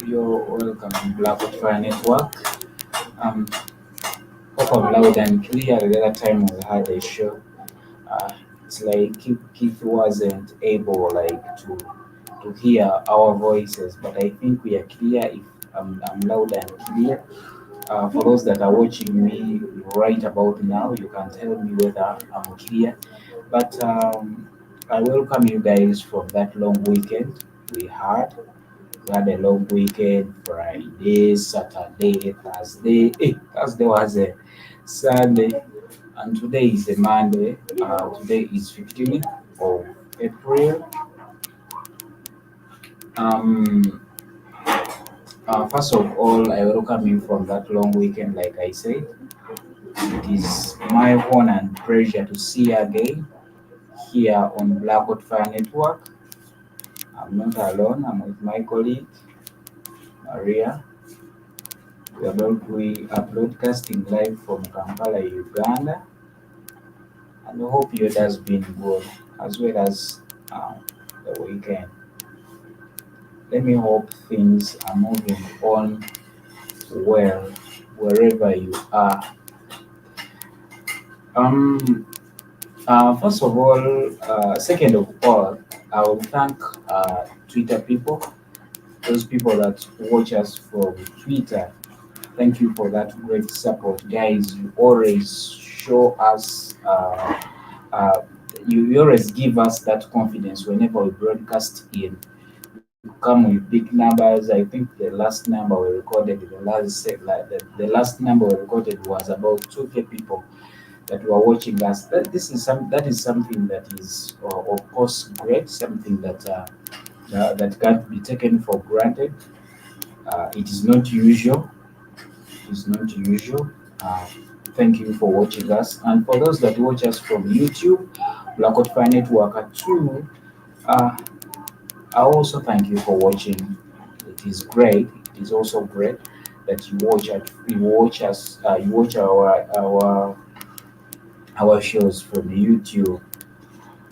You're welcome to Black Fire Network. Um, Hope I'm loud and clear. The other time we had a show, it's like Keith wasn't able to hear our voices, but I think we are clear. If I'm loud and clear, for those that are watching me right about now, you can tell me whether I'm clear. But I welcome you guys from that long weekend we had. We had a long weekend, Friday, Saturday, Thursday. Thursday was a Sunday, and today is a Monday. Today is 15th of April. Um, First of all, I welcome you from that long weekend, like I said. It is my honor and pleasure to see you again here on Black Fire Network. I'm not alone, I'm with my colleague, Maria. We are broadcasting live from Kampala, Uganda, and we hope your day has been good as well as the weekend. Let me hope things are moving on well wherever you are. Um, First of all, second of all, I will thank Twitter people, those people that watch us from Twitter. Thank you for that great support, guys. You always show us, you always give us that confidence whenever we broadcast in. You come with big numbers. I think the last number we recorded, the last number we recorded was about 2K people that were watching us. That is something that is, of course, great. Something that can't be taken for granted. It is not usual. Is not usual. Uh, Thank you for watching us. And for those that watch us from YouTube, Black Fire Network 2, uh, I also thank you for watching. It is great. It is also great that you watch our shows from YouTube.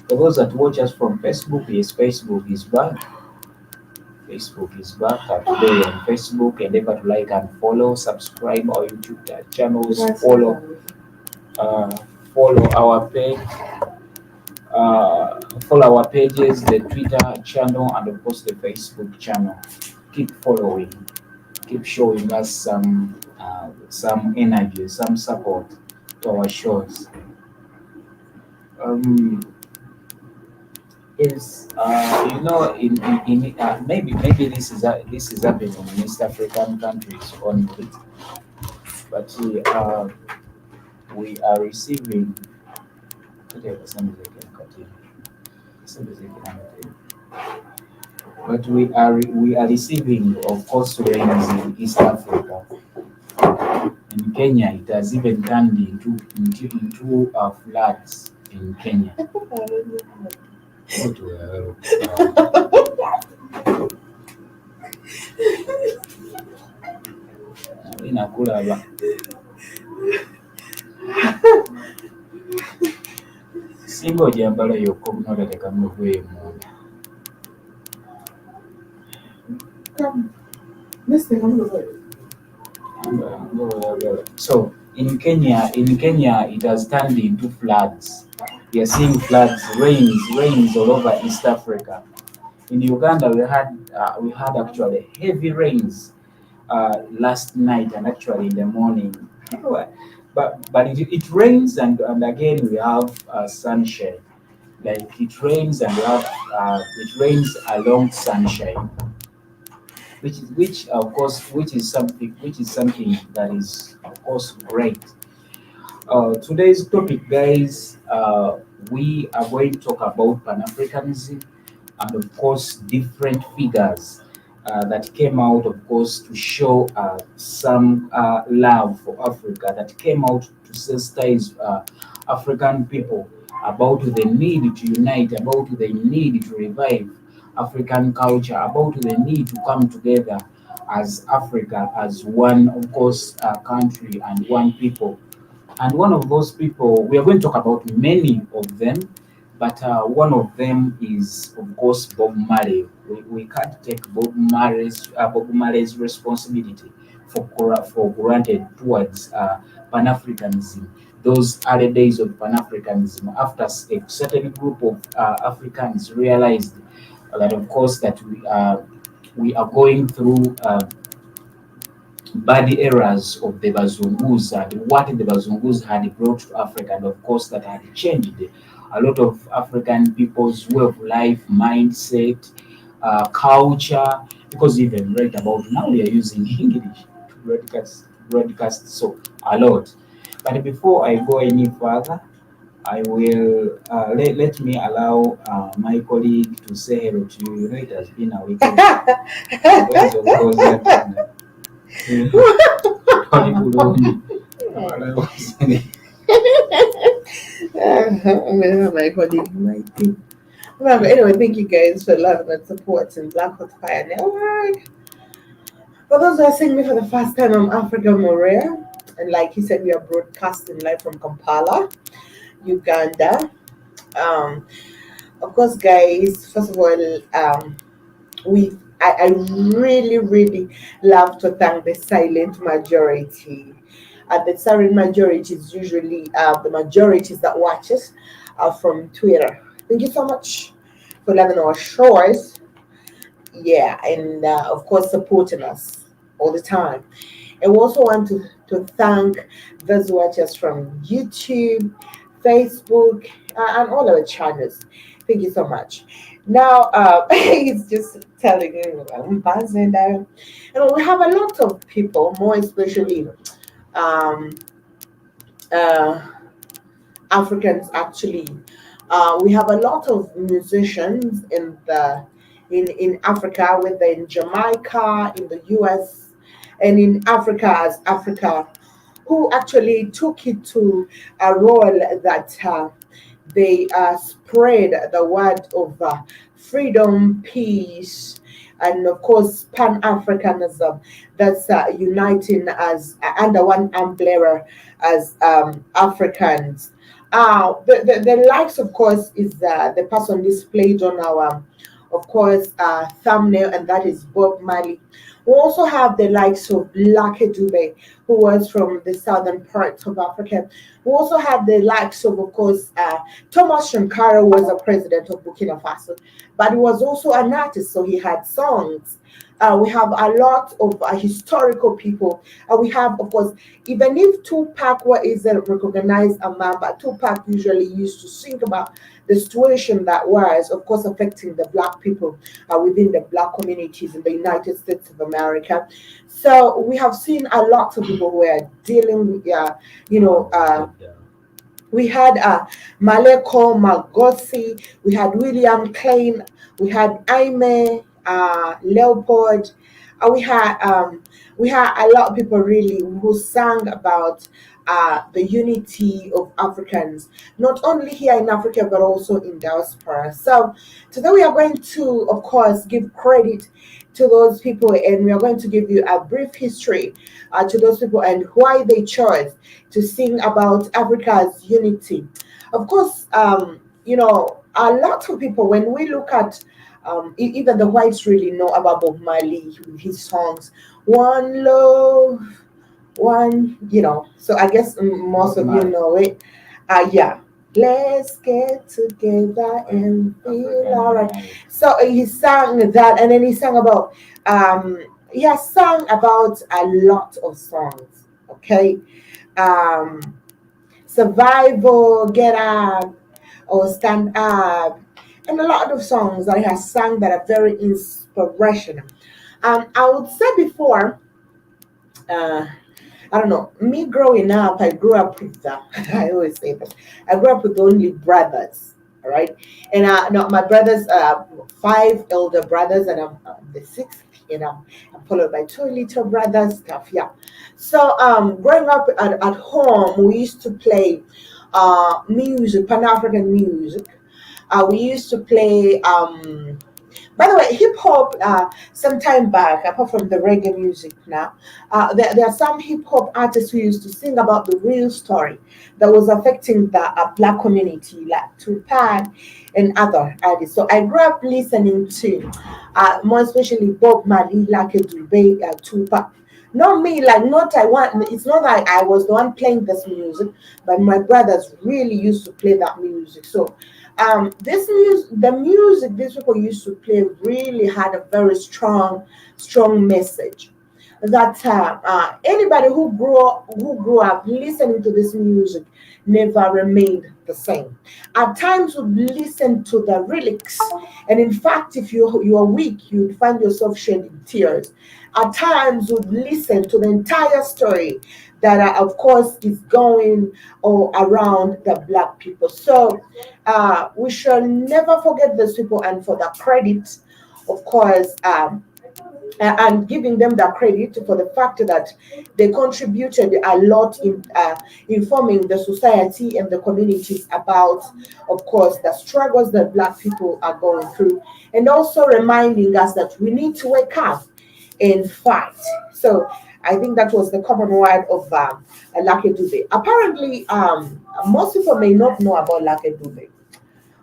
For those that watch us from Facebook, yes, Facebook is back. Facebook is back today on Facebook. Endeavor to like and follow, subscribe our YouTube channels, uh, follow our page, follow our pages, the Twitter channel, and of course the Facebook channel. Keep following, keep showing us some energy, some support to our shows. Um, Yes, maybe this is happening in East African countries only, but we are receiving. But we are receiving, of course, rains in East Africa. In Kenya, it has even turned into floods in Kenya. What were, inakulaba Singa ogyambala yokka obunoolateekamu lugoye munda. So in Kenya, it has turned into floods. We are seeing floods, rains all over East Africa. In Uganda, we had actually heavy rains last night and actually in the morning. But it rains and again we have sunshine. Like it rains and we have it rains along sunshine, which of course which is something that is of course great. Today's topic, guys, we are going to talk about Pan Africanism and, of course, different figures that came out, of course, to show some love for Africa, that came out to sensitize African people about the need to unite, about the need to revive African culture, about the need to come together as Africa, as one, of course, country and one people. And one of those people, we are going to talk about many of them, but one of them is, of course, Bob Marley. We can't take Bob Marley's responsibility for granted towards Pan Africanism. Those early days of Pan Africanism, after a certain group of Africans realized that, of course, that we are going through. Bad eras of the Bazungus and what the Bazungus had brought to Africa, and of course that had changed a lot of African people's way of life, mindset, culture. Because even right about now we are using English to broadcast so a lot. But before I go any further, I will let me allow my colleague to say hello to you. You know, it has been a week. Because of course that. Hollywood. My colleague, my team. Well, anyway, thank you guys for love and support in Black Hot Fire Network. For those who are seeing me for the first time, I'm Africa Morea. And like he said, we are broadcasting live from Kampala, Uganda. Um, of course, guys, first of all, I really, really love to thank the silent majority. The silent majority is usually the majorities that watches from Twitter. Thank you so much for loving our shows. Yeah, and of course supporting us all the time. And we also want to thank those watchers from YouTube, Facebook, and all our channels. Thank you so much. Now, it's just telling you, I'm buzzing now. And we have a lot of people, more especially um, uh, Africans actually. We have a lot of musicians in Africa, whether in Jamaica, in the US, and in Africa as Africa, who actually took it to a role that they spread the word of freedom, peace, and of course Pan Africanism. That's uniting as under one umbrella as Africans. The likes, of course, is the person displayed on our, of course, thumbnail, and that is Bob Marley. We also have the likes of Lucky Dube, who was from the southern parts of Africa. We also had the likes of course, Thomas Sankara was a president of Burkina Faso, but he was also an artist, so he had songs. We have a lot of historical people. We have, of course, even if Tupac isn't recognized a man, but Tupac usually used to sing about the situation that was, of course, affecting the black people within the black communities in the United States of America. So we have seen a lot of people who are dealing with, you know, we had Maleko Magosi, we had William Klein, we had Aime Leopold, we had a lot of people really who sang about the unity of Africans, not only here in Africa but also in diaspora. So today we are going to, of course, give credit to those people, and we are going to give you a brief history to those people and why they chose to sing about Africa's unity. Of course, a lot of people, when we look at even the whites really know about Bob Marley with his songs, One Love, One, So I guess most of you Marley. know it. Yeah. Let's get together and feel African alright. Marley. So he sang that, and then he sang about, he has sung about a lot of songs, okay? Um, Survival, Get Up, or Stand Up, and a lot of songs that he has sung that are very inspirational. I would say before, uh, I don't know, me growing up, I grew up with, I always say that, I grew up with only brothers, all right? And no, my brothers, five elder brothers, and I'm the sixth, I'm followed by two little brothers, stuff, yeah. So growing up at home, we used to play music, Pan-African music. We used to play by the way, hip hop, some time back, apart from the reggae music now, there are some hip hop artists who used to sing about the real story that was affecting the black community, like Tupac and other artists. So I grew up listening to, more especially Bob Marley, Lucky Dube, Tupac. Not me, like not I want. It's not that I was the one playing this music, but my brothers really used to play that music. So this music, the music these people used to play really had a very strong message that anybody who grew up listening to this music never remained the same. At times would listen to the lyrics, and in fact, if you are weak, you'd find yourself shedding tears. At times would listen to the entire story that of course is going all around the black people. So we shall never forget those people, and for the credit, of course, and giving them the credit for the fact that they contributed a lot in informing the society and the communities about, of course, the struggles that black people are going through, and also reminding us that we need to wake up and fight. So I think that was the common word of Lucky Dube. Apparently, most people may not know about Lucky Dube.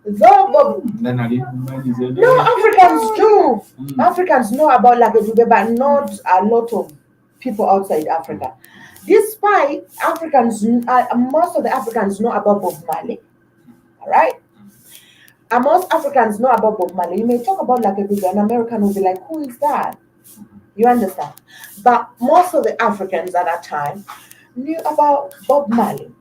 Though, Then I didn't mind his no, name. Africans do. Mm. Africans know about Lucky Dube, but not a lot of people outside Africa. Despite Africans, most of the Africans know about Bob Marley, all right? And most Africans know about Bob Marley. You may talk about Lucky Dube, an American will be like, who is that? You understand? But most of the Africans at that time knew about Bob Marley.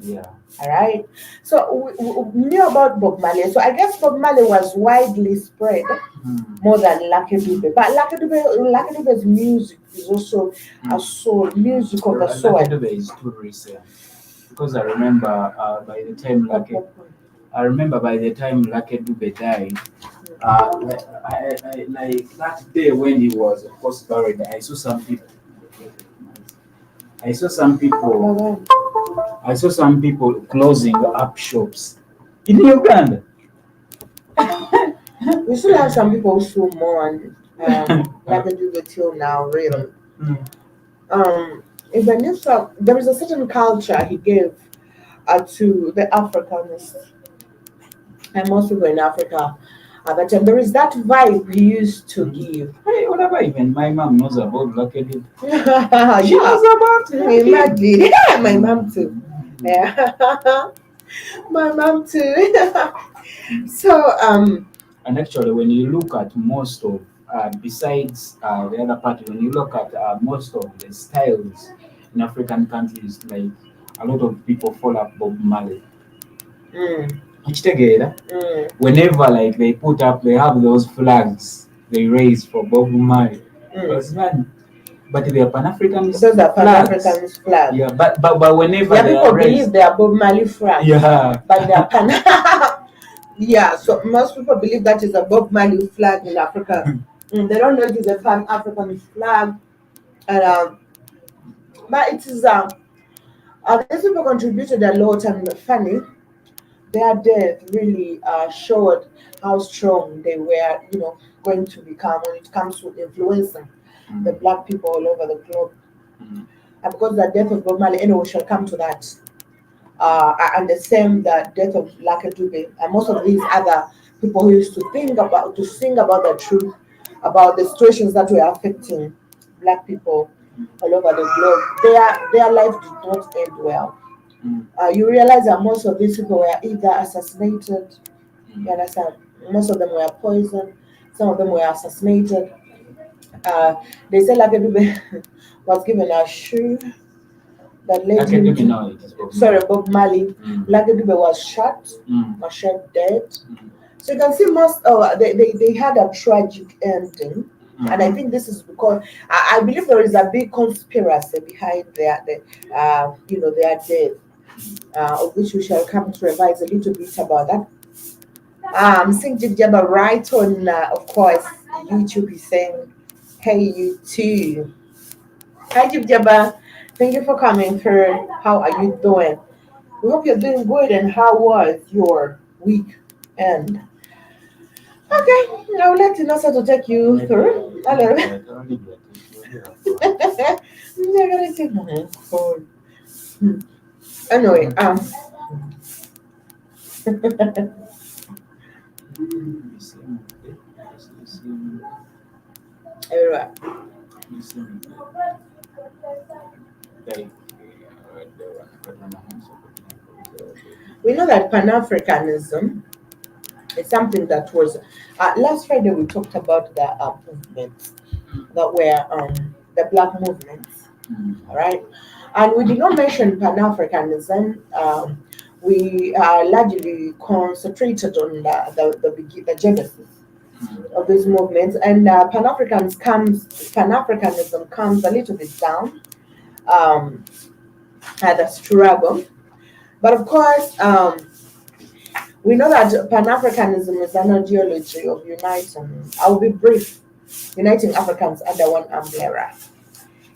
Yeah. All right. So we knew about Bob Marley. So I guess Bob Marley was widely spread Mm. more than Lucky Dube. But Lucky Dube's music is also a soul, music of the soul. Lucky Dube is too recent because by the time I remember by the time Lucky Dube died, like that day when he was of course buried, I saw some people, I saw some people closing up shops in Uganda. We still have some people who mourn Lucky Dube till now, really. Mm. Even if there is a certain culture he gave to the Africans and most people in Africa at that time. There is that vibe he used to give. Hey, whatever, even my mom knows about Lucky Dube. She Yeah, knows about him. imagine. Yeah, my mom too. Yeah, my mom too. So And actually, when you look at most of, besides the other party, when you look at most of the styles in African countries, like a lot of people follow Bob Marley. mm, Together, mm, whenever like they have those flags they raise for Bob Marley. mm. Because man, but they are Pan-African Those are Pan flags. African flag. Yeah, but whenever Yeah, they people are believe raised, they are Bob Marley flag, yeah, but they are Pan. Yeah, so most people believe that is a Bob Marley flag in Africa. They don't know it is a Pan African flag, and but it is These people contributed a lot, and funny, their death really showed how strong they were, going to become when it comes to influencing the Mm. black people all over the globe. Mm. And because the death of Bob Marley, anyway, we shall come to that. And the same the death of Lucky Dube and most of these other people who used to sing about the truth, about the situations that were affecting black people all over the globe. Their life did not end well. Mm. You realize that most of these people were either assassinated, you Mm. understand? Most of them were poisoned, some of them were assassinated. Uh, they said Lucky Dube was given a shoe that led Lucky him Dube, to, no, it is Bob sorry, Marley. Bob Marley. Mm. Lucky Dube was shot, Mm. dead. Mm. So you can see most, they had a tragic ending. And I Mhm. think this is because I believe there is a big conspiracy behind their death, of which we shall come to revise a little bit about that. Sing Jib Jabba right on, of course, YouTube is saying, hey, you too. Hi, Jib Jabba. Thank you for coming through. How are you doing? We hope you're doing good. And how was your weekend? Okay, I would like to know how to take you through a little bit. Yeah, I gotta take my phone. Anyway, everywhere. We know that Pan Africanism is something that was. Last Friday we talked about the movements that were the black movements, all right? And we did not mention Pan Africanism. We largely concentrated on the genesis of these movements, and Pan Africanism comes a little bit down um, at the struggle. But of course, we know that Pan Africanism is an ideology of uniting. I'll be brief. Uniting Africans under one umbrella.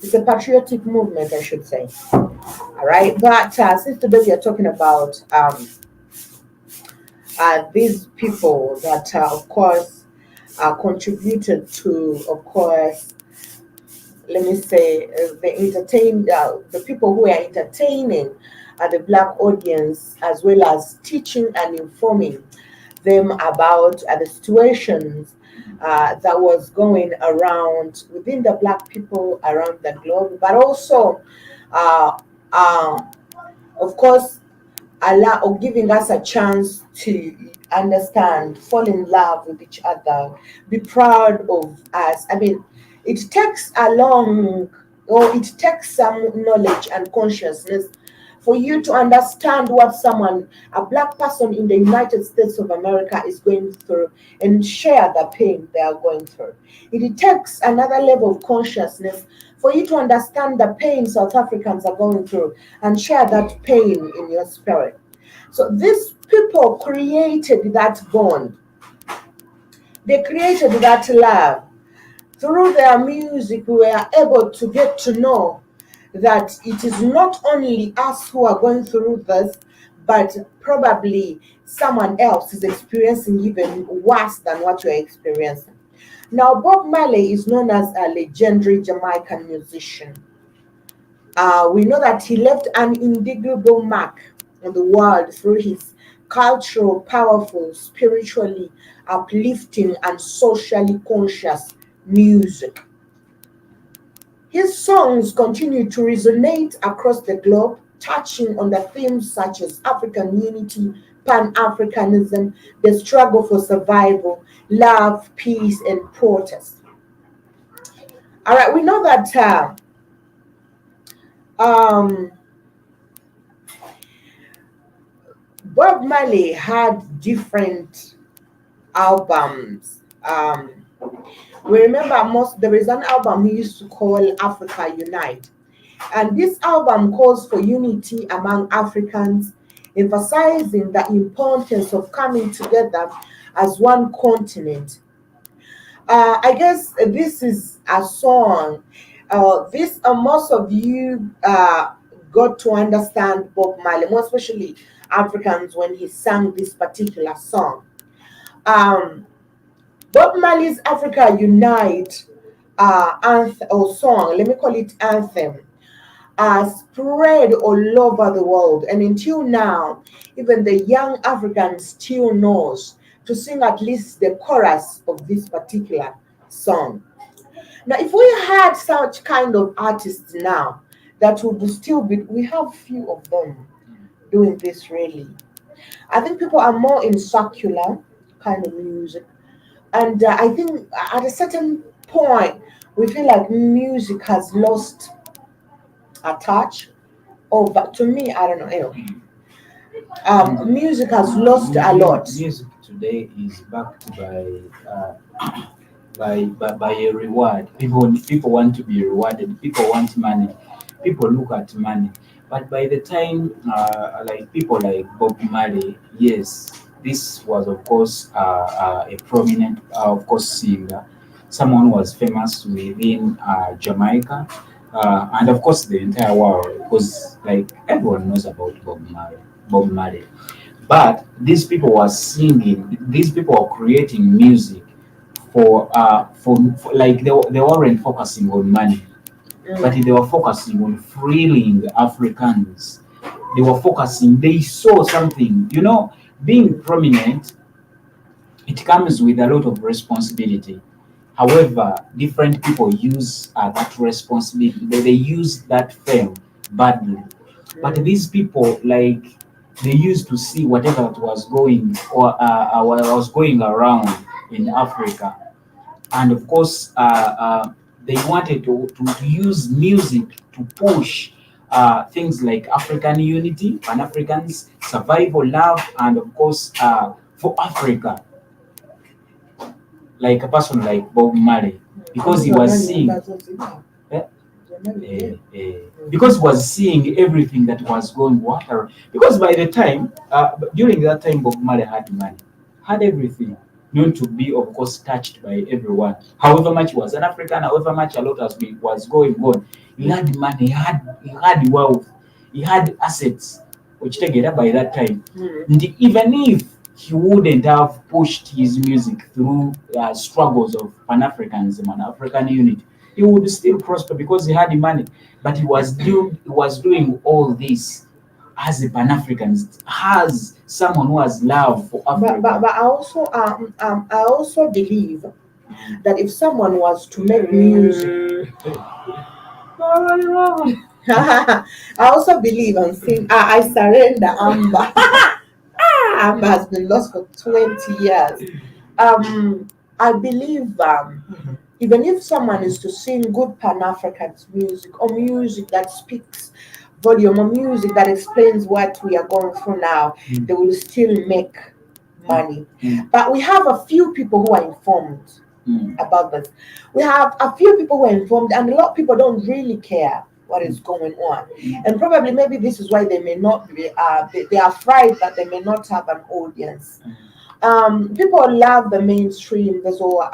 It's a patriotic movement, I should say. All right, but since today we are talking about these people that, of course, contributed to, of course, let me say, the people who are entertaining the black audience, as well as teaching and informing them about the situations that was going around within the black people around the globe, but also, uh, uh, of course, allow or giving us a chance to understand, fall in love with each other, be proud of us. I mean, it takes a long, or it takes some knowledge and consciousness for you to understand what someone, a black person in the United States of America, is going through and share the pain they are going through. It takes another level of consciousness for you to understand the pain South Africans are going through and share that pain in your spirit. So these people created that bond. They created that love. Through their music, we were able to get to know that it is not only us who are going through this, but probably someone else is experiencing even worse than what you're experiencing. Now, Bob Marley is known as a legendary Jamaican musician. We know that he left an indelible mark on the world through his cultural, powerful, spiritually uplifting, and socially conscious music. His songs continue to resonate across the globe, touching on the themes such as African unity, Pan Africanism, the struggle for survival, love, peace, and protest. All right, we know that um, Bob Marley had different albums. We remember most there is an album he used to call Africa Unite. And this album calls for unity among Africans, emphasizing the importance of coming together as one continent. I guess this is a song. This Most of you got to understand Bob Marley, more especially Africans, when he sang this particular song. Um, Bob Marley's Africa Unite anthem or song, let me call it anthem, spread all over the world. And until now, even the young Africans still knows to sing at least the chorus of this particular song. Now, if we had such kind of artists now, that would still be, we have few of them doing this really. I think people are more in circular kind of music. And I think at a certain point, we feel like music has lost a touch. Oh, but to me, I don't know. Anyway, music has lost a lot. Music today is backed by a reward. People want to be rewarded. People want money. People look at money. But by the time, like people like Bob Marley, yes, this was of course a prominent, of course, singer. Someone who was famous within Jamaica, and of course the entire world, because like everyone knows about Bob Marley. Bob Marley. But these people were singing. These people were creating music for like they weren't focusing on money, but they were focusing on freeing Africans. They were focusing. They saw something. Being prominent, it comes with a lot of responsibility. However, different people use that responsibility. They use that fame badly. But these people, like, they used to see whatever that was going or what was going around in Africa, and of course, they wanted to use music to push things like African unity, Pan Africans, survival, love, and of course, for Africa, like a person like Bob Marley, because he was seeing. eh, because he was seeing everything that was going water. Because by the time, during that time, Bob Marley had money, had everything, known to be, of course, touched by everyone. However much he was an African, however much a lot was going on, he had money, he had wealth, he had assets, which take it up by that time. And even if he wouldn't have pushed his music through struggles of Pan Africanism and African unity, he would still prosper because he had the money. But he was doing all this as a Pan Africanist, as someone who has love for Africa. But I also believe that if someone was to make music, I also believe and think, I surrender Amber. Amber has been lost for 20 years. I believe even if someone is to sing good Pan African music or music that speaks volume or music that explains what we are going through now, they will still make money. But we have a few people who are informed about this. We have a few people who are informed, and a lot of people don't really care what is going on. And probably maybe this is why they may not be, they are afraid that they may not have an audience. People love the mainstream. There's all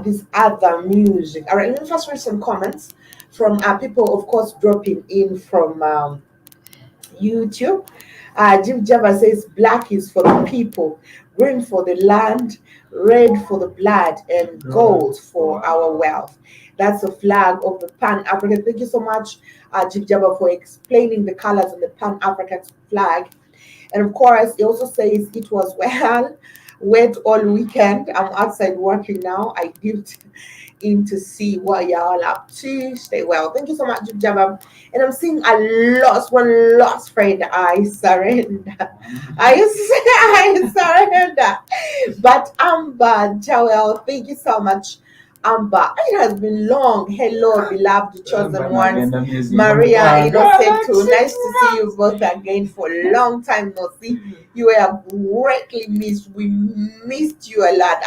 this other music. All right, let me first read some comments from people, of course, dropping in from YouTube. Jim Java says, black is for the people, green for the land, red for the blood, and gold for our wealth. That's the flag of the Pan African. Thank you so much, Jim Java, for explaining the colors on the Pan African flag. And of course, he also says it was wet all weekend. I'm outside working now. I dipped in to see what y'all up to. Stay well. Thank you so much, Jabba. And I'm seeing one lost friend. I surrender. I surrender. But Amber, Joel, thank you so much. Amber, it has been long. Hello, beloved chosen ones. Maria, INNOSSETU. Nice to see you both again for a long time. No see, you were greatly missed. We missed you a lot.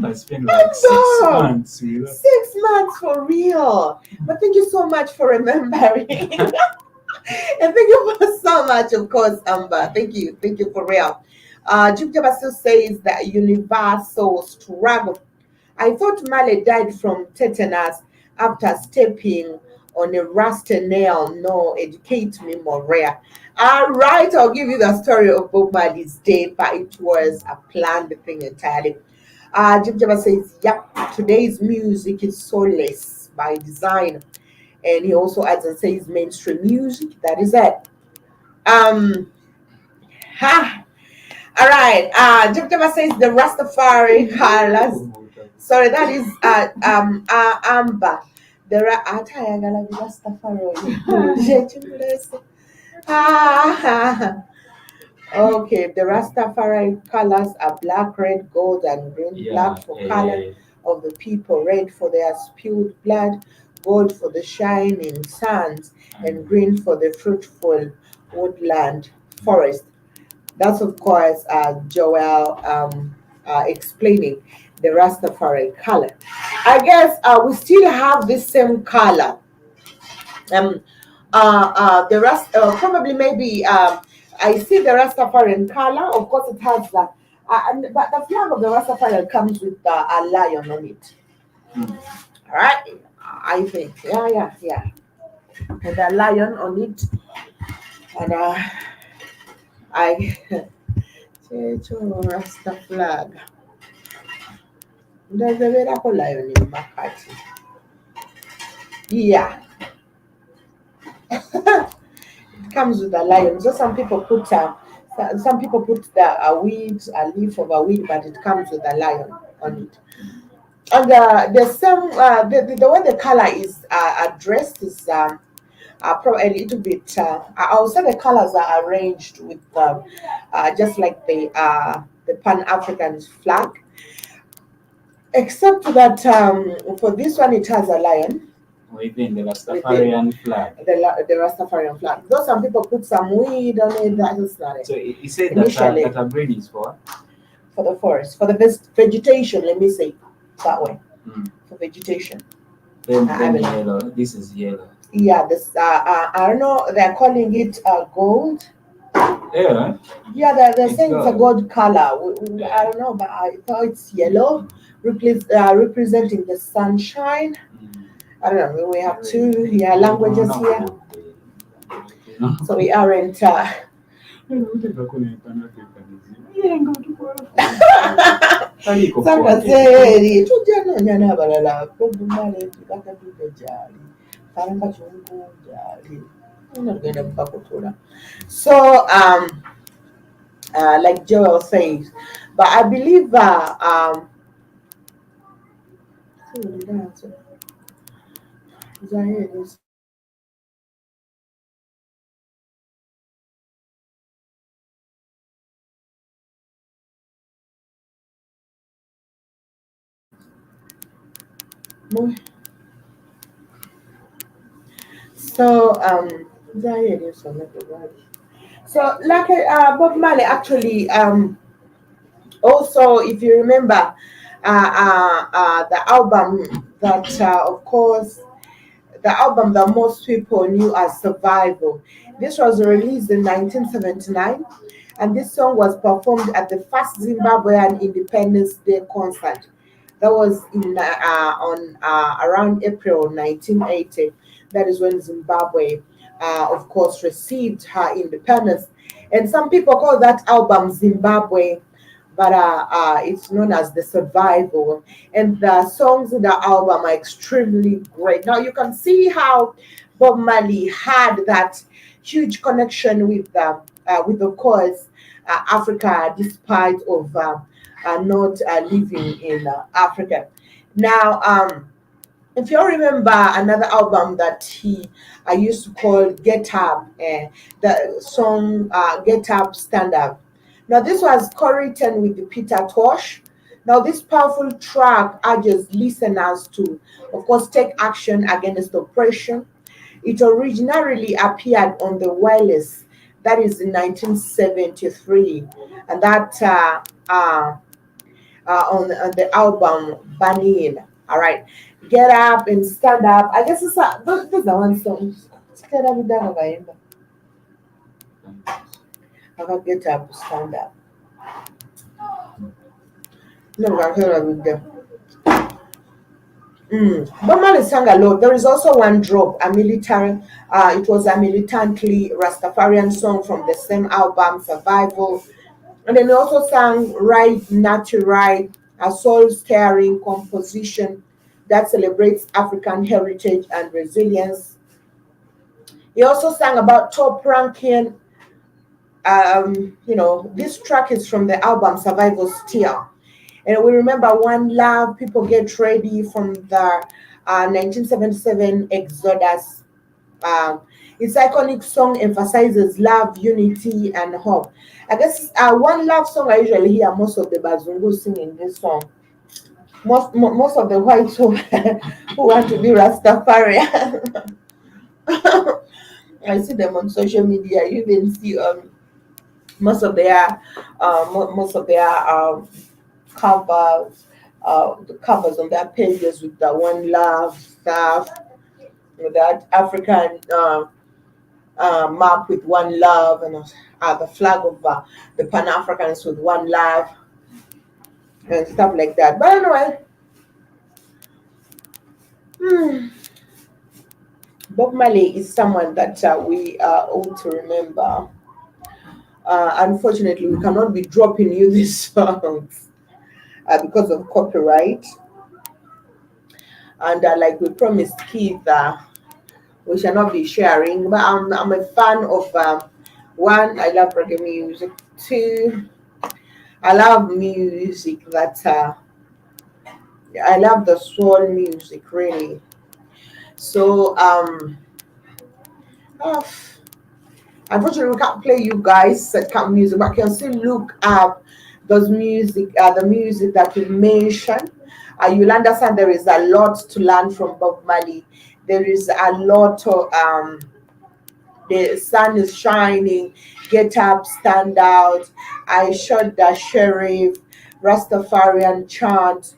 It's been like 6 months. 6 months for real. But thank you so much for remembering. And thank you for so much, of course, Amber. Thank you for real. Jim still says that universal struggle. I thought Marley died from tetanus after stepping on a rusty nail, no, educate me more rare. All right, I'll give you the story of Bob Marley's death, but it was a planned thing entirely. Jim Jabba says, yep, today's music is soulless by design. And he also adds and says mainstream music, that is it. Um, ha, all right. Jim Jabba says the Rastafari colors. Sorry, that is amber. There are atayagala Rastafari. Okay, the Rastafari colors are black, red, gold, and green. Yeah, Black for color of the people, red for their spilled blood, gold for the shining sands, and green for the fruitful woodland forest. That's of course Joel explaining the Rastafari color. I guess we still have the same color. Um, the rest probably maybe I see the Rastafarian color. Of course, it has that. But the flag of the Rastafarian comes with a lion on it. All right, I think. Yeah. And a lion on it, and I Rasta flag. There's a very lion in my party. Yeah, it comes with a lion. So some people put the a leaf of a weed, but it comes with a lion on it. And the same the way the color is addressed is probably a little bit. I would say the colors are arranged with just like the Pan African flag, except that for this one it has a lion within the within Rastafarian flag. the Rastafarian flag. Though some people put some weed on it, that is not it. So he said Initially, that a breed is for. for the forest, for the vegetation, let me say that way, Mm. for vegetation. Then yellow. This is yellow. Yeah, this I don't know. They're calling it gold. Yeah. Yeah, they're It's saying it's a gold. gold color. Yeah. I don't know, but I thought it's yellow, representing the sunshine. Mm. I don't know. We have two No, languages not here, good. No. so we aren't. Sangaseri tujyanonyana abalala kwegumale bakatude gyali kalanga kyonko gyali nagenda mukakutula. So like Joel says, but I believe so so like Bob Marley actually also, if you remember the album that of course the album that most people knew as Survival. This was released in 1979, and this song was performed at the first Zimbabwean Independence Day concert. That was in on around April 1980. That is when Zimbabwe, of course, received her independence. And some people call that album Zimbabwe, but it's known as the Survival. And the songs in the album are extremely great. Now you can see how Bob Marley had that huge connection with of course, Africa, despite of not living in Africa. Now, if you remember another album that he I used to call Get Up, the song Get Up, Stand Up. Now, this was co-written with Peter Tosh. Now, this powerful track urges listeners to, of course, take action against oppression. It originally appeared on the Wireless, that is in 1973, and that on the album Bunny. All right, Get Up and Stand Up. I guess those are one song. Get up and down, I can get up, stand up. No, I heard of them. Bob Marley sang a lot. There is also one drop, a militant. It was a militantly Rastafarian song from the same album, Survival. And then he also sang Ride Not to Ride, a soul-stirring composition that celebrates African heritage and resilience. He also sang about top ranking. This track is from the album Survival Still. And we remember One Love, People Get Ready from the 1977 Exodus. Um, its iconic song emphasizes love, unity, and hope. I guess One Love song I usually hear most of the Bazungu singing this song. Most of the whites who, who want to be Rastafarian. I see them on social media. You even see most of their covers, the covers on their pages with the One Love stuff, with that African map with One Love, and the flag of the Pan Africans with One Love and stuff like that. But anyway, hmm, Bob Marley is someone that we ought to remember. Unfortunately, we cannot be dropping you these songs because of copyright. And like we promised Keith, we shall not be sharing. But I'm a fan of one, I love reggae music. Two, I love music that I love the soul music really. So oh, unfortunately we can't play you guys that kind of music, but you can still look up the music that we mentioned. You'll understand there is a lot to learn from Bob Marley. There is a lot of the sun is shining, get up, stand out, I shot the sheriff, Rastafarian chant.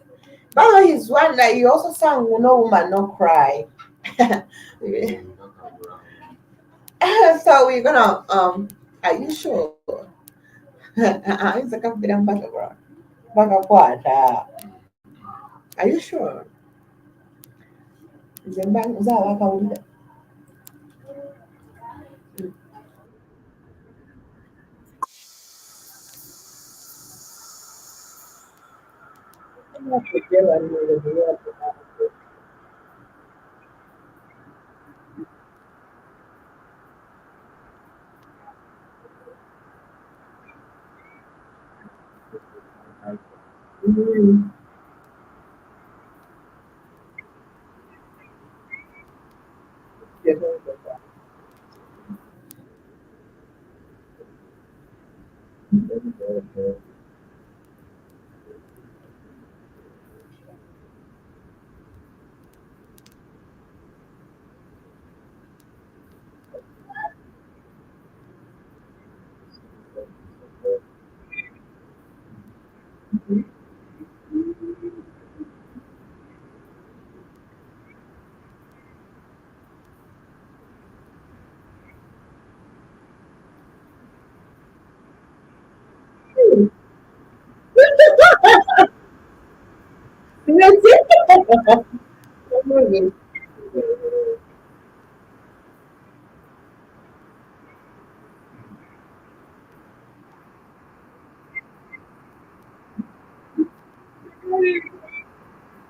But he's one that he also sang No Woman No Cry. So we're gonna are you sure? It's a confident background. Are you sure? Zemba uzawa kaulida. Mm.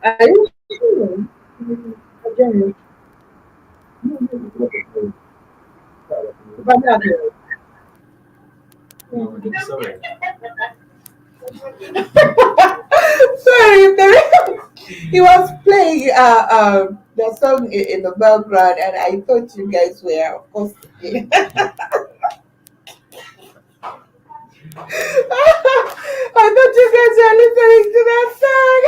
Are you sure? Again, but not really. No, it's alright. Sorry, he was playing the song in the background, and I thought you guys were, of course. I thought you guys were listening to that song.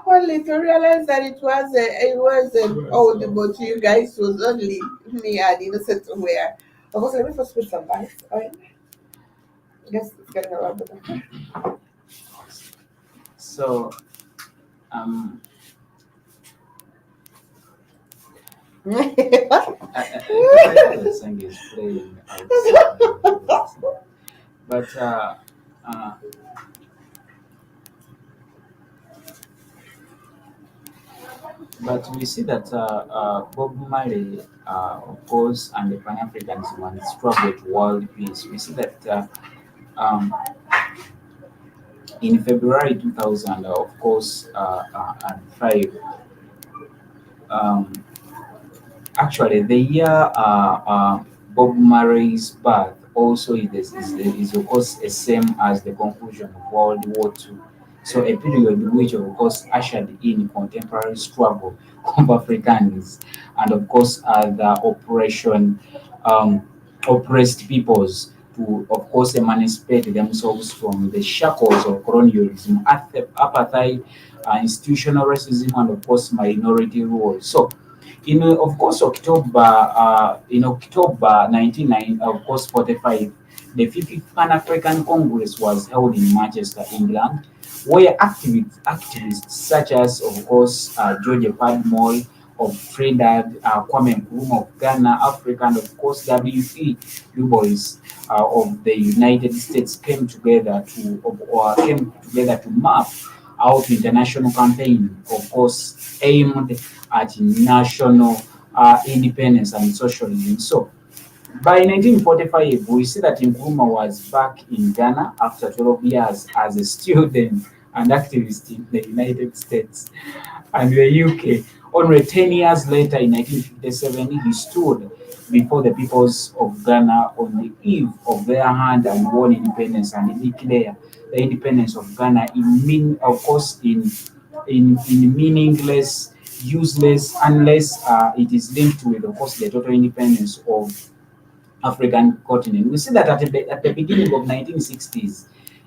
Only to realize that it wasn't audible to you guys. It was only me and Innocent where. Of course, let me first put some bites. All right. Yes, it's getting a lot better. So, um, I know the song is playing outside, but uh, But we see that Bob Marley, of course, and the Pan Africanism and the struggle to world peace. We see that in February 2000, of course, and five. Um, Actually, the year Bob Marley's birth also is of course the same as the conclusion of World War II. So a period which of course ushered in contemporary struggle of Africans and of course the um, oppressed peoples to of course emancipate themselves from the shackles of colonialism, apartheid, institutional racism, and of course minority rule. So of course, in October 1990, of course, 45, the 50th Pan African Congress was held in Manchester, England, where activists such as, of course, George Padmore of Trinidad, Kwame Nkrumah of Ghana, Africa, and of course, W.E. Du Bois of the United States came together to map out international campaign, of course, aimed at national independence and socialism. So by 1945, we see that Nkrumah was back in Ghana after 12 years as a student and activist in the United States and the UK. Only 10 years later, in 1957, he stood before the peoples of Ghana on the eve of their hand and won independence and declare the independence of Ghana of course, in meaningless, useless, unless it is linked with, of course, the total independence of African continent. We see that at the beginning of 1960s,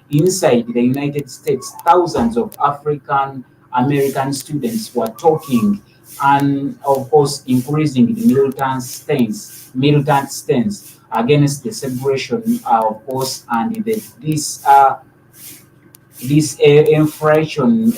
inside the United States, thousands of African American students were talking and, of course, increasing the militant stance against the separation, of course, and this inflation,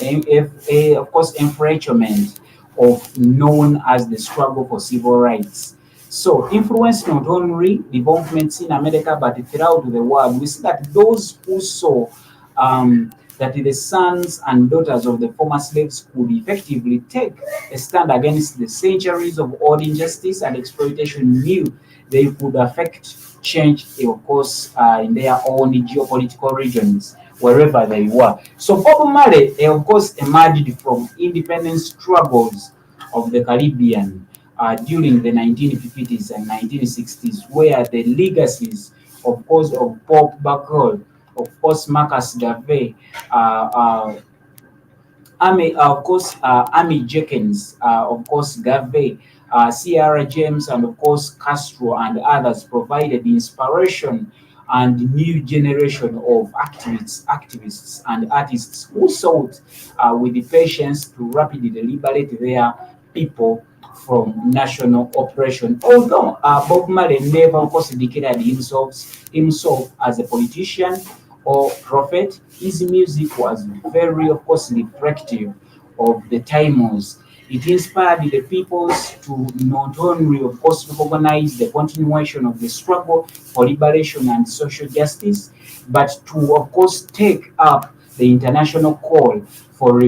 of course, infringement of known as the struggle for civil rights. So, influence not only developments in America but throughout the world. We see that those who saw that the sons and daughters of the former slaves could effectively take a stand against the centuries of old injustice and exploitation knew they could affect change, of course, in their own geopolitical regions wherever they were. So Bob Marley, of course, emerged from independence struggles of the Caribbean during the 1950s and 1960s, where the legacies, of course, of Bob Bacall, of course, Marcus Garvey, uh, uh, of course, Amy Jenkins, of course, Garvey, Sierra James, and of course, Castro and others provided inspiration and new generation of activists and artists who sought with the patience to rapidly liberate their people from national oppression. Although Bob Marley never, of course, declared himself as a politician or prophet, his music was very, of course, reflective of the times. It inspired the peoples to not only, of course, recognize the continuation of the struggle for liberation and social justice, but to, of course, take up the international call for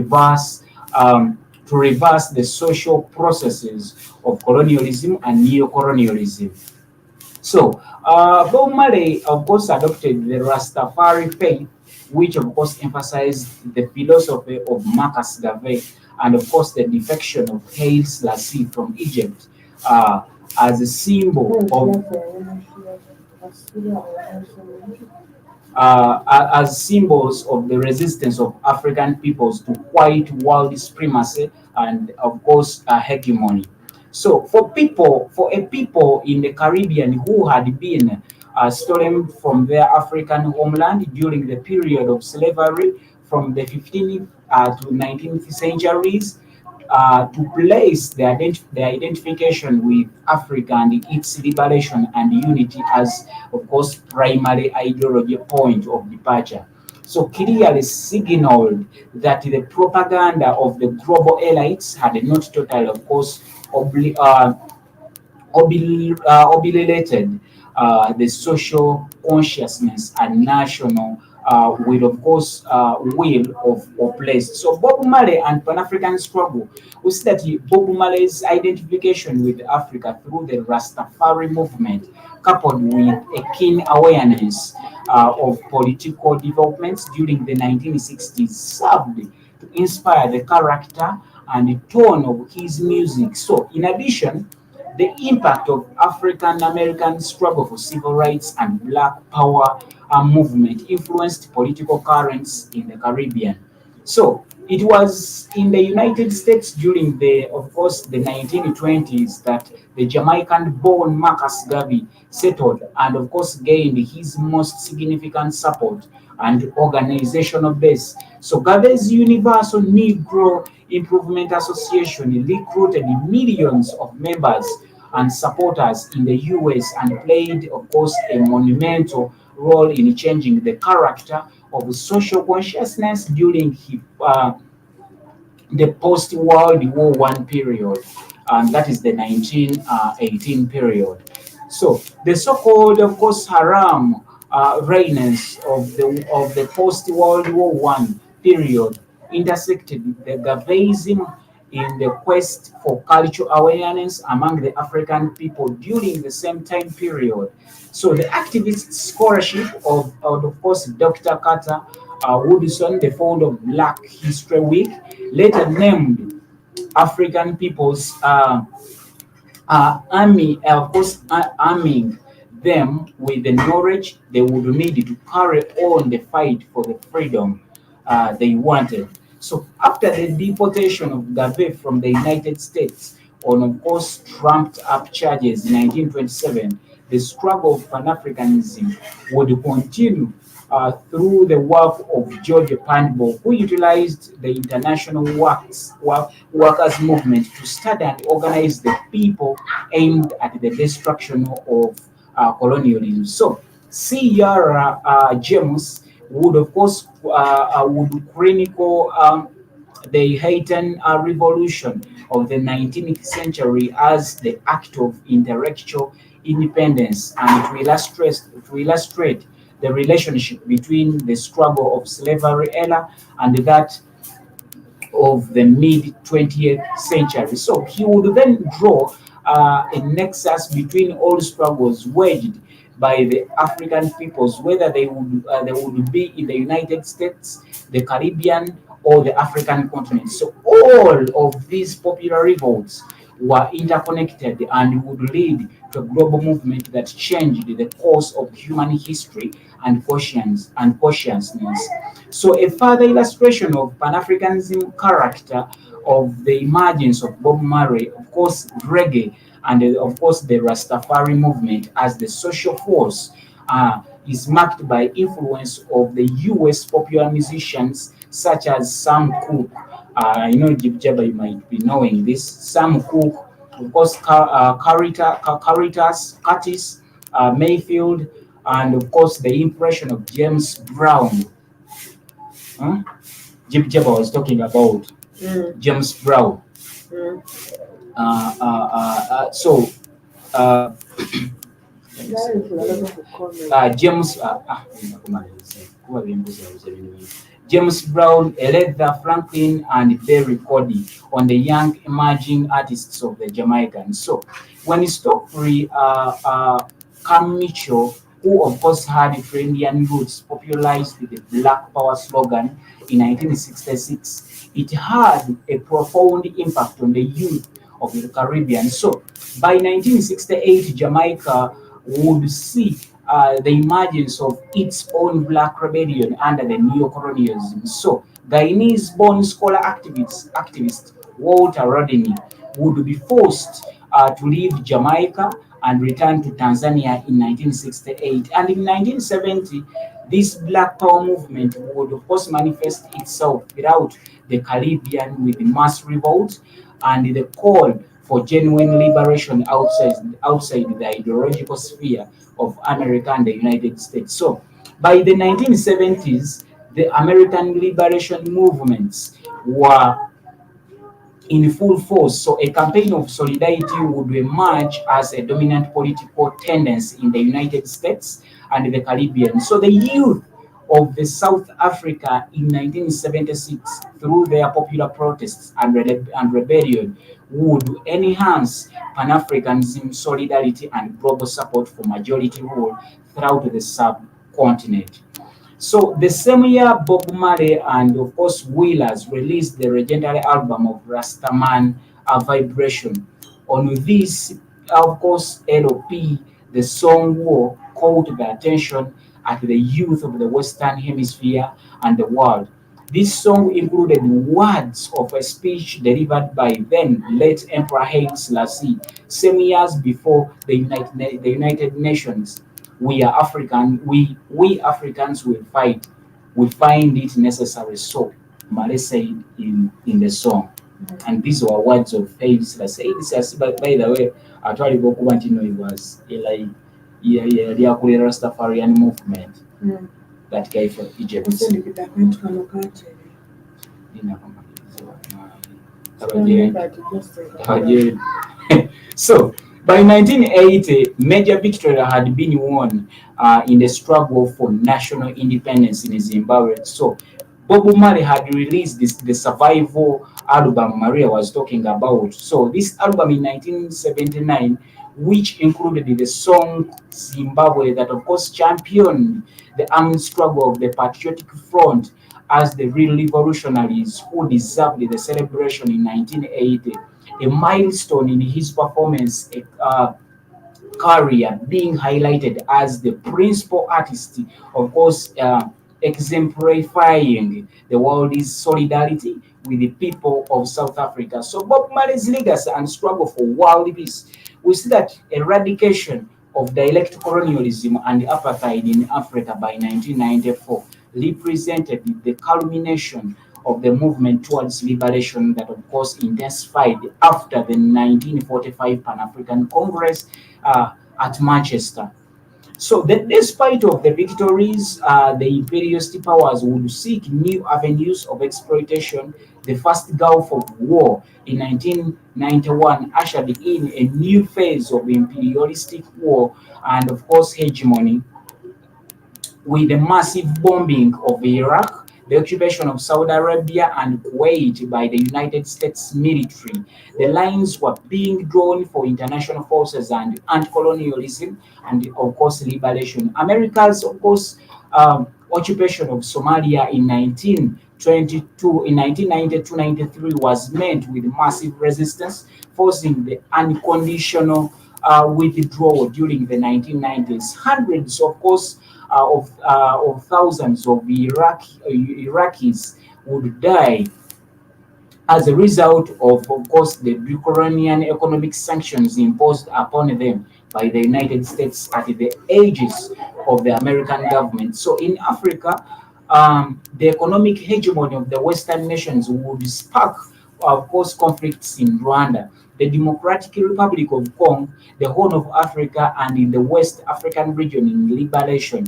to reverse the social processes of colonialism and neo-colonialism. So, Bob Marley, of course, adopted the Rastafari faith, which, of course, emphasized the philosophy of Marcus Garvey and, of course, the defection of Haile Selassie from Egypt as a symbol of as symbols of the resistance of African peoples to white world supremacy and, of course, hegemony. So, for a people in the Caribbean who had been stolen from their African homeland during the period of slavery from the 15th to 19th centuries, to place their identification with Africa and its liberation and unity as, of course, primary ideology point of departure. So clearly signaled that the propaganda of the global elites had not totally, of course, obliterated the social consciousness and national with, of course, will of place. So Bob Marley and Pan-African struggle, we see that Bob Marley's identification with Africa through the Rastafari movement, coupled with a keen awareness of political developments during the 1960s, served to inspire the character and the tone of his music. So, in addition, the impact of African American struggle for civil rights and Black Power movement influenced political currents in the Caribbean. So it was in the United States during the, of course, the 1920s that the Jamaican-born Marcus Garvey settled and, of course, gained his most significant support and organizational base. So Garvey's Universal Negro Improvement Association recruited millions of members and supporters in the US and played, of course, a monumental role in changing the character of social consciousness during the post-World War One period, and that is the 1918 period. So the so-called, of course, haram reigns of the post-World War One period intersected the Galvanism in the quest for cultural awareness among the African people during the same time period. So the activist scholarship of course, Dr. Carter Woodson, the founder of Black History Week, later named African peoples of course, arming them with the knowledge they would need to carry on the fight for the freedom they wanted. So after the deportation of Garvey from the United States on, of course, trumped up charges in 1927, the struggle of Pan-Africanism would continue through the work of George Pandbo, who utilized the international workers' movement to study and organize the people aimed at the destruction of colonialism. So, C.R. James would, of course, would chronicle the Haitian Revolution of the 19th century as the act of intellectual independence, and to illustrate the relationship between the struggle of slavery era and that of the mid 20th century. So he would then draw a nexus between all struggles waged by the African peoples, whether they would be in the United States, the Caribbean, or the African continent. So all of these popular revolts were interconnected and would lead to a global movement that changed the course of human history and consciousness. So a further illustration of Pan-Africanism character of the emergence of Bob Marley, of course, reggae, and of course the Rastafari movement as the social force is marked by influence of the U.S. popular musicians such as Sam Cooke. I know Jib Jabba, you might be knowing this. Sam Cooke, of course, Curtis Mayfield, and of course the impression of James Brown. Huh? Jib Jabba was talking about James Brown. Mm. So James James Brown, Aretha Franklin, and Berry Cody on the young emerging artists of the Jamaicans. So when Stokely Cam Mitchell, who of course had Indian roots, popularized the Black Power slogan in 1966, it had a profound impact on the youth of the Caribbean. So by 1968, Jamaica would see the emergence of its own black rebellion under the neo-colonialism. So Guyanese-born scholar activist Walter Rodney would be forced to leave Jamaica and return to Tanzania in 1968. And in 1970, this Black Power movement would, of course, manifest itself throughout the Caribbean with mass revolt and the call for genuine liberation outside the ideological sphere of America and the United States. So by the 1970s, the American liberation movements were in full force. So a campaign of solidarity would emerge as a dominant political tendency in the United States and the Caribbean. So the youth of the South Africa in 1976 through their popular protests and rebellion would enhance Pan-Africanism, solidarity, and global support for majority rule throughout the subcontinent. So the same year, Bob Marley and of course Wheelers released the legendary album of Rastaman, A Vibration. On this, of course, LP, the song War caught the attention at the youth of the Western Hemisphere and the world. This song included words of a speech delivered by then late Emperor Haile Selassie, some years before the United Nations. We are African. We Africans will fight. We find it necessary. So Male said in the song, and these were words of faith. I say this as by the way, I tried to go to know it was like the Akulera Rastafarian movement that guy from Egypt. So by 1980, major victory had been won in the struggle for national independence in Zimbabwe. So Bob Marley had released the survival album Maria was talking about. So this album in 1979, which included the song Zimbabwe, that of course championed the armed struggle of the Patriotic Front as the real revolutionaries who deserved the celebration in 1980, a milestone in his performance career, being highlighted as the principal artist, of course, exemplifying the world's solidarity with the people of South Africa. So Bob Marley's legacy and struggle for world peace, we see that eradication of direct colonialism and apartheid in Africa by 1994 represented the culmination of the movement towards liberation that of course intensified after the 1945 Pan-African Congress at Manchester. So that despite of the victories, the imperialist powers would seek new avenues of exploitation. The first Gulf of War in 1991 ushered in a new phase of imperialistic war and of course hegemony, with the massive bombing of Iraq, the occupation of Saudi Arabia and Kuwait by the United States military. The lines were being drawn for international forces and anti-colonialism and of course liberation. America's of course occupation of Somalia in 1922 in 1992-93 was met with massive resistance, forcing the unconditional withdrawal during the 1990s. Hundreds, of course, of thousands of Iraqis would die as a result of course, the draconian economic sanctions imposed upon them by the United States at the aegis of the American government. So in Africa, the economic hegemony of the Western nations would spark, of course, conflicts in Rwanda, the Democratic Republic of Congo, the Horn of Africa, and in the West African region in liberation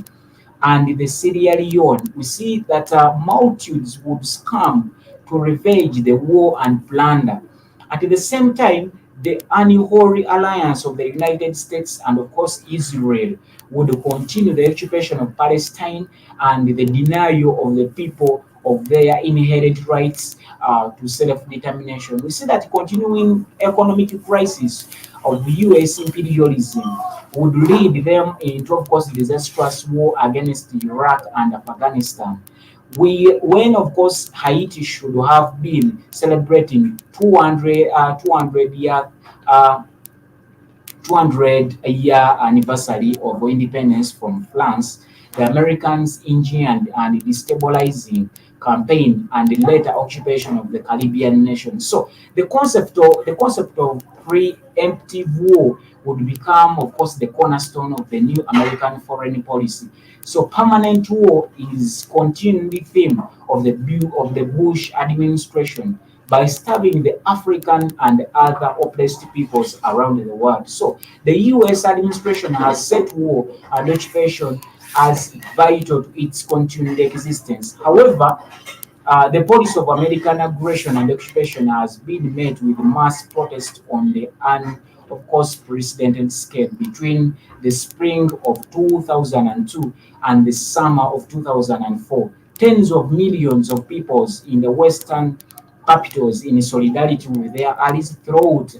and the Sierra Leone, we see that multitudes would scam to revenge the war and plunder. At the same time, the unholy alliance of the United States and, of course, Israel would continue the occupation of Palestine and the denial of the people of their inherent rights to self-determination. We see that continuing economic crisis of U.S. imperialism would lead them into, of course, disastrous war against Iraq and Afghanistan. When of course Haiti should have been celebrating 200 a year anniversary of independence from France, the Americans' engineered and destabilizing campaign and the later occupation of the Caribbean nations. So the concept of preemptive war would become, of course, the cornerstone of the new American foreign policy. So permanent war is continuing theme of the Bush administration by stabbing the African and other oppressed peoples around the world. So the US administration has set war and occupation as vital to its continued existence. However, the policy of American aggression and occupation has been met with mass protest of course, precedented scale between the spring of 2002 and the summer of 2004. Tens of millions of people in the Western capitals in solidarity with their allies throughout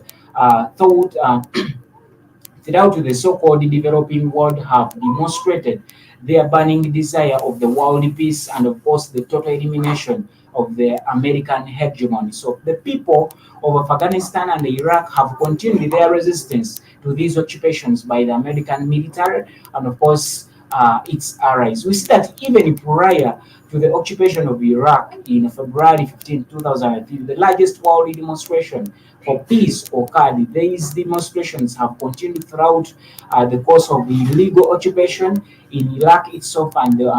the so-called developing world have demonstrated their burning desire of the world peace and of course the total elimination of the American hegemony. So the people of Afghanistan and Iraq have continued their resistance to these occupations by the American military and of course its allies. We see that even prior to the occupation of Iraq in February 15, 2003, the largest world demonstration for peace occurred. These demonstrations have continued throughout the course of the illegal occupation in Iraq itself, and the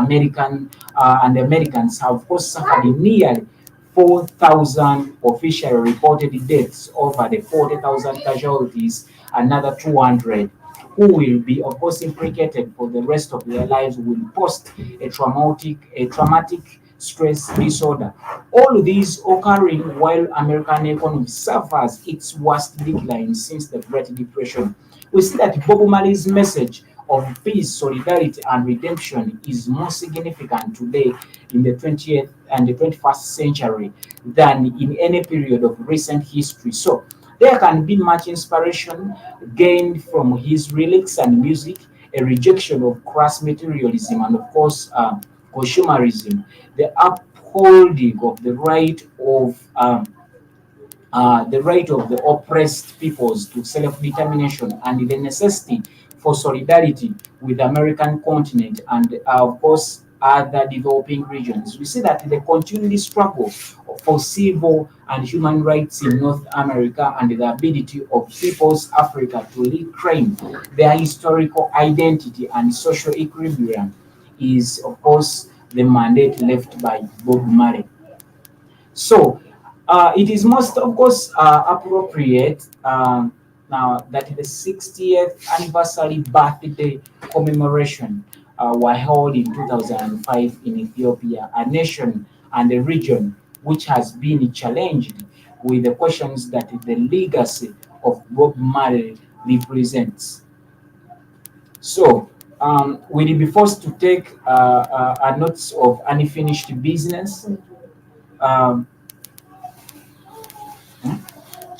Americans have of course suffered nearly 4,000 officially reported deaths, over the 40,000 casualties, another 200 who will be of course implicated for the rest of their lives will post a traumatic stress disorder. All these occurring while American economy suffers its worst decline since the Great Depression. We see that Bob Marley's message of peace, solidarity, and redemption is more significant today in the 20th and the 21st century than in any period of recent history. So there can be much inspiration gained from his lyrics and music, a rejection of crass materialism and of course consumerism, the upholding of the right of the oppressed peoples to self-determination and the necessity for solidarity with the American continent and of course other developing regions. We see that the continued struggle for civil and human rights in North America and the ability of peoples Africa to reclaim their historical identity and social equilibrium is of course the mandate left by Bob Marley. So it is most, of course, appropriate now that the 60th anniversary birthday commemoration were held in 2005 in Ethiopia, a nation and a region which has been challenged with the questions that the legacy of Bob Marley represents. So, will you be forced to take a notes of unfinished business? Um,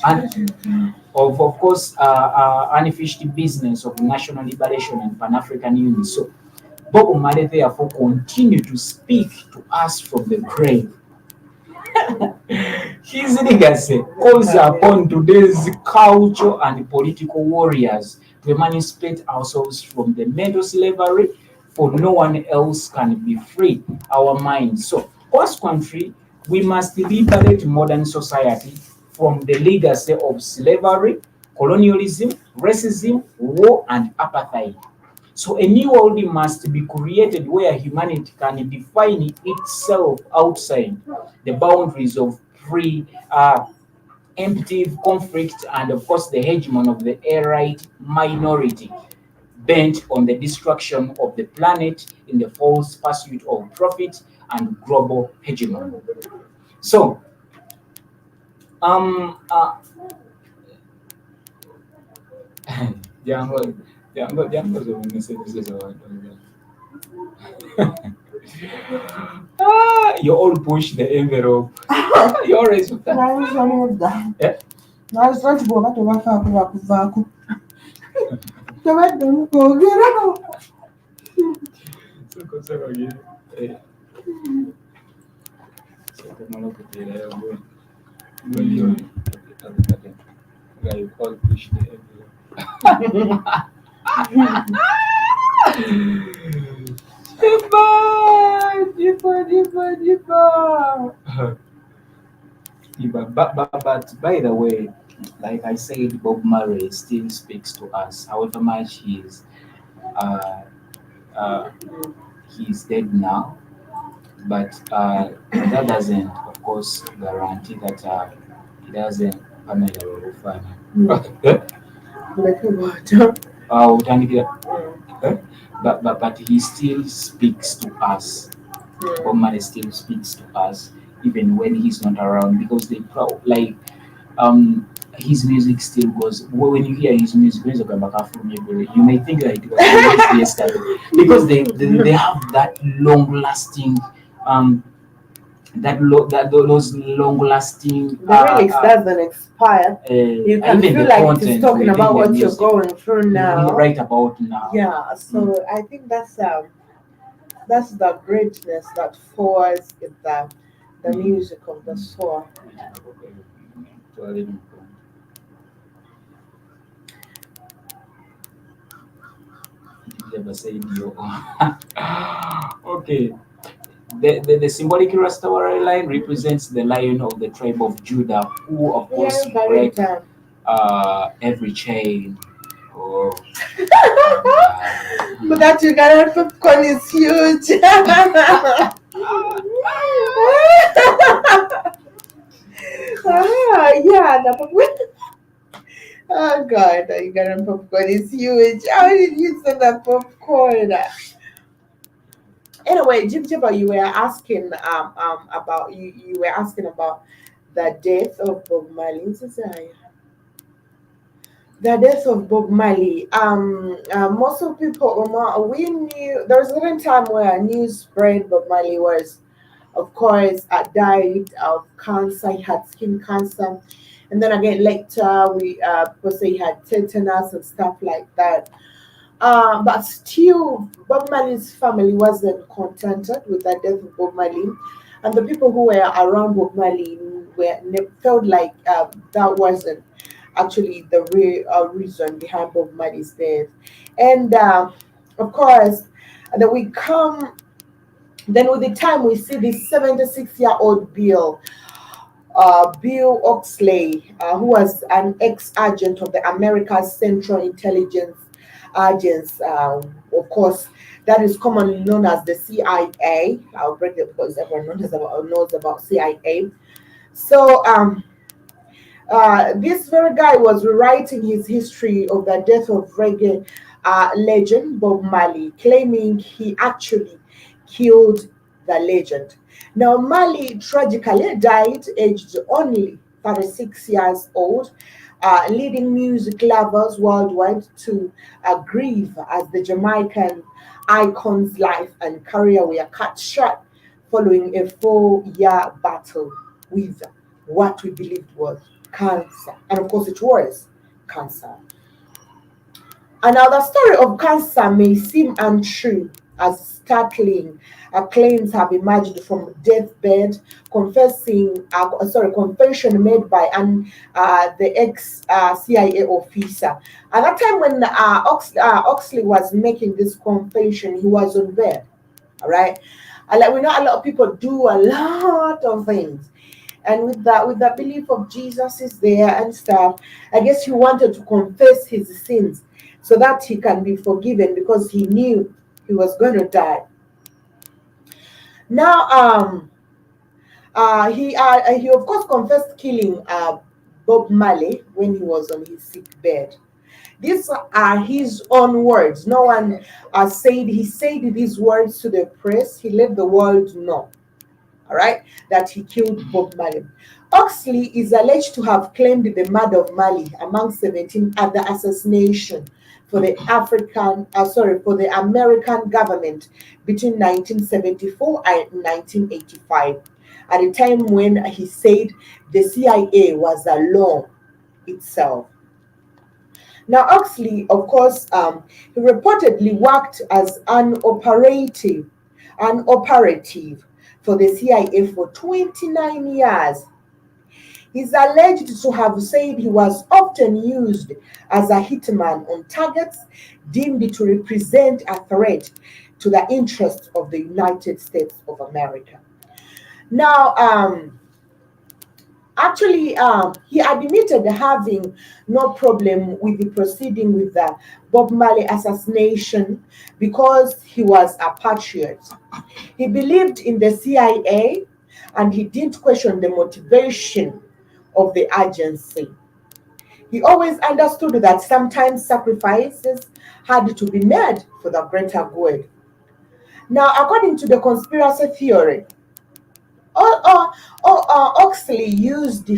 and of course unfinished business of national liberation and Pan-African unity. So Bob Marley therefore continue to speak to us from the grave. His legacy calls upon today's cultural and political warriors to emancipate ourselves from the mental slavery, for no one else can be free our minds. So, consequently, we must liberate modern society from the legacy of slavery, colonialism, racism, war, and apartheid. So a new world must be created where humanity can define itself outside the boundaries of empty conflict and of course the hegemon of the Arite minority bent on the destruction of the planet in the false pursuit of profit and global hegemony. So um uh, Django, Django's own messages are you all push the envelope. You always with that. Yeah. Nalikuwa kiboka tobafaako bakuvaako tobadde mukwogeraho. So again. So tomorrow could be there. When you you all push the envelope. Jiba. But by the way, like I said, Bob Murray still speaks to us. However much uh, uh, he's dead now, but that doesn't, of course, guarantee that he doesn't Pamela Rufana. Muleke bw'atyo. Utandikira, eh? But he still speaks to us. Bob Marley still speaks to us even when he's not around because they like um his music still goes. When you hear his music, when you may think that it was released yesterday because they have that long lasting um those long lasting The lyrics doesn't expire. You can even feel the like it is content talking within about the what you're music going through now. right about now. Yeah, Mm. so I think that's the greatness that falls in the Mm. music of the soul. Never said you. Okay. The symbolic Rastafari line represents the lion of the tribe of Judah, who of Yeah, course break Barrington. every chain. Oh, and But that you got popcorn is huge. Yeah, the popcorn. Oh God, the Ugandan popcorn is huge. How did you say that popcorn? Anyway, Jim Jibba, you were asking about you were asking about the death of Bob Marley. The death of Bob Marley. Most of people, we knew there was a certain time where news spread Bob Marley was, of course, died of cancer. He had skin cancer, and then again later we people say he had tetanus and stuff like that. But still, Bob Marley's family wasn't contented with the death of Bob Marley, and the people who were around Bob Marley felt like that wasn't actually the real reason behind Bob Marley's death. And of course, then we come. Then with the time we see this 76-year-old Bill Oxley, who was an ex-agent of the America's Central Intelligence Agency, of course, that is commonly known as the CIA. I'll break it because everyone knows about CIA. So this very guy was rewriting his history of the death of reggae legend Bob Marley, claiming he actually killed the legend. Now, Marley tragically died aged only 36 years old, leading music lovers worldwide to grieve as the Jamaican icon's life and career were cut short following a 4-year battle with what we believed was cancer. And of course, it was cancer. And now the story of cancer may seem untrue, as startling claims have emerged from deathbed, confession made by the ex CIA officer. At that time when Oxley was making this confession, he was on bed. All right, and like we know, a lot of people do a lot of things, and with that belief of Jesus is there and stuff. I guess he wanted to confess his sins so that he can be forgiven because he knew he was going to die. Now, he of course confessed killing Bob Marley when he was on his sick bed. These are his own words. No one said he said these words to the press. He let the world know, all right, that he killed Bob Marley. Oxley is alleged to have claimed the murder of Marley among 17 other assassinations for for the American government between 1974 and 1985, at a time when he said the CIA was alone itself. Now, Oxley, of course, he reportedly worked as an operative for the CIA for 29 years. He's alleged to have said he was often used as a hitman on targets deemed to represent a threat to the interests of the United States of America. Now, actually, he admitted having no problem with the proceeding with the Bob Marley assassination because he was a patriot. He believed in the CIA and he didn't question the motivation of the agency. He always understood that sometimes sacrifices had to be made for the greater good. Now, according to the conspiracy theory, Oxley used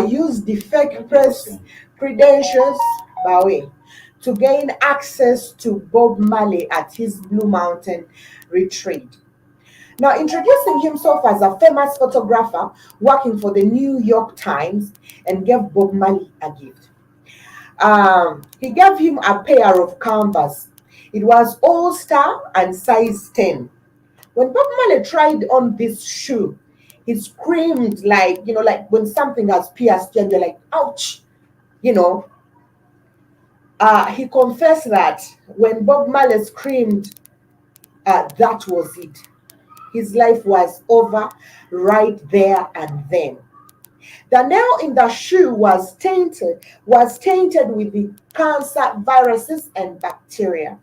used the fake press Interesting. credentials, Bowie, to gain access to Bob Marley at his Blue Mountain retreat. Now, introducing himself as a famous photographer working for the New York Times and gave Bob Marley a gift. He gave him a pair of canvas. It was All Star and size 10. When Bob Marley tried on this shoe, he screamed like, like when something has pierced you and you're like, ouch, you know. He confessed that when Bob Marley screamed, that was it. His life was over right there and then. The nail in the shoe was tainted with the cancer viruses and bacteria.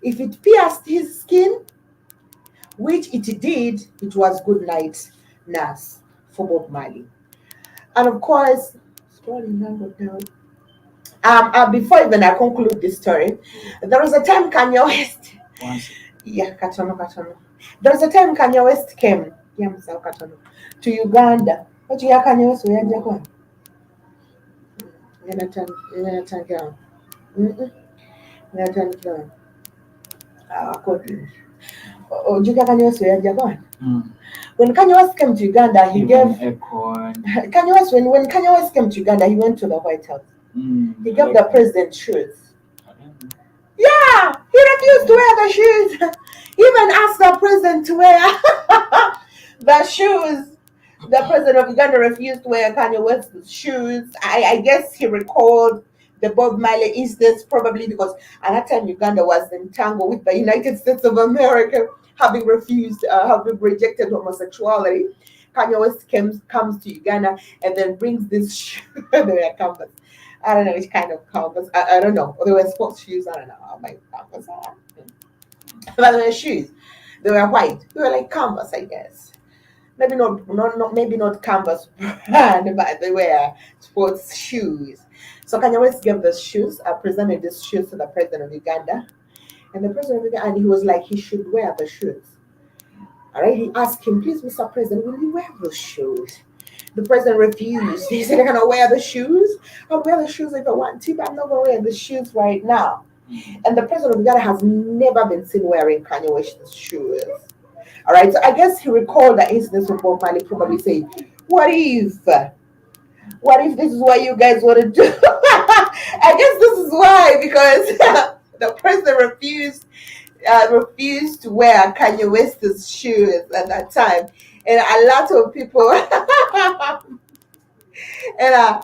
If it pierced his skin, which it did, it was good night nurse for Bob Marley. And of course, scrolling down. Before even I conclude this story, there was a time Kanye West, Once, yeah, Katono. There was a time Kanye West came, yeah, Mr. Katono, to Uganda. What you Kanye West? Where you going? You're not turn. You're according. Oh, you Kanye West? Where you going? mm, When Kanye West came to Uganda, he even gave Acorn. Kanye West. When Kanye West came to Uganda, he went to the White House. He I gave like the that. president shoes. I don't know. Yeah, he refused to wear the shoes. He even asked the president to wear the shoes. The president of Uganda refused to wear Kanye West's shoes. I guess he recalled the Bob Marley instance probably because at that time Uganda was entangled with the United States of America, having rejected homosexuality. Kanye West comes to Uganda and then brings this shoe. They were canvas. I don't know which kind of canvas. I don't know. They were sports shoes. I don't know how my canvas are. But they were shoes. They were white. They were like canvas, I guess. Maybe not canvas brand, but they were sports shoes. So Kanye West gave those shoes, presented these shoes to the president of Uganda, and the president of Uganda, and he was like, he should wear the shoes. All right, he asked him, please, Mr. President, will you wear those shoes? The president refused. He said, "I'm gonna wear the shoes. I'll wear the shoes if I want to, but I'm not gonna wear the shoes right now." And the president of Uganda has never been seen wearing Kanye West's shoes. All right, so I guess he recalled the incident of Bob Marley probably saying, what if this is what you guys want to do?" I guess this is why, because the president refused to wear Kanye West's shoes at that time. And a lot of people, a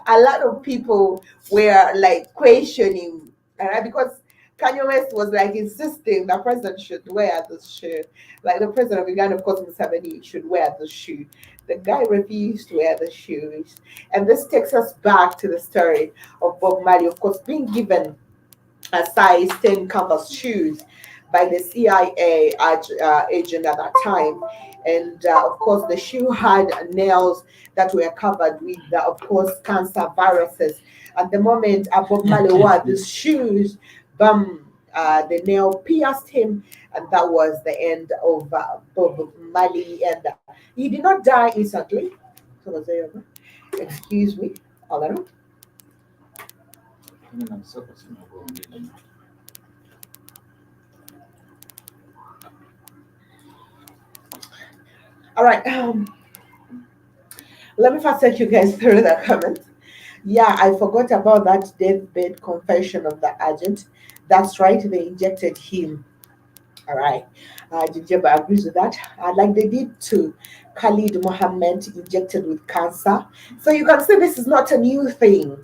lot of people were like questioning, right? Because Kanye West was like insisting the president should wear this shoe. Like the president of Uganda, of course, Museveni should wear the shoe. The guy refused to wear the shoes. And this takes us back to the story of Bob Marley, of course, being given a size 10 canvas shoes by the CIA agent at that time. And of course, the shoe had nails that were covered with, of course, cancer viruses. At the moment Bob Marley wore these shoes, the nail pierced him, and that was the end of Bob Marley. And he did not die instantly. So was there, excuse me, all right. Even I'm so concerned about it. All right. Let me first take you guys through the comments. Yeah, I forgot about that deathbed confession of the agent. That's right, they injected him. All right. Jujeba agrees with that. Like they did to Khalid Mohammed, injected with cancer. So you can see this is not a new thing.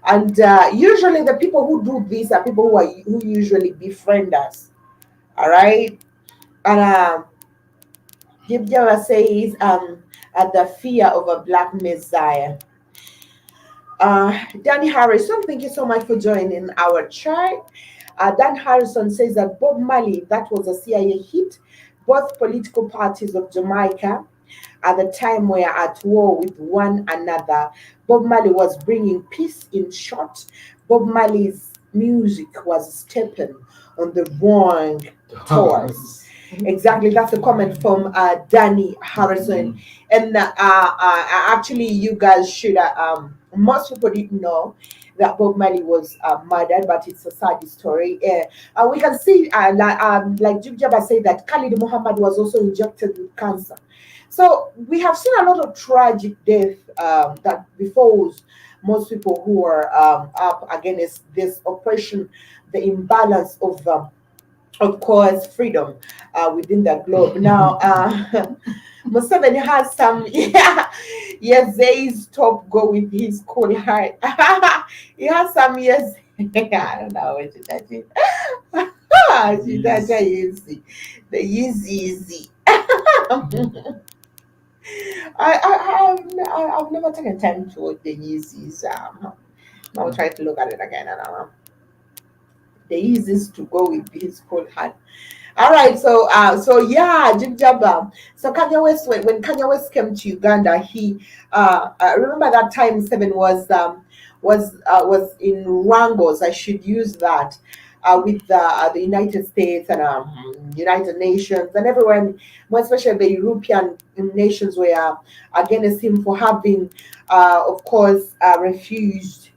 And usually the people who do this are people who usually befriend us. All right. And Jujeba says, at the fear of a black messiah. Danny Harrison, thank you so much for joining our chat. Dan Harrison says that Bob Marley, that was a CIA hit. Both political parties of Jamaica at the time were at war with one another. Bob Marley was bringing peace. In short, Bob Marley's music was stepping on the wrong toes. Exactly, that's a comment from Danny Harrison. And actually, you guys should, most people didn't know that Bob Marley was murdered, but it's a sad story. We can see, like Jib Jabba said, that Khalid Muhammad was also injected with cancer. So we have seen a lot of tragic death that befalls most people who are up against this oppression, the imbalance of course, freedom within the globe. Now, Museveni has some, yeah, yes, Zay's top go with his cool heart. He has some, yes, I don't know what that is. That's easy. The easy. I've never taken time to watch the Yeezys. I'll try to look at it again. I don't know. The easiest to go with his cold hand. All right, so yeah, Jim Jabba. So Kanye West, when Kanye West came to Uganda, he remember that time Seven was in wrangles. I should use that with the United States and United Nations and everyone, more especially the European nations, were against him for having, of course, refused.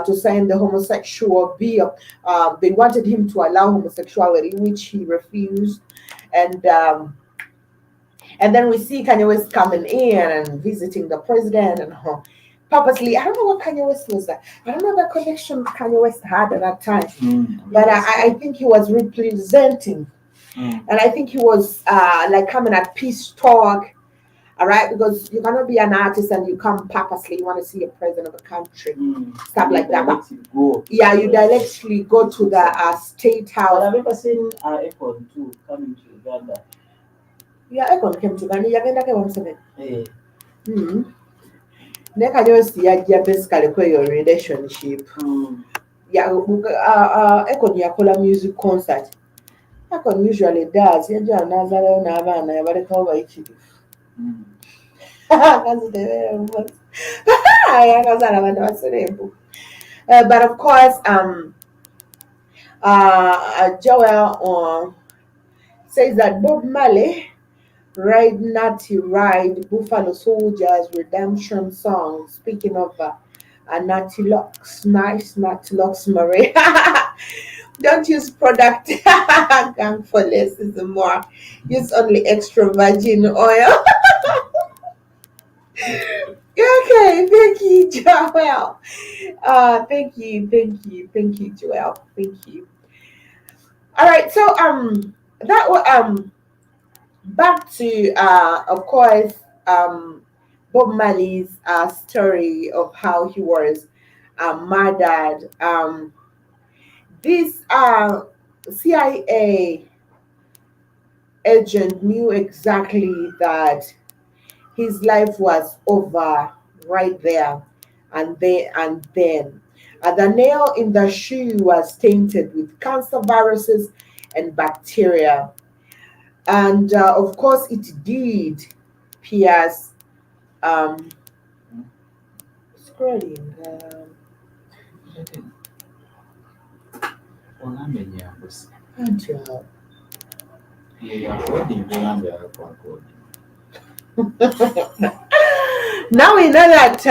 To sign the homosexual bill, they wanted him to allow homosexuality, which he refused, and then we see Kanye West coming in and visiting the president and purposely. I don't know what Kanye West was. I don't know the connection Kanye West had at that time, but I think he was representing, and I think he was like coming at peace talk. All right, because you cannot be an artist and you come purposely. You want to see a president of a country, stuff like that. But yeah, you directly go to the state house. But I've never seen Akon too coming to Uganda. Yeah, Akon came to Uganda. Yagenda ke wamusebe. Eh, Neka just yajja basically kwa your relationship. Yeah, Akon yakola music concert. Akon usually does. Yajja nazaleyo n'abaana yabalekawo bayitirivu. But of course, Joel says that Bob Marley Ride Natty Ride Buffalo Soldiers Redemption Song. Speaking of Natty Locks, nice Natty Locks, Marie. Don't use product gang for less is more. Use only extra virgin oil. Okay, thank you, Joel. Thank you, Joel. Thank you. All right, so that was back to of course Bob Marley's story of how he was murdered. This CIA agent knew exactly that his life was over right there and then. The nail in the shoe was tainted with cancer viruses and bacteria. And of course, it did pierce. Um, scrolling. Until now we know that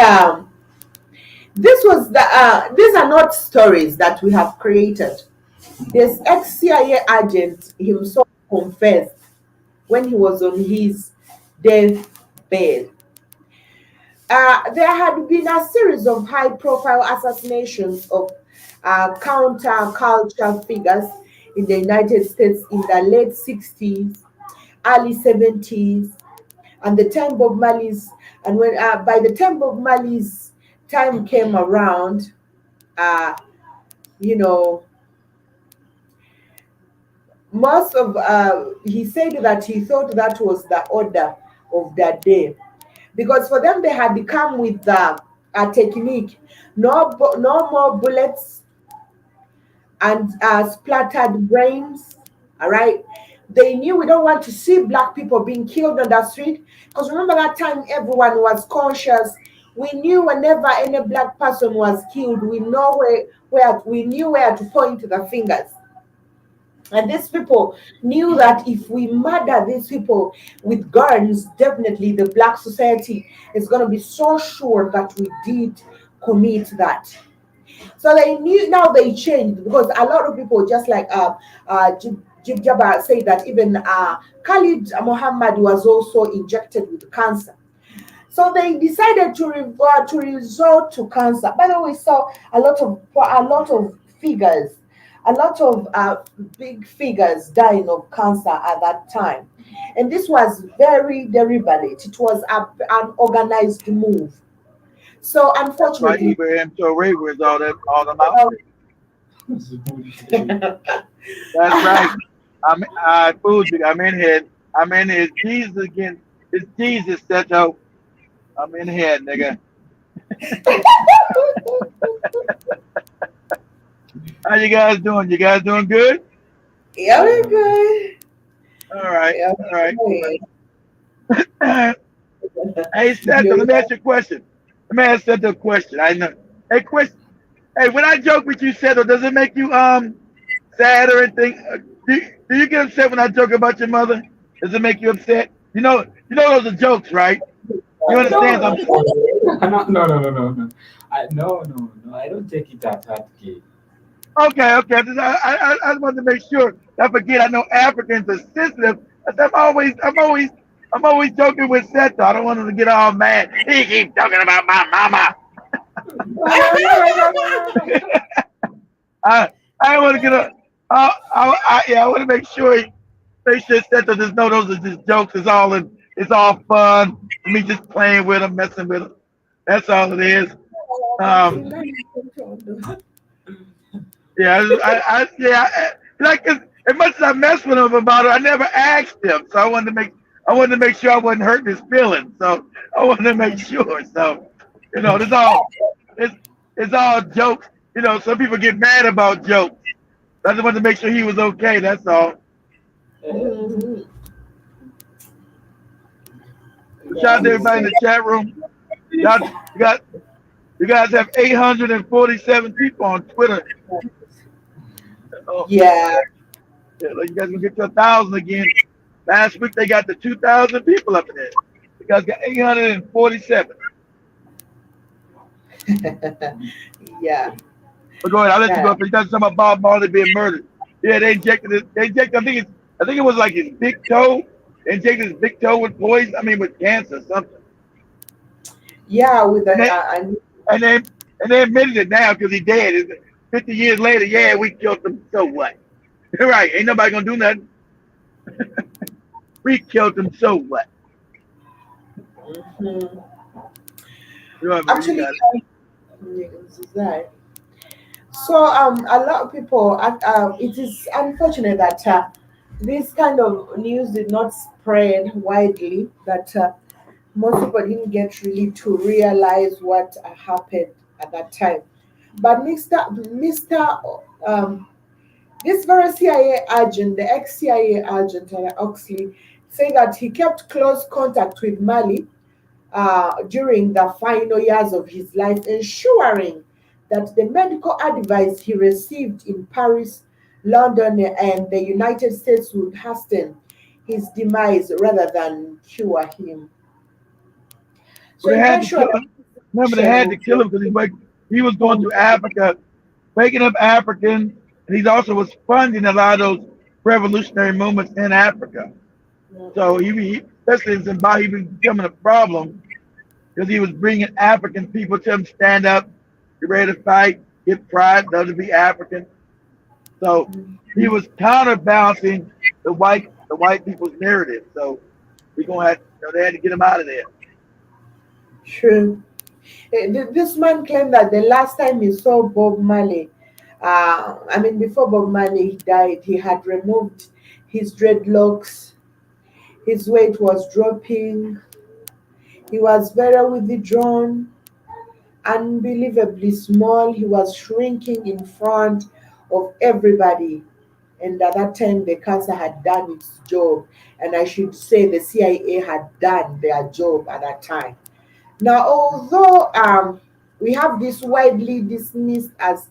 this was the. These are not stories that we have created. This ex-CIA agent himself confessed when he was on his deathbed. There had been a series of high-profile assassinations of counterculture figures in the United States in the late 60s, early 70s, and the time Bob Marley's and when by the time Bob Marley's time came around, uh, you know, most of he said that he thought that was the order of the day because for them they had come with a technique, no more bullets and splattered brains. All right, they knew we don't want to see black people being killed on the street because remember that time everyone was conscious. We knew whenever any black person was killed, we know where we knew where to point the fingers. And these people knew that if we murder these people with guns, definitely the black society is going to be so sure that we did commit that. So they knew. Now they changed because a lot of people, just like Jib Jabbar said, that even Khalid Muhammad was also injected with cancer. So they decided to resort to cancer. By the way, we saw a lot of figures, a lot of big figures dying of cancer at that time, and this was very deliberate. It was an organized move. So That's why unfortunately, Ibrahim Torre was all them out well, there. That's right. I fooled you. I'm in here. I'm in here. Jesus again. It's Jesus, Seto. I'm in here, nigga. How you guys doing? You guys doing good? yeah, we're good. All right. Yeah, All right. we're Hey, good. Seto, let me ask you a question. Let me ask Seto a question. I know. Hey, question. Hey, when I joke with you, Seto, does it make you sad or anything? Do you get upset when I joke about your mother? Does it make you upset? You know those are jokes, right? You understand? No, I'm No. No. I don't take it at heart, kid. okay. Okay. I just wanted to make sure. I forget. I know Africans are sensitive. I'm always joking with Seto. I don't want him to get all mad. He keeps talking about my mama. No. I I want to get a. Yeah, I want to make sure Seto just know those are just jokes. It's all fun. Me just playing with him, messing with him. That's all it is. Um, yeah, like as much as I messed with him about it, I never asked him. So I wanted to make sure I wasn't hurting his feelings. So I wanted to make sure. So it's it's all jokes. Some people get mad about jokes. I just wanted to make sure he was okay. That's all. Mhm. Shout Yeah, out to he's everybody in the chat room. Y'all, you got you guys have 847 people on Twitter. Oh, yeah. yeah, like you guys gonna get to 1,000 again. Last week they got to 2,000 people up in there. You guys got 847. Yeah. But go ahead, I'll let you go. Yeah. If you got something about Bob Marley being murdered, yeah, they injected it. They injected. I think it was like his big toe. They injected his big toe with poison. I mean, with cancer or something. Yeah, with And the they and they and they admitted it now because he dead. 50 years later, yeah, we killed him. So what? Right? Ain't nobody gonna do nothing. We killed him. So what? mhm. You Actually, got it. this is that. So a lot of people, it is unfortunate that this kind of news did not spread widely. That most people didn't get really to realize what happened at that time. But Mr. This very CIA agent, the ex-CIA agent Oxley, said that he kept close contact with Mali during the final years of his life, ensuring that the medical advice he received in Paris, London, and the United States would hasten his demise rather than cure him. So Well, they he had made to sure kill that him. Remember, they patient had to would kill get him because he was going home. to Africa, waking up Africans, and he also was funding a lot of those revolutionary movements in Africa. So especially in Zimbabwe, he was becoming a problem because he was bringing African people to him, stand up, get ready to fight, get pride, love to be African. So he was counterbalancing the white people's narrative. So we're gonna have, they had to get him out of there. True. This man claimed that the last time he saw Bob Marley, I mean, before Bob Marley died, he had removed his dreadlocks, his weight was dropping, he was very withdrawn, unbelievably small, he was shrinking in front of everybody. And at that time, the cancer had done its job. And I should say the CIA had done their job at that time. Now, although we have this widely dismissed as,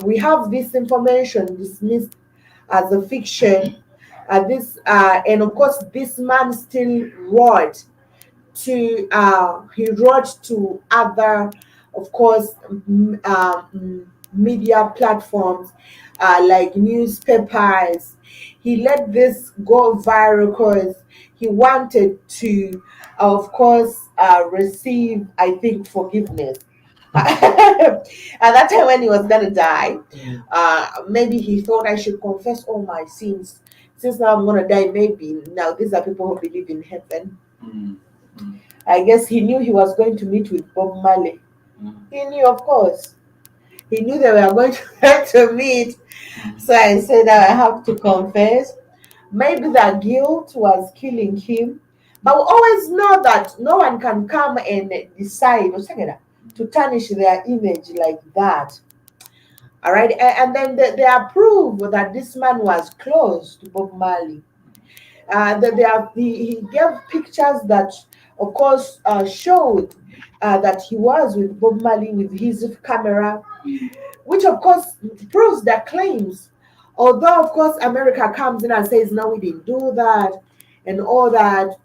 we have this information dismissed as a fiction. This and of course, this man still wrote he wrote to other, of course, media platforms like newspapers. He let this go viral because he wanted to, of course, receive, I think, forgiveness. At that time when he was gonna die, maybe he thought I should confess all my sins. Since now I'm gonna die, maybe now these are people who believe in heaven. Mm. Mm. I guess he knew he was going to meet with Bob Marley. Mm. He knew, of course. He knew they were going to meet. So I said, I have to confess. Maybe the guilt was killing him. But we always know that no one can come and decide to tarnish their image like that. All right. And then they approve that this man was close to Bob Marley. He gave pictures that, of course, showed that he was with Bob Marley with his camera, which of course proves their claims. Although, of course, America comes in and says, no, we didn't do that and all that.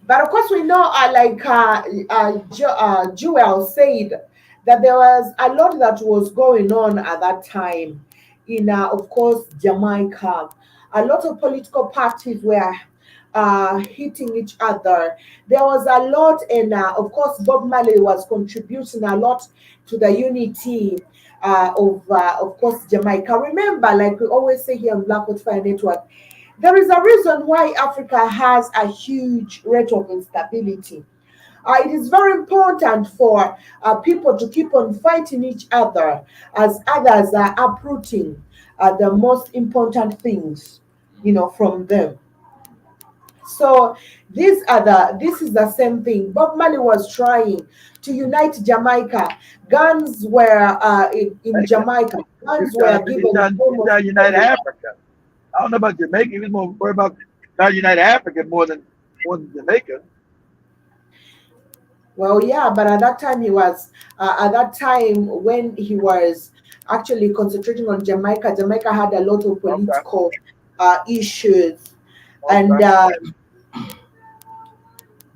But of course, we know, Joel said, that there was a lot that was going on at that time in, of course, Jamaica. A lot of political parties were hitting each other. There was a lot, and of course, Bob Marley was contributing a lot to the unity of course, Jamaica. Remember, like we always say here on Black Fire Network, there is a reason why Africa has a huge rate of instability. It is very important for people to keep on fighting each other as others are uprooting the most important things, from them. So this is the same thing. Bob Marley was trying to unite Jamaica. Guns were in Jamaica. Guns were given He's almost trying to unite everywhere. Africa. I don't know about Jamaica. He was more worried about trying to unite Africa more than Jamaica. Well, yeah, but at that time at that time when he was actually concentrating on Jamaica. Jamaica had a lot of Okay. political issues, and Okay.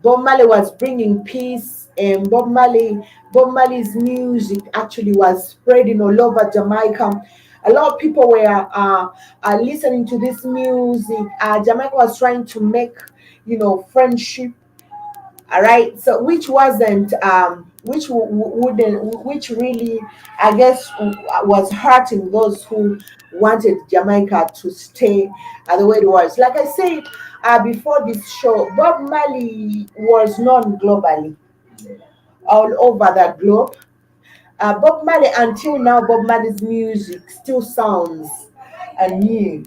Bob Marley was bringing peace, and Bob Marley's music actually was spreading all over Jamaica. A lot of people were listening to this music. Jamaica was trying to make, friendship. All right, so which wasn't, wouldn't, which really, I guess, was hurting those who wanted Jamaica to stay the way it was. Like I said before this show, Bob Marley was known globally, all over the globe. Bob Marley, until now, Bob Marley's music still sounds new.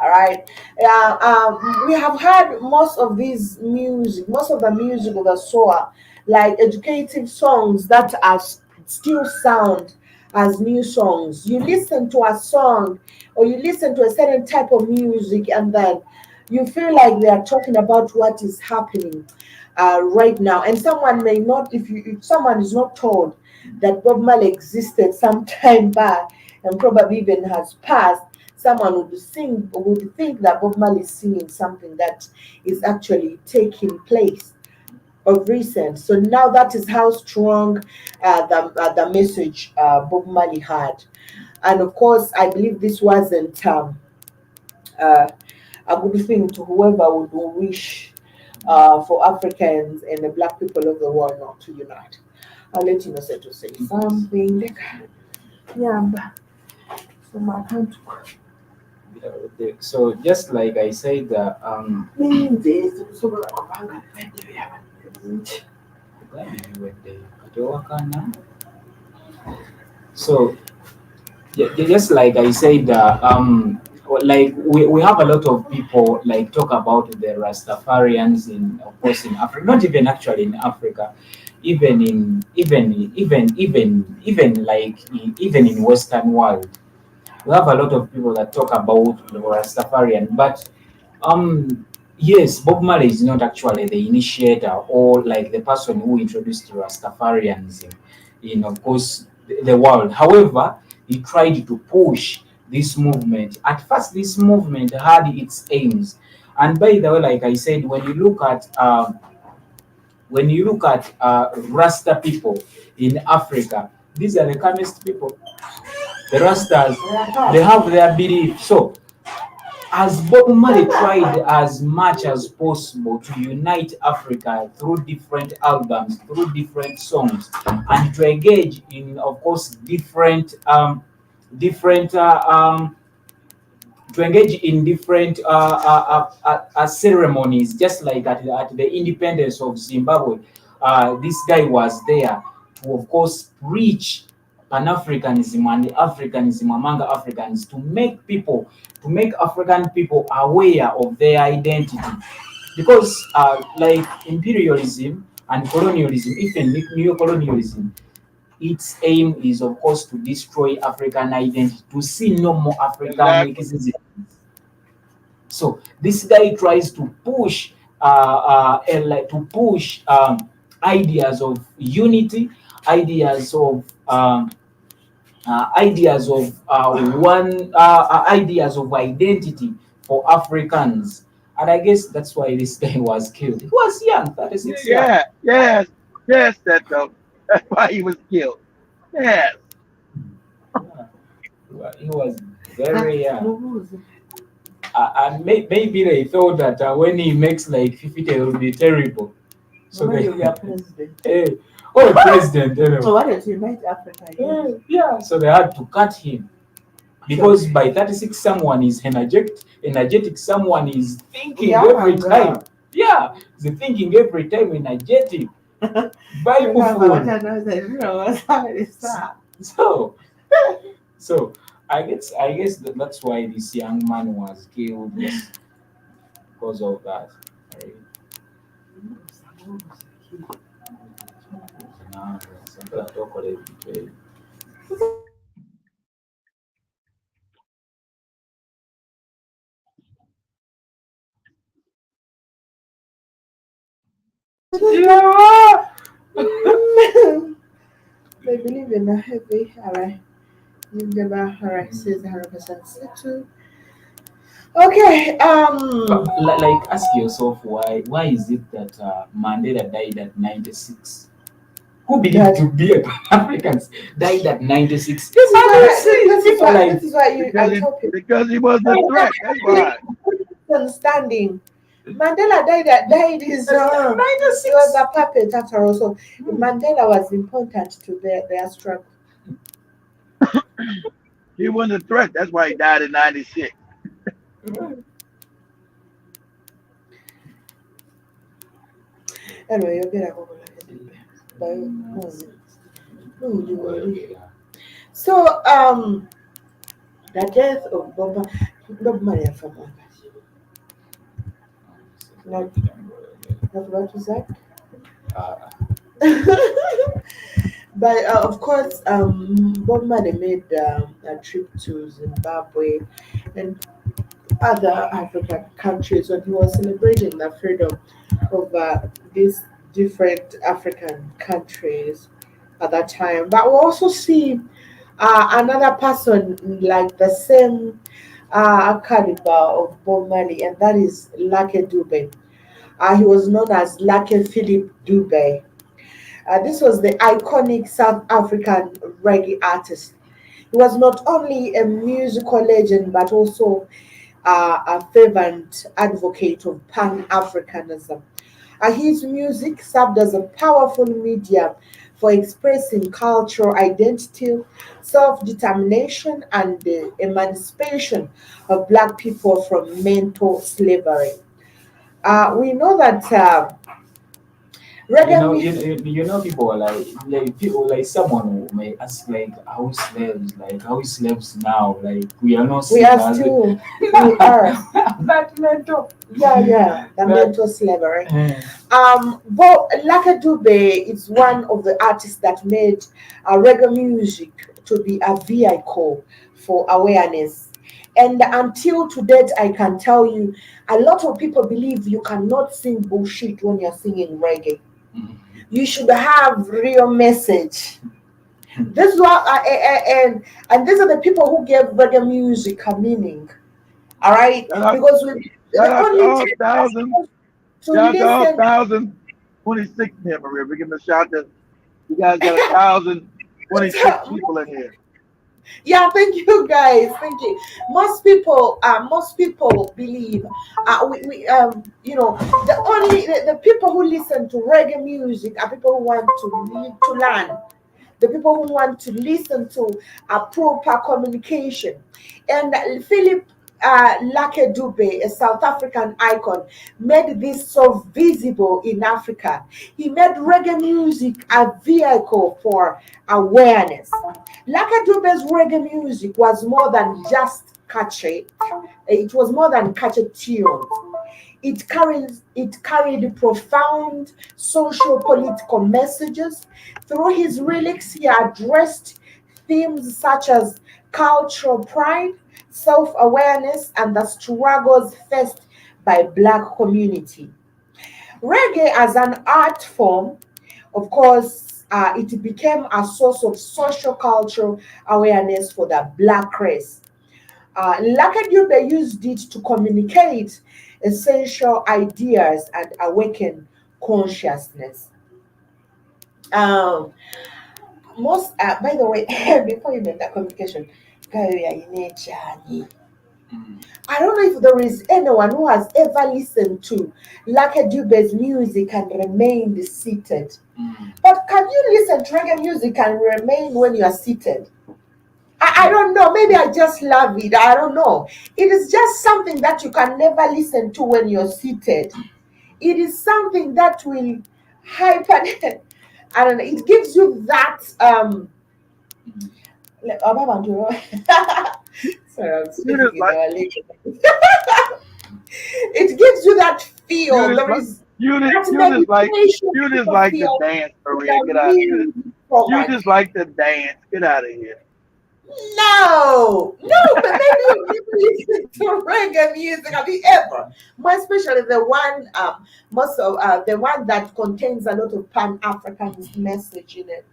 All right. We have had most of the music of the soul, like educative songs that are still sound as new songs. You listen to a song or you listen to a certain type of music, and then you feel like they are talking about what is happening right now. And someone may not, if someone is not told that Bob Marley existed some time back and probably even has passed, someone would think that Bob Marley is singing something that is actually taking place of recent. So now that is how strong the message Bob Marley had. And of course, I believe this wasn't uh, a good thing to whoever would wish for Africans and the black people of the world not to unite. I'll let Innocent say something. Yeah, so my hand. So just like I said, so just like I said, like we have a lot of people like talk about the Rastafarians in, of course, in Africa, not even actually in Africa, even like even in Western world, we have a lot of people that talk about the Rastafarian, but yes, Bob Marley is not actually the initiator or like the person who introduced Rastafarianism in, of course, the world. However, he tried to push this movement. At first, this movement had its aims, and by the way, like I said, when you look at Rasta people in Africa, these are the calmest people. The Rastas, they have their belief. So as Bob Marley tried as much as possible to unite Africa through different albums, through different songs, and to engage in, of course, different to engage in different ceremonies, just like at the independence of Zimbabwe. This guy was there to, of course, preach Pan-Africanism and Africanism among Africans to make African people aware of their identity. Because, like imperialism and colonialism, even neo-colonialism, its aim is, of course, to destroy African identity, to see no more African Exactly. existence. So this guy tries to push, like to push ideas of unity, ideas of ideas of identity for Africans. And I guess that's why this guy was killed. He was young, 36 years. Yeah, yes, yes, that though. That's why he was killed. Yes. Yeah. He was very young. And maybe they thought that when he makes like 50, it will be terrible. So When they, you are president. hey, oh, president, you know. So why don't you unite Africa? Yeah, so they had to cut him because by 36, someone is energetic, someone is thinking Yeah, every and, time. Yeah, he's thinking every time, energetic. Bible So, so I guess that's why this young man was killed, just because of that. Right? Now, something I talk about it. Yeah. They believe in a heavy, alright. You never, alright, says 100% too. Okay, But like, ask yourself why is it that Mandela died at 96? Who believed to be a Pan-Africans died at 96? This is why Because I he tell people. because he was a threat. That's why. Understanding. Mandela died his he was a puppet after all. So Mandela was important to their struggle. He wasn't a threat. That's why he died in '96. Anyway, you'll get a by So the death of Bob Marley from not what was that? But of course, Bob Marley made a trip to Zimbabwe and other African countries when he was celebrating the freedom of these different African countries at that time. But we also see another person like the same caliber of Bob Marley, and that is Lucky Dube. He was known as Lucky Philip Dube. This was the iconic South African reggae artist. He was not only a musical legend but also a fervent advocate of Pan Africanism. His music served as a powerful medium for expressing cultural identity, self determination, and the emancipation of Black people from mental slavery. We know that You reggae know, music. people are like people like someone who may ask like how slaves now, like we are not We seen are as still, we are, that mental. yeah, the That, mental slavery. eh, But Laka Dube is one of the artists that made reggae music to be a vehicle for awareness. And until to date, I can tell you, a lot of people believe you cannot sing bullshit when you're singing reggae. mm, You should have real message. This was and these are the people who gave reggae music a meaning. All right, Shout out, because we shout the out to only all time we're thousand. supposed to Shout out to all listen. 1,026 here, Maria. We're giving a shout that you guys got 1,026 people in here. Yeah, thank you guys, thank you. Most people believe the people who listen to reggae music are people who want to learn, the people who want to listen to a proper communication. And Philip Lake Dube, a South African icon, made this so visible in Africa. He made reggae music a vehicle for awareness. Lake Dube's reggae music was more than just catchy. It was more than catchy tunes. It carried profound social political messages. Through his lyrics, he addressed themes such as cultural pride, self-awareness, and the struggles faced by black community. Reggae as an art form, of course, it became a source of social cultural awareness for the black race. Lakadube used it to communicate essential ideas and awaken consciousness. Um, by the way, before you make that communication, Mm. I don't know if there is anyone who has ever listened to Lakadube's music and remained seated. Mm. But can you listen to reggae music and remain when you are seated? I don't know. Maybe I just love it. I don't know. It is just something that you can never listen to when you're seated. It is something that will hyper. I don't know. It gives you that. Mm. Sorry, I'm You speaking just in like our language. It gives you that you feel. just There like is you just that you just like meditation you type just of like to feel dance, with Maria. Get the out. You music so you much. just like to dance. Get out of here. No, no, but maybe you never listen to reggae music. Have you ever? More especially the one, most of the one that contains a lot of Pan Africanist message in it.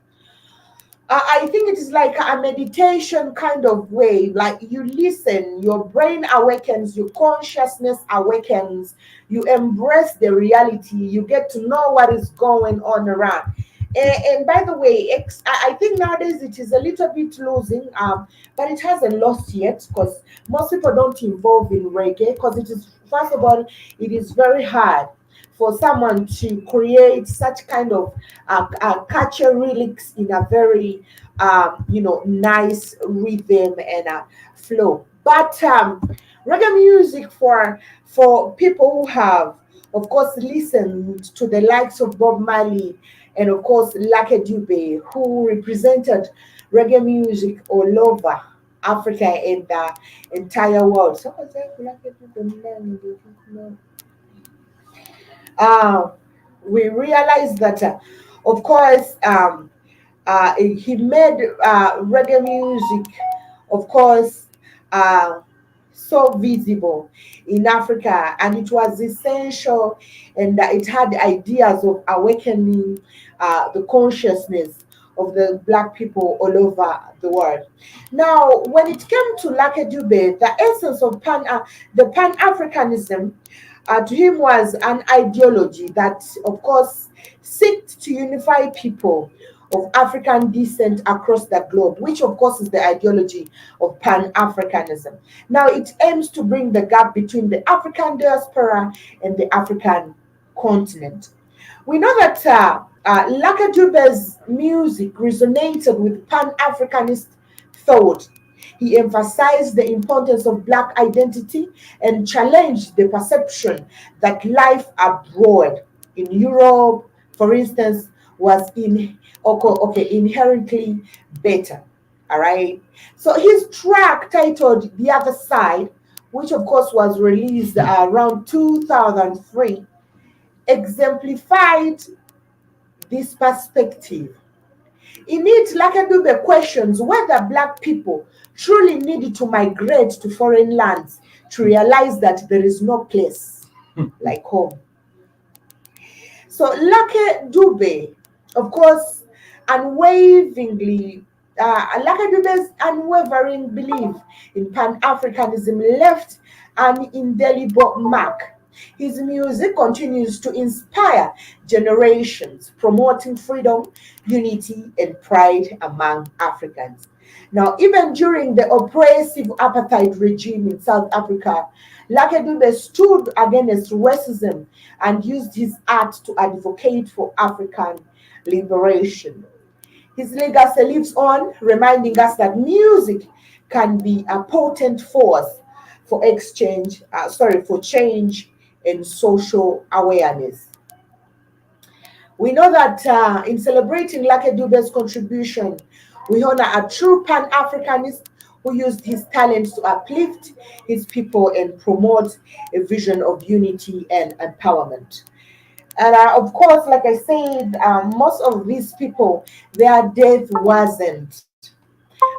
I think it is like a meditation kind of way. Like you listen, your brain awakens, your consciousness awakens, you embrace the reality, you get to know what is going on around. And by the way, I think nowadays it is a little bit losing, but it hasn't lost yet because most people don't involve in reggae because it is, first of all, it is very hard for someone to create such kind of catchy lyrics in a very nice rhythm and flow. But reggae music for people who have, of course, listened to the likes of Bob Marley and of course Lucky Dube, who represented reggae music all over Africa and the entire world. So uh, we realized that, of course, he made reggae music, of course, uh, so visible in Africa, and it was essential, and it had ideas of awakening the consciousness of the black people all over the world. Now, when it came to Lucky Dube, the essence of the Pan Africanism to him was an ideology that, of course, sought to unify people of African descent across the globe, which, of course, is the ideology of Pan Africanism. Now, it aims to bring the gap between the African diaspora and the African continent. We know that Laka Dube's music resonated with Pan Africanist thought. He emphasized the importance of Black identity and challenged the perception that life abroad in Europe, for instance, was inherently better. All right. So his track titled The Other Side, which of course was released around 2003, exemplified this perspective. In it, Lakadube questions whether Black people truly need to migrate to foreign lands to realize that there is no place like home. So Lake Dube, of course, unwaveringly Lakadube's unwavering belief in Pan Africanism left an indelible mark. His music continues to inspire generations, promoting freedom, unity, and pride among Africans. Now, even during the oppressive apartheid regime in South Africa, Lakadube stood against racism and used his art to advocate for African liberation. His legacy lives on, reminding us that music can be a potent force for for change and social awareness. We know that in celebrating Lucky Dube's contribution, we honor a true Pan Africanist who used his talents to uplift his people and promote a vision of unity and empowerment. And of course, like I said, most of these people, their death wasn't,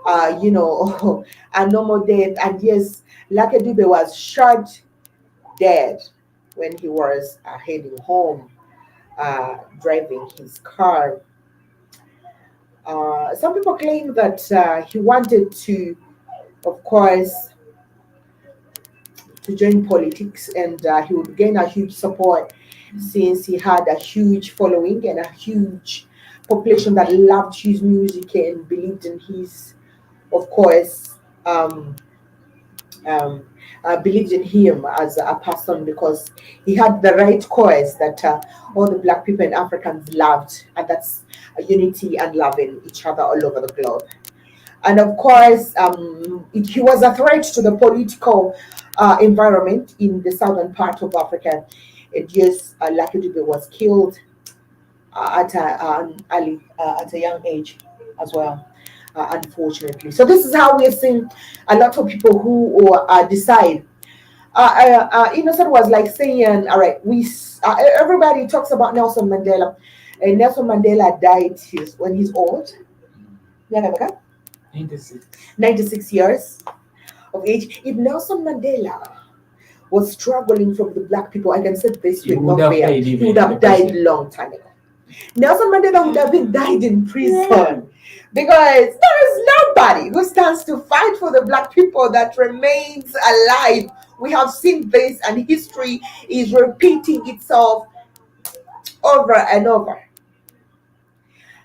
a normal death. And yes, Lucky Dube was shot dead when he was heading home, driving his car. Some people claim that he wanted to, of course, to join politics, and he would gain a huge support since he had a huge following and a huge population that loved his music and believed in his, of course, um, um, believed in him as a person because he had the right cause that all the black people and Africans loved, and that's unity and loving each other all over the globe. And of course, he was a threat to the political environment in the southern part of Africa. And yes, Lucky Dube was killed at a young age as well, unfortunately. So this is how we're seeing a lot of people who decide. Innocent was like saying, all right, everybody talks about Nelson Mandela. And Nelson Mandela died when he's old. Yeah, 96. 96 years of age. If Nelson Mandela was struggling from the black people, I can say this He with would no have fear, died he even would in have the died prison. long time ago. Nelson Mandela would have been died in prison because there is nobody who stands to fight for the black people that remains alive. We have seen this, and history is repeating itself over and over.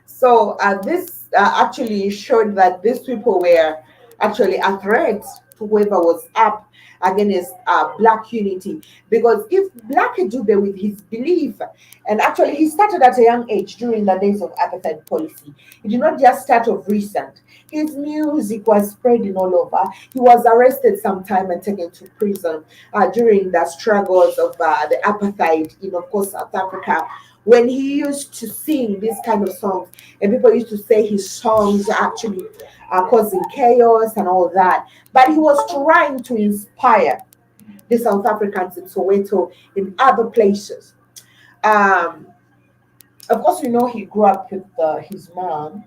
So this actually showed that these people were actually a threat to whoever was up against black unity. Because if Black Dube, with his belief, and actually he started at a young age during the days of apartheid policy, he did not just start of recent. His music was spreading all over. He was arrested sometime and taken to prison during the struggles of the apartheid in, of course, South Africa, when he used to sing this kind of songs, and people used to say his songs actually are causing chaos and all that. But he was trying to inspire the South Africans in Soweto, in other places. Um, of course, we know he grew up with his mom,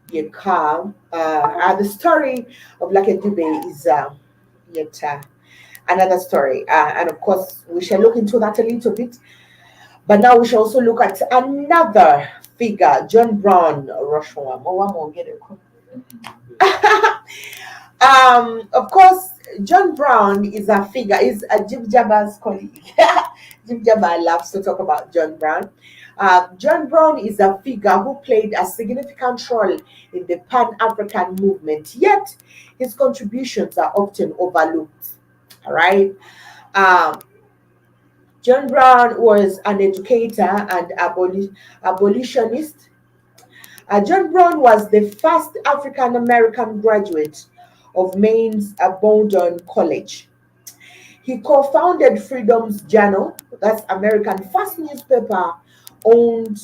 Yekam. The story of Lucky Dube is yet another story. And of course, we shall look into that a little bit. But now we shall also look at another figure, John Brown Rushmore. Of course, John Brown is a figure, is a Jim Jabba's colleague. Jim Jabba loves to talk about John Brown. John Brown is a figure who played a significant role in the Pan African movement, yet his contributions are often overlooked. All right. Um, John Brown was an educator and abolitionist. John Brown was the first African American graduate of Maine's Bowdoin College. He co founded Freedom's Journal, that's American first newspaper owned,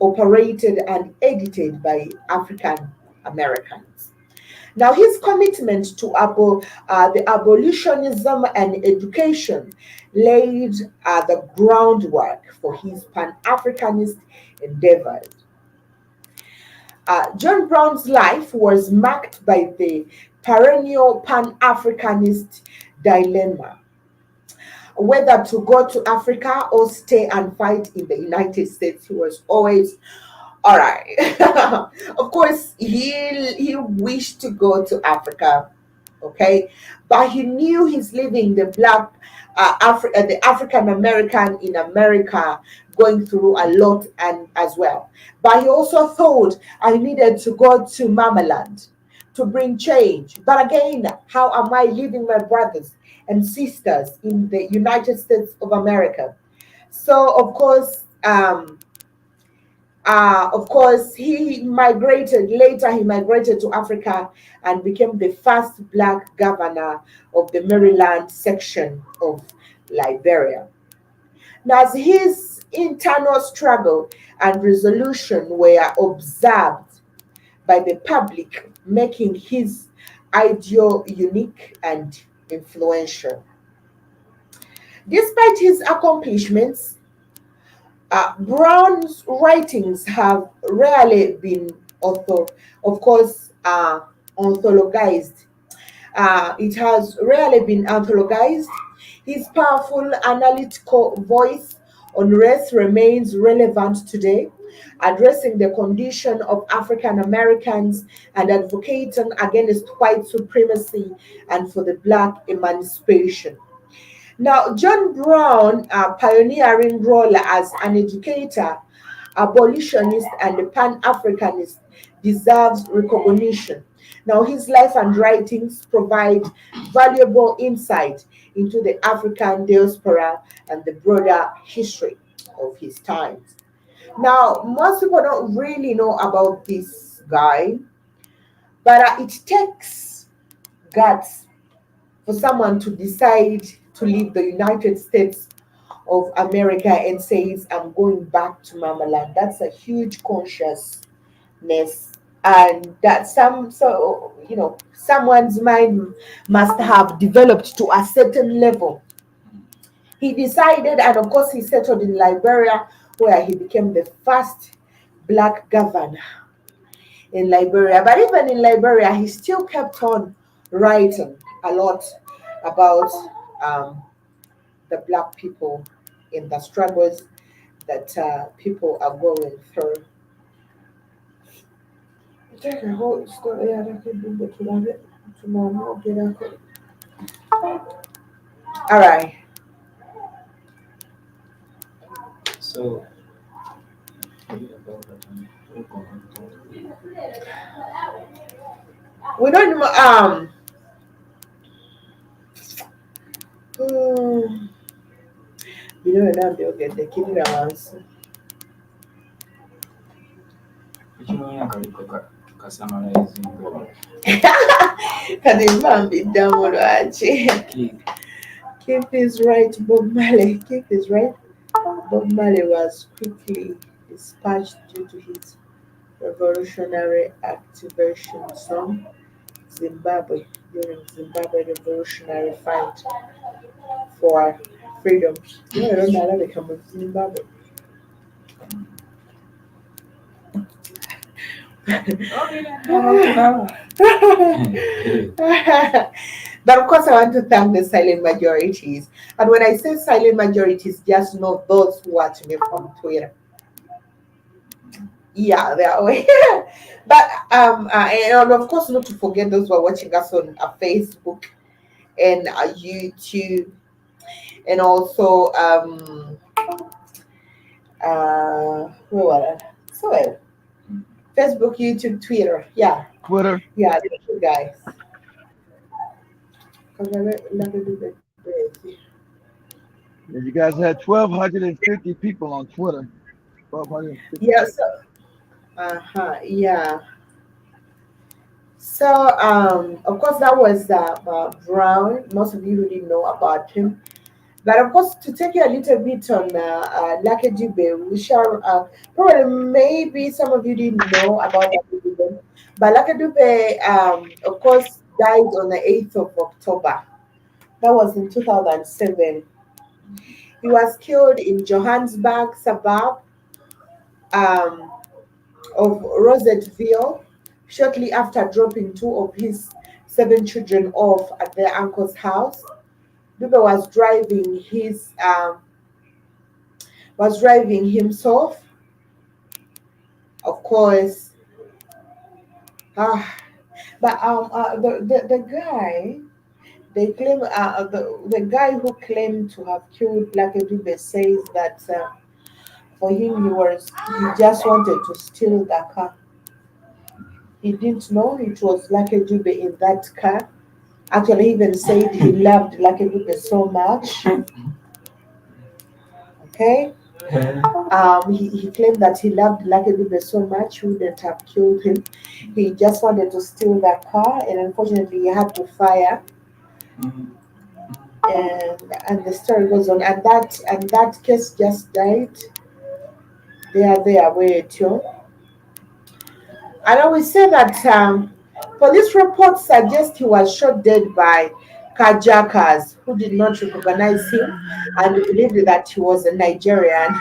operated, and edited by African Americans. Now, his commitment to the abolitionism and education laid the groundwork for his Pan Africanist endeavors. John Brown's life was marked by the perennial Pan Africanist dilemma, whether to go to Africa or stay and fight in the United States. He was always All right. Of course, he wished to go to Africa, okay, but he knew he's leaving the black the African American in America going through a lot and as well. But he also thought I needed to go to Mamaland to bring change. But again, how am I leaving my brothers and sisters in the United States of America? So of course, he migrated later. He migrated to Africa and became the first black governor of the Maryland section of Liberia. Now, as his internal struggle and resolution were observed by the public, making his ideal unique and influential. Despite his accomplishments, Brown's writings have rarely been of course, ontologized. It has rarely been anthologized. His powerful analytical voice on race remains relevant today, addressing the condition of African Americans and advocating against white supremacy and for the black emancipation. Now, John Brown, a pioneering role as an educator, abolitionist, and a Pan Africanist, deserves recognition. Now, his life and writings provide valuable insight into the African diaspora and the broader history of his times. Now, most people don't really know about this guy, but it takes guts for someone to decide to leave the United States of America and says, I'm going back to Mama Land. That's a huge consciousness. And that someone's mind must have developed to a certain level. He decided, and of course, he settled in Liberia, where he became the first black governor in Liberia. But even in Liberia, he still kept on writing a lot about um, the black people in the struggles that people are going through. All right. So, We don't hmm, we don't know get the kid answer. kasamalizing Kadi mambi damu lwaki. Keep is right, Bob Marley. Keep is right. Bob Marley was quickly dispatched due to his revolutionary activation song Zimbabwe during Zimbabwe revolutionary fight for freedom. Yeah, I don't know how they come with Zimbabwe. But of course, I want to thank the silent majorities. And when I say silent majorities, just know those who watch me from Twitter. Yeah, they are away. But and of course, not to forget those who are watching us on Facebook and YouTube, and also where was I? So Facebook, YouTube, Twitter. Yeah, Twitter. yeah, thank you guys. 'Cause let me do the bridge. Yeah, you guys had 1,250 people on Twitter. 1,250 Yeah, people. yeah. So, of course, that was Brown. Most of you already know about him. But of course, to take you a little bit on Lucky Dube, we shall probably maybe some of you didn't know about Lucky Dube. But Lucky Dube, of course, died on the 8th of October. That was in 2007. He was killed in Johannesburg suburb um, of Rosettville shortly after dropping two of his seven children off at their uncle's house. Dube was driving himself, of course, ah, but the guy they claim the guy who claimed to have killed Black Dube says that for him he just wanted to steal the car. He didn't know it was Lucky Dube in that car. Actually, he even said he loved Lucky Dube so much. Okay. He claimed that he loved Lucky Dube so much, he wouldn't have killed him. He just wanted to steal that car, and unfortunately, he had to fire. And the story goes on. And that case just died. There, wait, yo. And I will say that police reports suggest he was shot dead by carjackers who did not recognize him and believed that he was a Nigerian.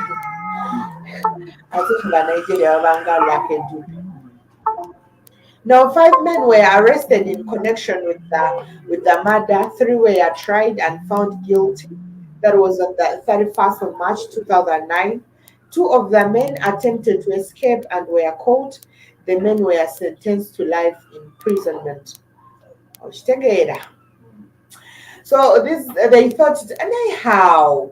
I think Nigeria Now, 5 men were arrested in connection with the murder. 3 were tried and found guilty. That was on the 31st of March 2009. 2 of the men attempted to escape and were caught. The men were sentenced to life imprisonment. So this they thought anyhow.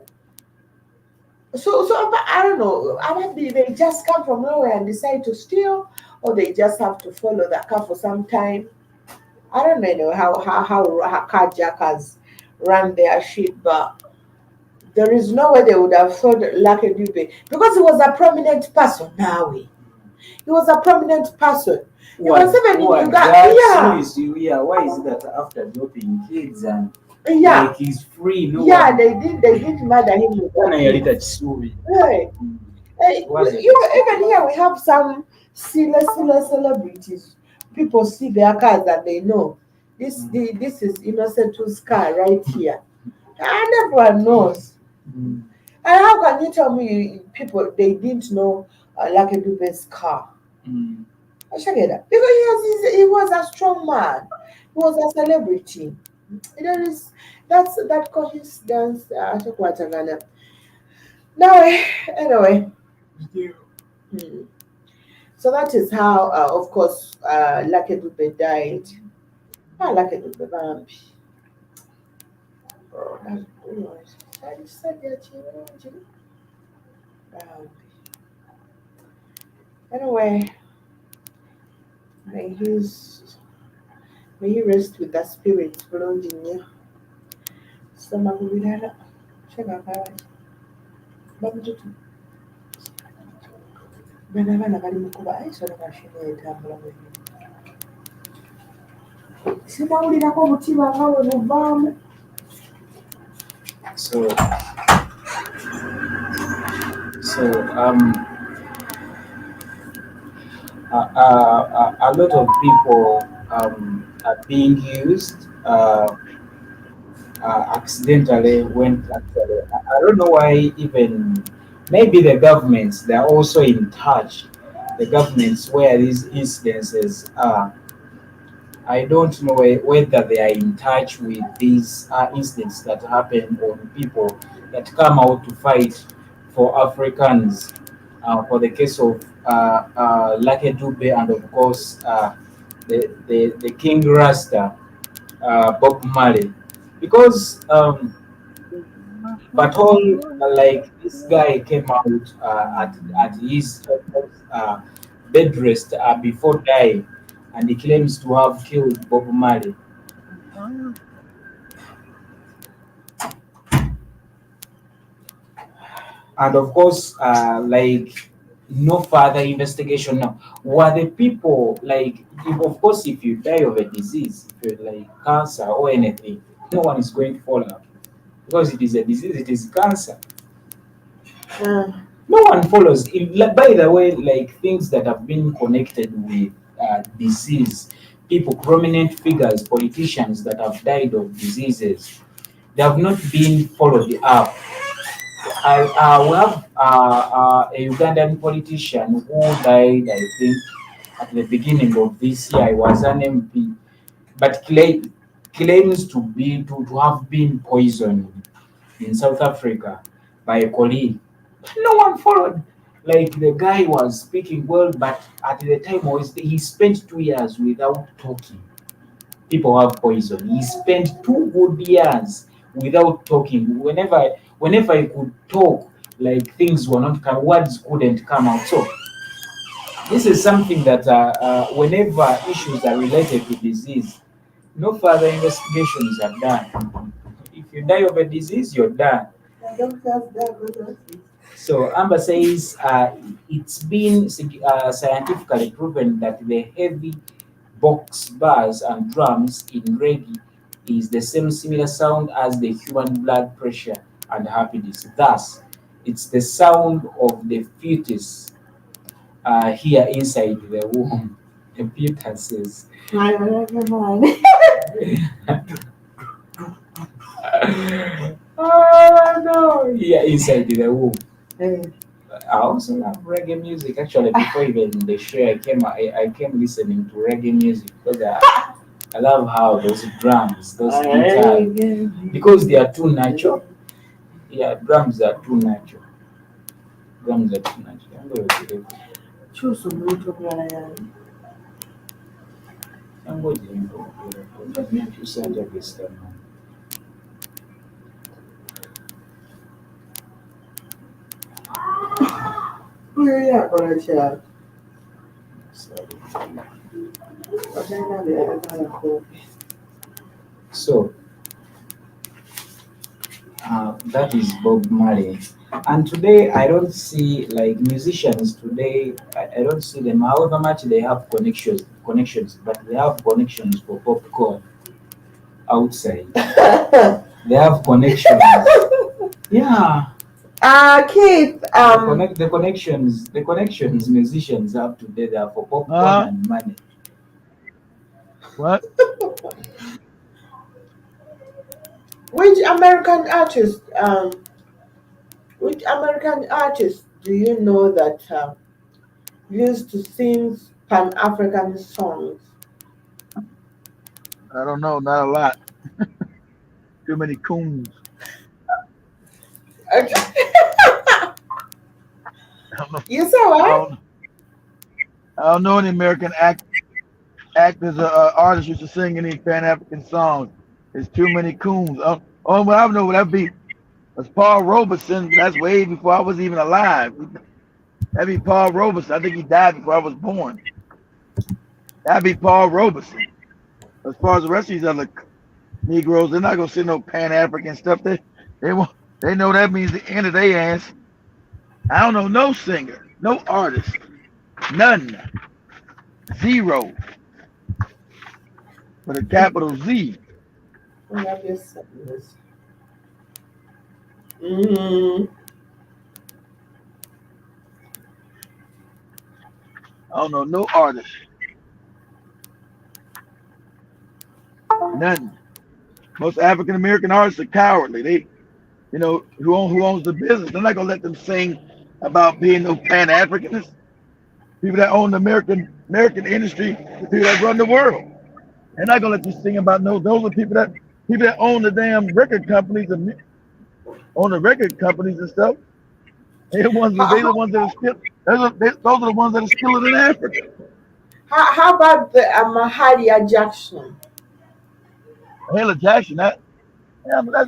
So but I don't know. Maybe they just come from nowhere and decide to steal, or they just have to follow the car for some time. I don't know how carjackers run their shit, but there is no way they would have thought Lucky Dube because he was a prominent person. Now he was a prominent person. He was even in Uganda. Yeah. Yeah. Why is it that after dropping kids and like he's free? No one. They did murder him. Right. Even here we have some celebrities. People see their cars and they know this is INNOSSETU's car right here. And everyone knows. And how can you tell me people they didn't know Lucky Dube's car? I should get that. Because he was a strong man. He was a celebrity. There is that coincidence. I took what I'm gonna. Now, anyway. So that is how, of course, Lucky Dube died. Lucky Dube, Bambi. Oh, that's good. Anyway, may he rest with the spirit flowing in you. Some of you will check out bana bali mu kuba ayisolo kashina etambula bwe sinawulirako omutima nga we muvaamu. So a lot of people are being used accidentally when actually I don't know why. Even maybe the governments, they're also in touch. The governments where these incidences are, I don't know whether they are in touch with these incidents that happen on people that come out to fight for Africans. For the case of Lucky Dube and of course the King Rasta, Bob Marley, because but all like this guy came out at his bed rest before dying, and he claims to have killed Bob Marley. And of course, like no further investigation now. Were the people like, of course, if you die of a disease, if you're like cancer or anything, no one is going to follow because it is a disease, it is cancer. No one follows. By the way, like things that have been connected with disease, people, prominent figures, politicians that have died of diseases, they have not been followed up. We have a Ugandan politician who died, I think, at the beginning of this year. He was an MP, but claims to have been poisoned in South Africa by a colleague. No one followed. Like the guy was speaking well, but at the time was he spent 2 years without talking. People have poison. He spent 2 good years without talking. Whenever he could talk, like things were not come, words couldn't come out. So this is something that whenever issues are related to disease, no further investigations are done. If you die of a disease, you're done. So Amber says it's been scientifically proven that the heavy box bars and drums in reggae is the same similar sound as the human blood pressure and happiness. Thus, it's the sound of the fetus here inside the womb. The fetus says. Oh no! Yeah, inside the womb. I also love reggae music. Actually, before even the show, I came listening to reggae music because I love how those drums, those guitars, because they are too natural. Yeah, drums are too natural. Drums are too natural. I'm going to do I'm going to do Where you at, brother child? So that is Bob Marley. And today I don't see like musicians today. I don't see them. However much they have connections, but they have connections for popcorn outside. They have connections. Yeah. Keith, the connections musicians have today they are for popcorn and money. What? which American artist, which American artist do you know that used to sing Pan-African songs? I don't know. Not a lot. Too many coons. I don't know. You saw I what? don't, I don't know any American actors or artists used to sing any Pan African songs. There's too many coons. Well, I know what that be was Paul Robeson. But that's way before I was even alive. That'd be Paul Robeson. I think he died before I was born. That'd be Paul Robeson. As far as the rest of these other Negroes, they're not gonna sing no Pan African stuff. They won't. They know that means the end of their ass. I don't know no singer, no artist, none, zero, with a capital Z. Mm-hmm. I don't know no artist, none. Most African American artists are cowardly. Who owns the business? They're not gonna let them sing about being no Pan Africanists. People that own the American industry, the people that run the world. They're not gonna let you sing about no. Those are people that own the damn record companies and own the record companies and stuff. They're the ones that are still. Those are the ones that are still in Africa. How about the Mahalia Jackson? Hela Jackson, that's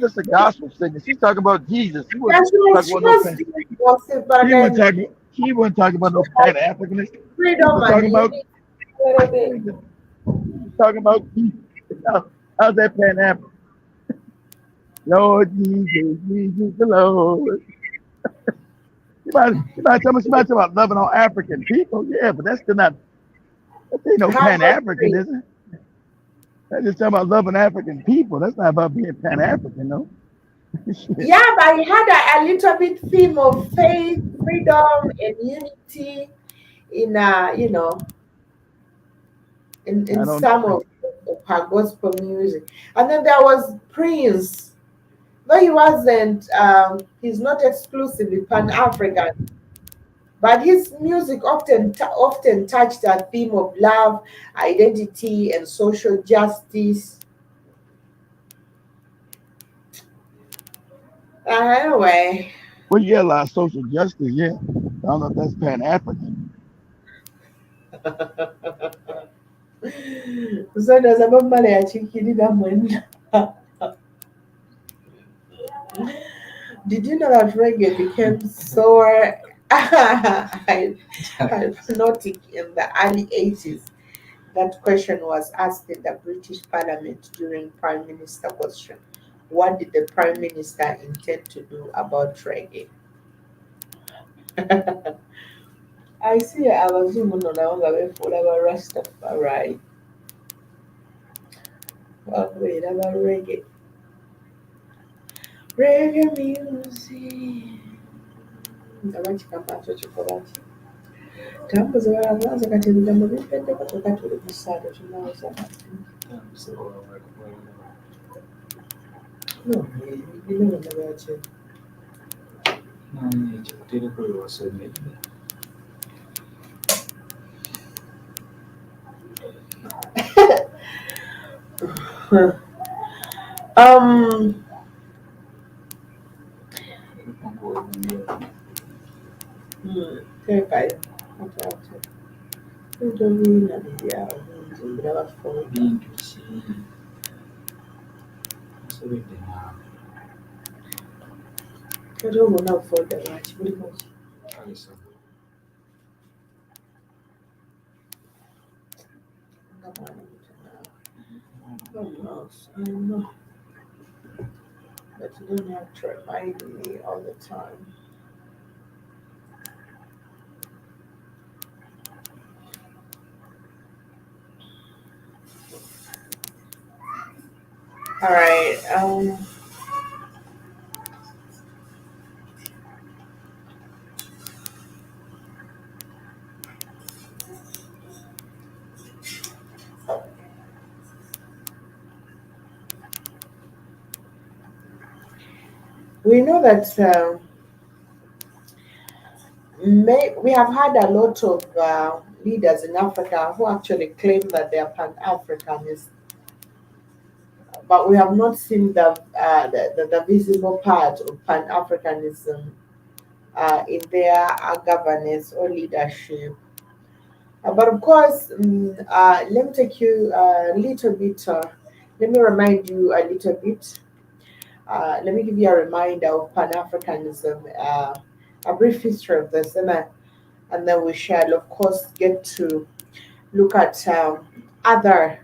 just a gospel singer. She's talking about Jesus. She Yeah, wasn't talking she about no was Pan. doing gossip, but She wasn't again, talking. She wasn't talking about no Pan Africanist. She freedom was and talking about. unity. Whatever. She was talking about Jesus. How's that Pan African? Lord Jesus, Jesus the Lord. She might talk about loving all African people. Yeah, but that's still not. That ain't no How Pan about African, free? is it? That's just talking about loving African people. That's not about being Pan African, no. Shit. Yeah, but I had a little bit theme of faith, freedom, and unity in in I don't. some of her gospel music. And then there was Prince. Though he wasn't, he's not exclusively Pan African, but his music often touched a theme of love, identity, and social justice. Anyway, Well, yeah, a lot of social justice. Yeah, I don't know if that's Pan African. Zona zabamala yachikirira mwenda. Did you know that reggae became so hypnotic in the early 80s? That question was asked in the British Parliament during Prime Minister question. What did the Prime Minister intend to do about reggae? I see abazungu nno nabo nga beefuula ba Rastafari babeera ba reggae. Reggae music. Nga bakikamba nti okikola ki? Tambuza balavanze kati ebigambo biveddeko kyokka tuli mu ssaato tunaaza no bino bonna lwaki ekyo kutereko we wasomedde. um teekayo ataate bintu biina bibyawo bingi birabafuna bintu ki nsobedde naawe kati obwo nabufolda lwaki bulimu ki kale saba nga mwana muto naawe I know, but you don't have to remind me all the time. All right. We know that we have had a lot of leaders in Africa who actually claim that they are Pan-Africanists, but we have not seen the visible part of Pan-Africanism in their governance or leadership. But of course, let me take you a little bit, let me remind you a little bit. Let me give you a reminder of Pan Africanism, a brief history of this, and then we shall, of course, get to look at other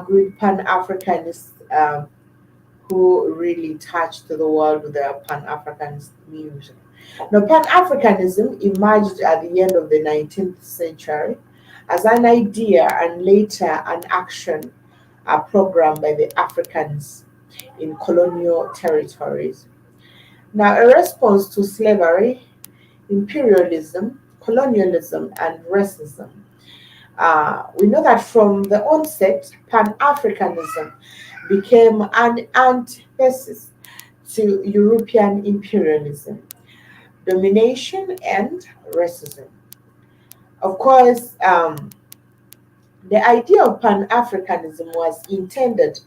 good Pan Africanists who really touched the world with their Pan Africanist music. Now, Pan Africanism emerged at the end of the 19th century as an idea and later an action program by the Africans in colonial territories. Now, a response to slavery, imperialism, colonialism, and racism. We know that from the onset, Pan Africanism became an antithesis to European imperialism, domination, and racism. Of course, the idea of Pan Africanism was intended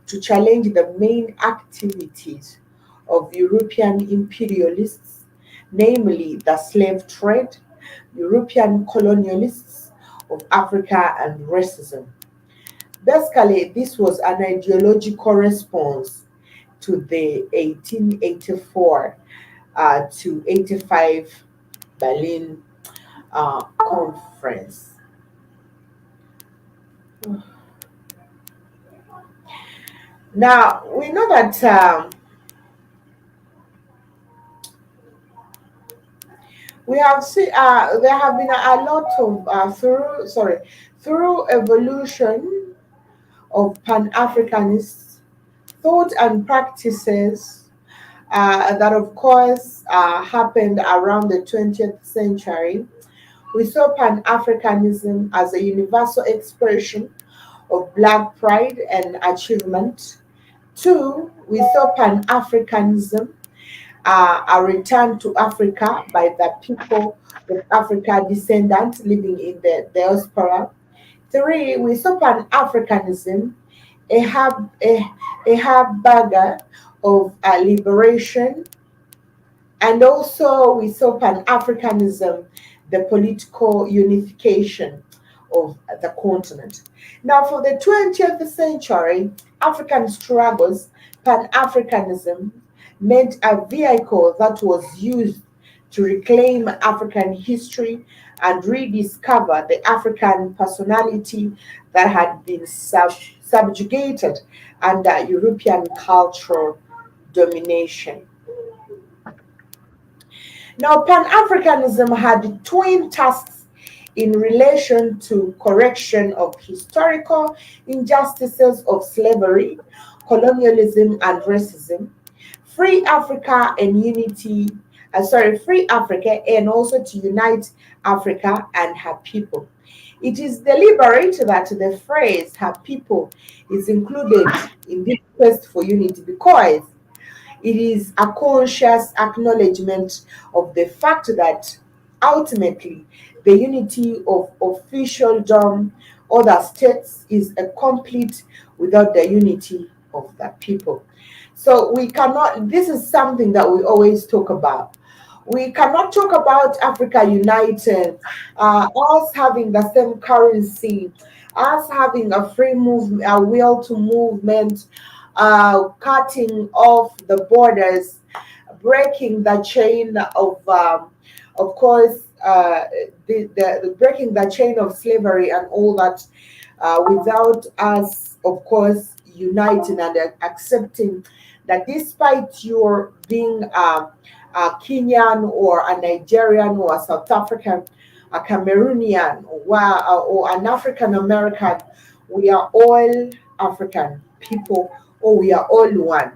to challenge the main activities of European imperialists, namely the slave trade, European colonialists of Africa, and racism. Basically, this was an ideological response to the 1884 to 85 Berlin conference. Now we know that we have seen there have been a lot of through evolution of Pan Africanist thought and practices that, of course, happened around the 20th century. We saw Pan Africanism as a universal expression of Black pride and achievement. Two, we saw Pan Africanism, a return to Africa by the people of Africa descendants living in the diaspora. Three, we saw Pan Africanism, a harbinger of liberation And also, we saw Pan Africanism, the political unification of the continent. Now, for the 20th century, African struggles, Pan Africanism meant a vehicle that was used to reclaim African history and rediscover the African personality that had been subjugated under European cultural domination. Now, Pan Africanism had twin tasks in relation to correction of historical injustices of slavery, colonialism, and racism, free Africa and unity, free Africa, and also to unite Africa and her people. It is deliberate that the phrase her people is included in this quest for unity because it is a conscious acknowledgement of the fact that ultimately the unity of officialdom other states is complete without the unity of the people. So we cannot, this is something that we always talk about. We cannot talk about Africa united, us having the same currency, us having a free movement, a will to movement, cutting off the borders, breaking the chain of course, the breaking the chain of slavery and all that, without us, of course, uniting and accepting that despite your being a Kenyan or a Nigerian or a South African, a Cameroonian or an African American, we are all African people or we are all one.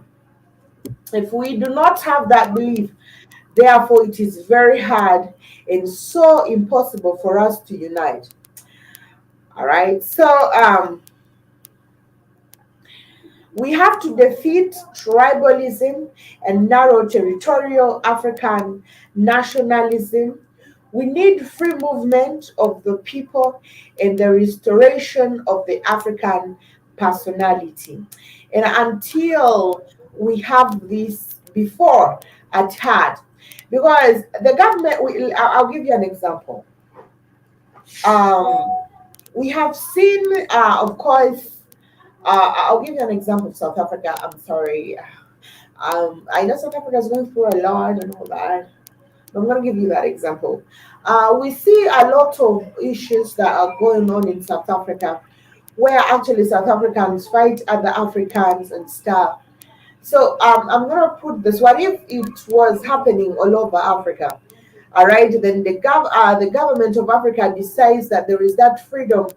If we do not have that belief, therefore, it is very hard and so impossible for us to unite. All right. So, we have to defeat tribalism and narrow territorial African nationalism. We need free movement of the people and the restoration of the African personality. And until we have this before at heart, because the government, I'll give you an example. Um, we have seen, of course, I'll give you an example of South Africa. I'm sorry. I know South Africa is going through a lot and all that. But I'm going to give you that example. We see a lot of issues that are going on in South Africa where actually South Africans fight other Africans and stuff. So I'm going to put this: what if it was happening all over Africa? All right, then the government of Africa decides that there is that freedom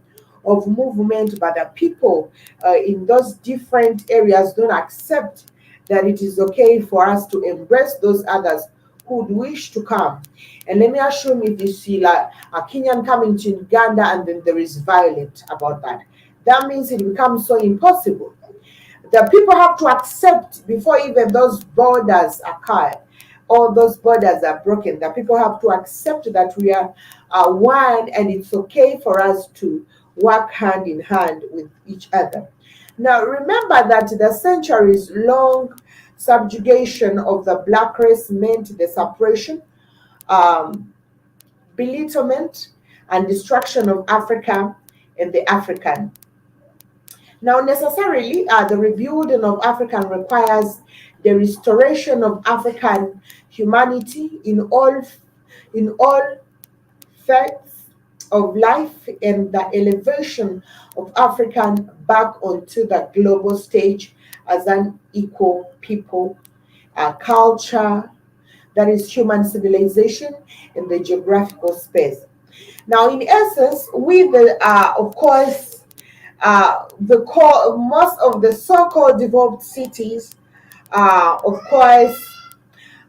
of movement, but the people in those different areas don't accept that it is okay for us to embrace those others who would wish to come. And let me assume if you see like a Kenyan coming to Uganda and then there is violence about that, that means it becomes so impossible. The people have to accept before even those borders occur, all those borders are broken. The people have to accept that we are one and it's okay for us to work hand in hand with each other. Now, remember that the centuries long subjugation of the black race meant the suppression, um, belittlement, and destruction of Africa and the African. Now, necessarily, the rebuilding of African requires the restoration of African humanity in all facets of life and the elevation of African back onto the global stage as an equal people, culture, that is human civilization in the geographical space. Now, in essence, we the of course most of the so-called developed cities, of course,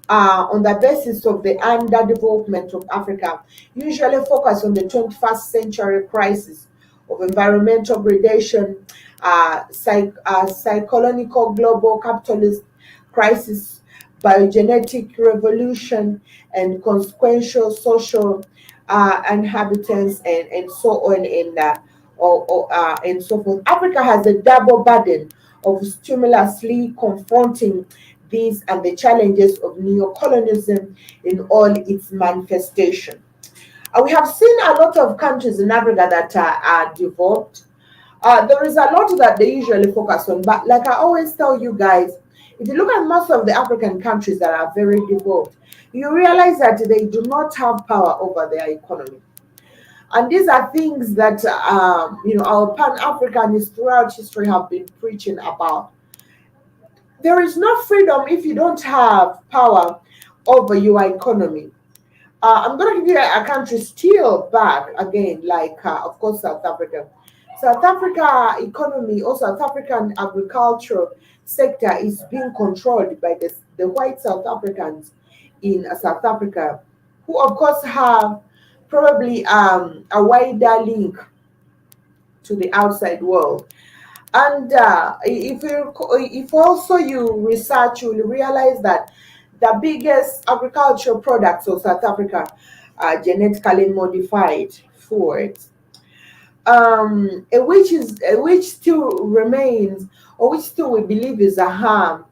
on the basis of the underdevelopment of Africa, usually focus on the 21st century crisis of environmental gradation, psychological global capitalist crisis, biogenetic revolution, and consequential social inhabitants, and so on, and so forth. Africa has a double burden of stimulously confronting this and the challenges of neocolonialism in all its manifestation. We have seen a lot of countries in Africa that are developed. There is a lot that they usually focus on, but like I always tell you guys, if you look at most of the African countries that are very developed, you realize that they do not have power over their economy. And these are things that our Pan-Africanists throughout history have been preaching about. There is no freedom if you don't have power over your economy. I'm going to give you a country still back again, like, of course, South Africa. South Africa economy or South African agriculture sector is being controlled by the white South Africans in South Africa, who, of course, have probably a wider link to the outside world. And if also you research, you will realize that the biggest agricultural products of South Africa are genetically modified foods, which still remains, or which still we believe is a harm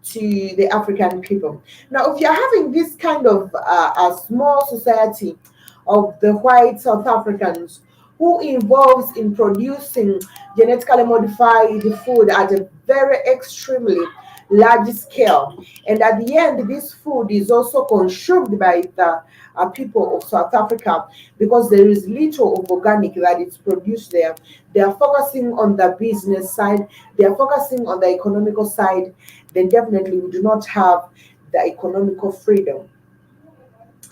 to the African people. Now, if you're having this kind of a small society of the white South Africans who involves in producing genetically modified food at a very extremely large scale, and at the end this food is also consumed by the people of South Africa because there is little of organic that is produced there. They are focusing on the business side, they are focusing on the economical side, then definitely we do not have the economical freedom.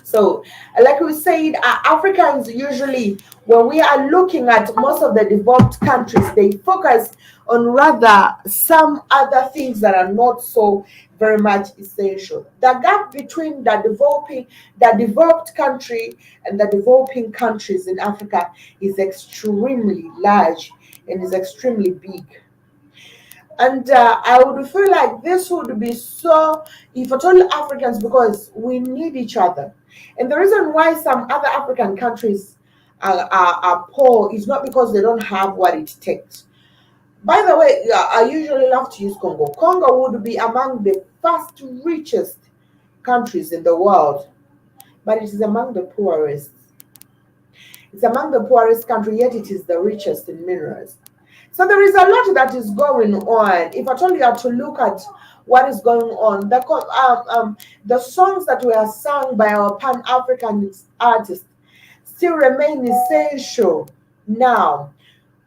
So, like we said, Africans usually, when we are looking at most of the developed countries, they focus on rather some other things that are not so very much essential. The gap between the developed country and the developing countries in Africa is extremely large and is extremely big. And I would feel like this would be so, if at all Africans, because we need each other. And the reason why some other African countries are poor is not because they don't have what it takes. By the way, I usually love to use Congo. Congo would be among the first richest countries in the world, but it is among the poorest. It's among the poorest country, yet it is the richest in minerals. So there is a lot that is going on. If I told you to look at what is going on, the songs that were sung by our Pan-African artists still remain essential now.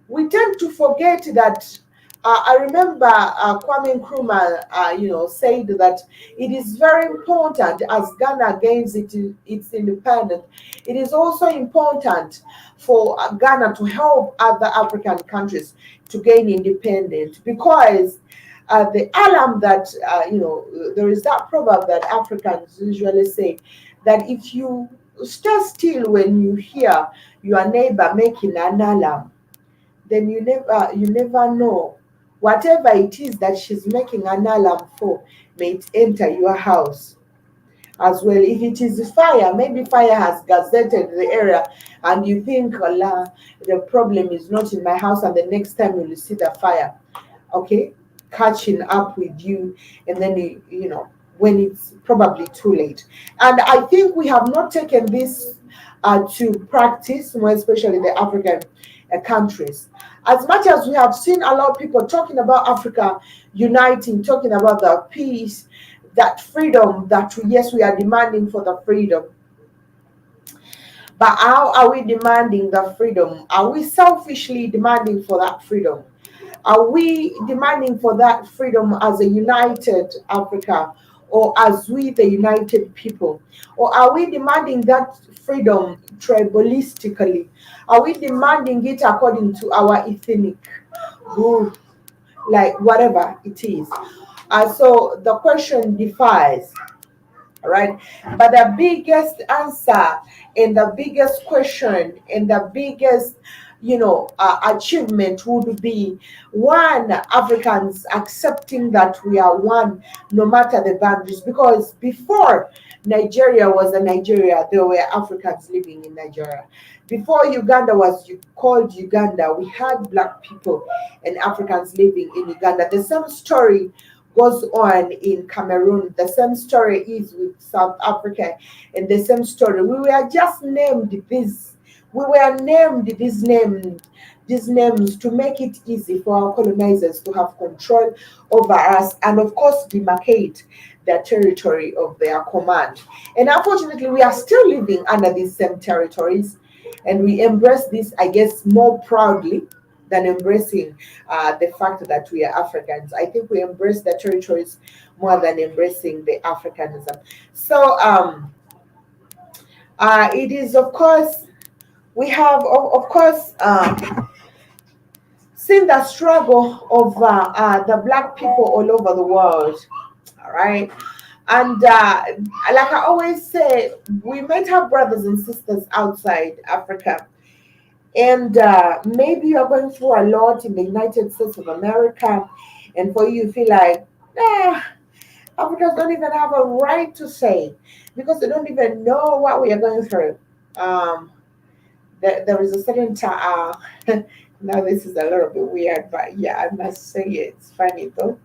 We tend to forget that. I remember Kwame Nkrumah, said that it is very important as Ghana gains its independence. It is also important for Ghana to help other African countries to gain independence because the alarm that there is that proverb that Africans usually say that if you stay still when you hear your neighbor making an alarm, then you never know whatever it is that she's making an alarm for may it enter your house as well. If it is fire, maybe fire has gazetted the area and you think, Allah, the problem is not in my house, and the next time you will see the fire, okay, catching up with you, and then when it's probably too late. And I think we have not taken this to practice, more especially the African countries. As much as we have seen a lot of people talking about Africa uniting, talking about the peace, that freedom, that yes, we are demanding for the freedom. But how are we demanding the freedom? Are we selfishly demanding for that freedom? Are we demanding for that freedom as a united Africa, or as we, the united people? Or are we demanding that freedom tribalistically? Are we demanding it according to our ethnic group, like whatever it is? So the question defies. All right, but the biggest answer and the biggest question and the biggest achievement would be one, Africans accepting that we are one no matter the boundaries, because before Nigeria was a Nigeria, there were Africans living in Nigeria. Before Uganda was called Uganda, we had black people and Africans living in Uganda. The same story goes on in Cameroon. The same story is with South Africa, and the same story. We were just named this. We were named these names to make it easy for our colonizers to have control over us, and of course demarcate their territory of their command. And unfortunately, we are still living under these same territories, and we embrace this, I guess, more proudly than embracing the fact that we are Africans. I think we embrace the territories more than embracing the Africanism. So it is, of course, we have, of course, seen the struggle of the Black people all over the world. All right. And like I always say, we might have brothers and sisters outside Africa. And maybe you're going through a lot in the United States of America, and for you, you feel like, nah, Africans don't even have a right to say because they don't even know what we are going through. Um, there is a certain time. Now this is a little bit weird, but yeah, I must say it. It's funny though.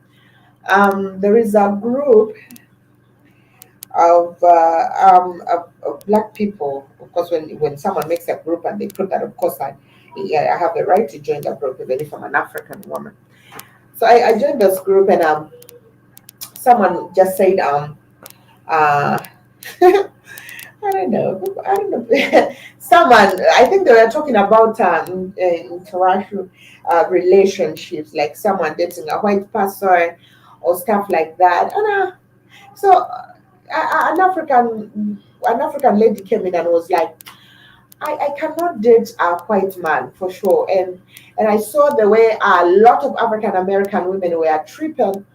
There is a group of black people. Of course, when someone makes a group and they put that, of course, yeah, I have the right to join the group even if I'm an African woman. So I joined this group, and someone just said uh I don't know. Someone, I think they were talking about interracial relationships, like someone dating a white person or stuff like that. And so an African lady came in and was like, I cannot date a white man for sure. And I saw the way a lot of African American women were tripping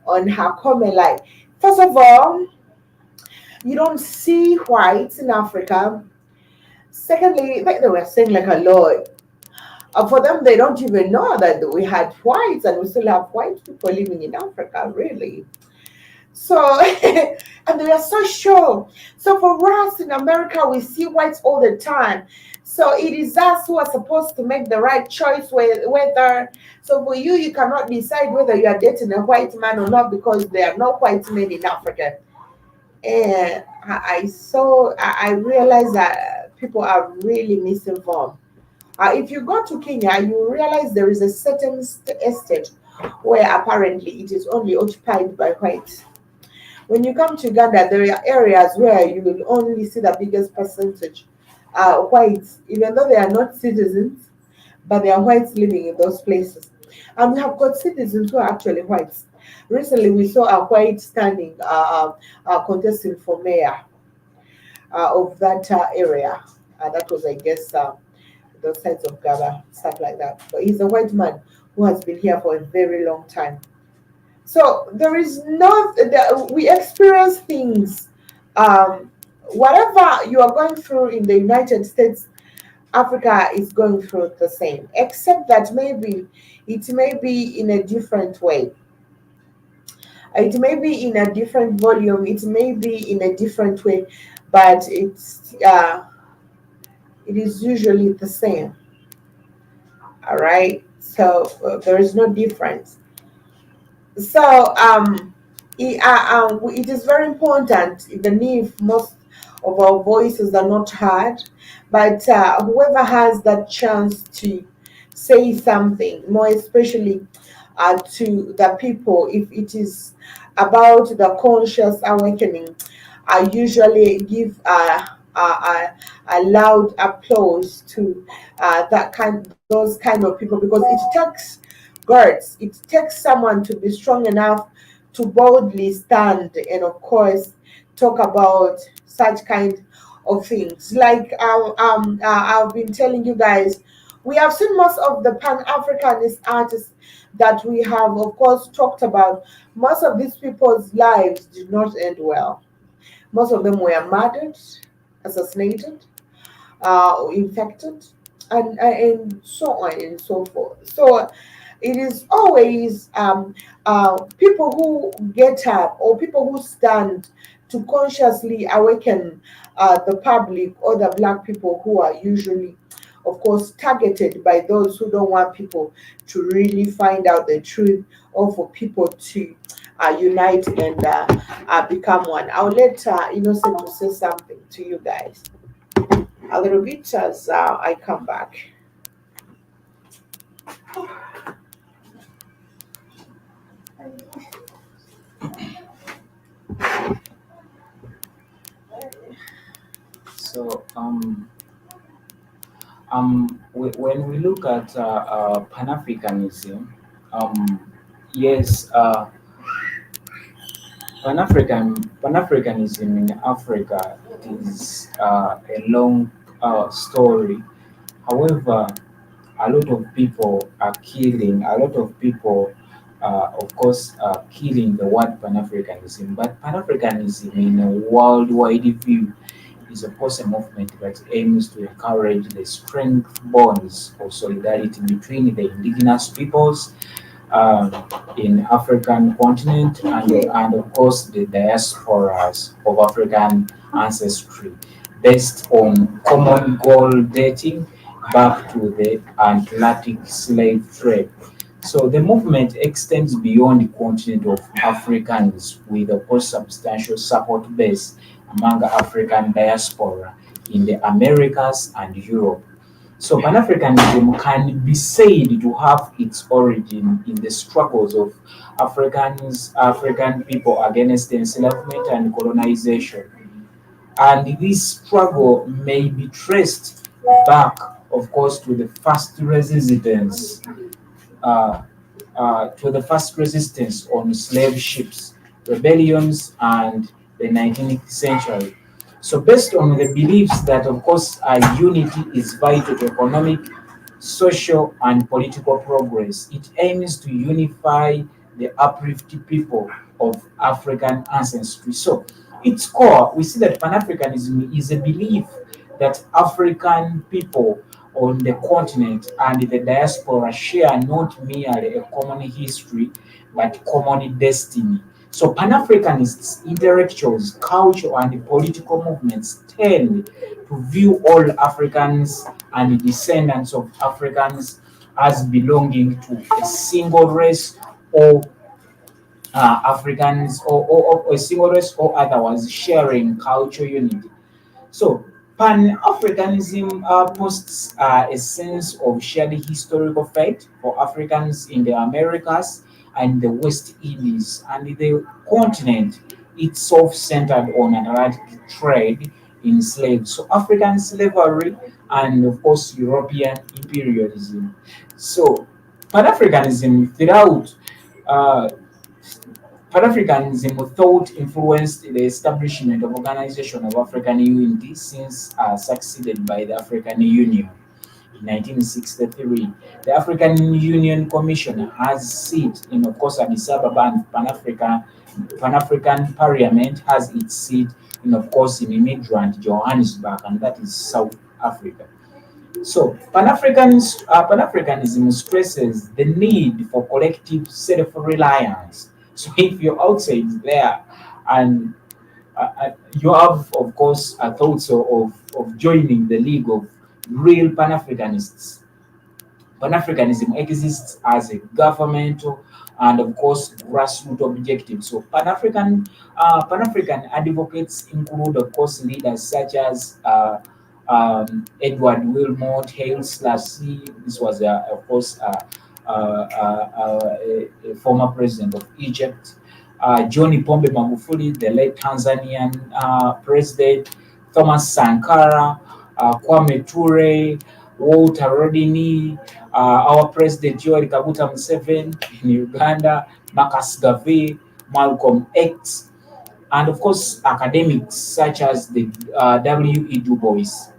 on her comment. Like, first of all, you don't see whites in Africa. Secondly, they were saying like a lot. For them, they don't even know that we had whites and we still have white people living in Africa, really. So, and they are so sure. So for us in America, we see whites all the time. So it is us who are supposed to make the right choice whether. So for you, you cannot decide whether you are dating a white man or not because there are no white men in Africa. And I realized that people are really misinformed. If you go to Kenya, you realize there is a certain estate where apparently it is only occupied by whites. When you come to Uganda, there are areas where you will only see the biggest percentage whites, even though they are not citizens, but they are whites living in those places. And we have got citizens who are actually whites. Recently, we saw a white standing contesting for mayor of that area. That was, I guess, those sides of Gaba, stuff like that. But he's a white man who has been here for a very long time. So there is no, we experience things. Um, Whatever you are going through in the United States, Africa is going through the same, except that maybe it may be in a different way. It may be in a different volume. It may be in a different way, but it is usually the same. All right. So there is no difference. So it is very important, even if most of our voices are not heard, but whoever has that chance to say something, more especially to the people, if it is about the conscious awakening, I usually give a loud applause to those kind of people because it takes guards. It takes someone to be strong enough to boldly stand and, of course, talk about such kind of things. Like I've been telling you guys, we have seen most of the Pan Africanist artists that we have, of course, talked about. Most of these people's lives did not end well. Most of them were murdered, assassinated, infected, and so on and so forth. So it is always people who get up or people who stand to consciously awaken the public or the black people who are usually, of course, targeted by those who don't want people to really find out the truth or for people to unite and become one. I'll let Innocent to say something to you guys a little bit as I come back. So when we look at Pan-Africanism, yes, Pan-Africanism in Africa, it is a long story. However, a lot of people are killing, a lot of people, of course, are killing the word Pan-Africanism. But Pan-Africanism, in a worldwide view, is of course a movement that aims to encourage the strength bonds of solidarity between the indigenous peoples um, in African continent and of course the diasporas of African ancestry based on common goal dating back to the Atlantic slave trade. So the movement extends beyond the continent of Africans with of course substantial support base among African diaspora in the Americas and Europe. So Pan-Africanism can be said to have its origin in the struggles of African people against enslavement and colonization. And this struggle may be traced back, of course, uh, to the first resistance on slave ships, rebellions, and the 19th century. So, based on the beliefs that, of course, unity is vital to economic, social, and political progress, it aims to unify the uplifted people of African ancestry. So, its core, we see that Pan Africanism is a belief that African people on the continent and the diaspora share not merely a common history but common destiny. So, Pan Africanists, intellectuals, cultural, and political movements tend to view all Africans and descendants of Africans as belonging to a single race or Africans or a single race or otherwise sharing cultural unity. So, Pan Africanism posts a sense of shared historical faith for Africans in the Americas and the West Indies, and the continent itself centered on Atlantic trade in slaves. So, African slavery and, of course, European imperialism. So, Pan Africanism throughout. Uh, Pan-Africanism thought influenced the establishment of Organization of African Unity since succeeded by the African Union in 1963. The African Union Commission has seat in, of course, Addis Ababa, and Pan-African Parliament has its seat in, of course, in immigrant Johannesburg, and that is South Africa. So, Pan-Africanism stresses the need for collective self-reliance. So, if you're outside there and you have, of course, thoughts of joining the League of Real Pan-Africanists, Pan-Africanism exists as a governmental and, of course, grassroots objective. So, Pan-African advocates include, of course, leaders such as Edward Wilmot, Haile Selassie. This was, of course, a former president of Egypt. John Pombe Magufuli, the late Tanzanian president. Thomas Sankara, Kwame Ture, Walter Rodney, our President Yoweri Kaguta Museveni in Uganda, Marcus Garvey, Malcolm X, and of course academics such as the W.E. Du Bois.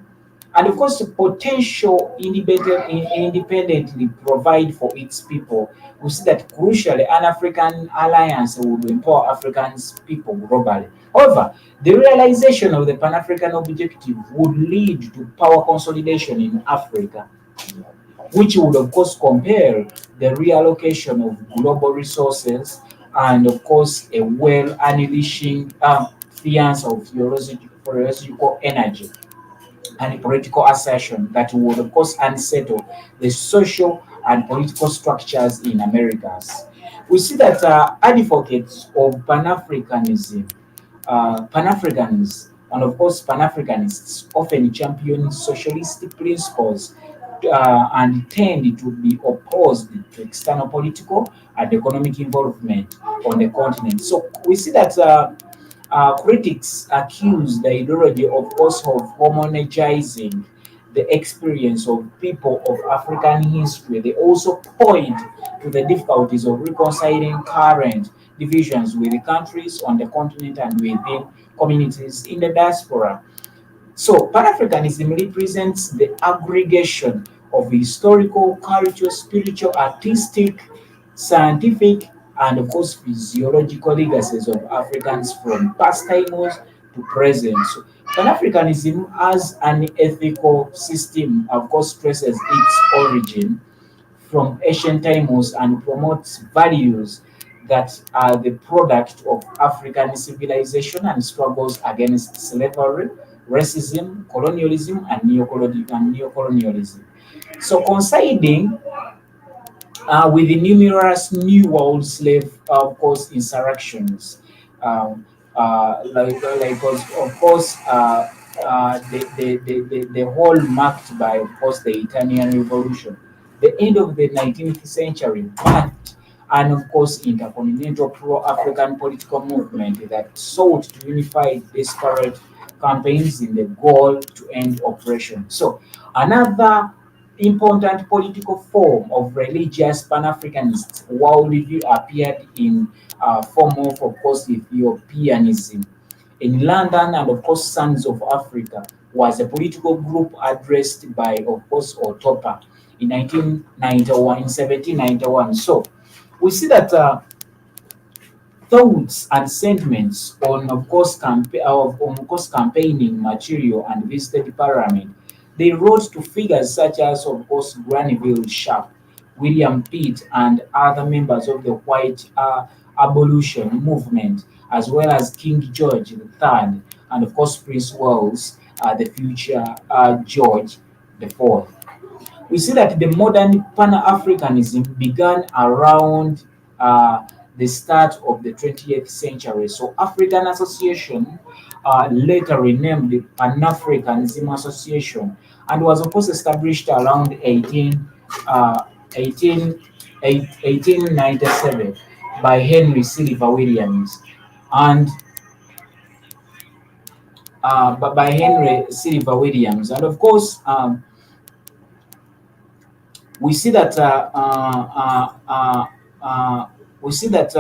And of course, the potential independently provide for its people. We see that crucially, an African alliance would empower Africans people globally. However, the realization of the Pan African objective would lead to power consolidation in Africa, which would, of course, compare the reallocation of global resources and, of course, a well unleashing fiance of theological energy and political assertion that would, of course, unsettle the social and political structures in Americas. We see that advocates of Pan-Africans, and of course Pan-Africanists often champion socialist principles and tend to be opposed to external political and economic involvement on the continent. So we see that critics accuse the ideology, of course, of homogenizing the experience of people of African history. They also point to the difficulties of reconciling current divisions with the countries on the continent and within communities in the diaspora. So, Pan-Africanism represents the aggregation of historical, cultural, spiritual, artistic, scientific, and of course physiological legacies of Africans from past times to present. So, Pan-Africanism as an ethical system, of course, traces its origin from ancient times and promotes values that are the product of African civilization and struggles against slavery, racism, colonialism, and neocolonialism. So, coinciding with the numerous New World slave, of course, insurrections, um, of course, the whole marked by, of course, the Italian Revolution, the end of the 19th century, birthed and, of course, intercontinental pro-African political movement that sought to unify disparate campaigns in the goal to end oppression. So, another important political form of religious Pan-Africanist worldview appeared in form of course, Ethiopianism. In London, and of course, Sons of Africa was a political group addressed by, of course, Otopa in 1991, in 1791. So we see that thoughts and sentiments on, of course, campaigning material and visited Parliament. They wrote to figures such as, of course, Granville Sharp, William Pitt, and other members of the white abolition movement, as well as King George III, and of course Prince Wales, the future George IV. We see that the modern Pan-Africanism began around the start of the 20th century. So African Association later renamed the Pan-Africanism Association and was of course established around 18, 1897 by Henry Silver Williams and by Henry Silver Williams. And of course, we see that we see that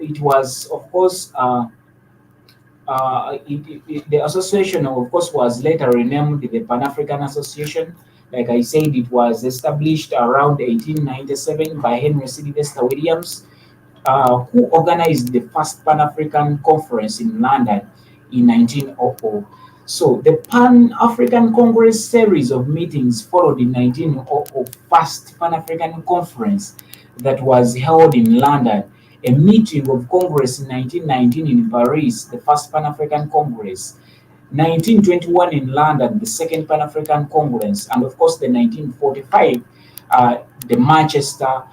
it was, of course, the association, of course, was later renamed the Pan African Association. Like I said, it was established around 1897 by Henry Sylvester Williams, who organized the first Pan African Conference in London in 1900. So, the Pan African Congress series of meetings followed in 1900 first Pan African Conference that was held in London, a meeting of Congress in 1919 in Paris, the first Pan African Congress, 1921 in London, the second Pan African Congress, and of course the 1945, the Manchester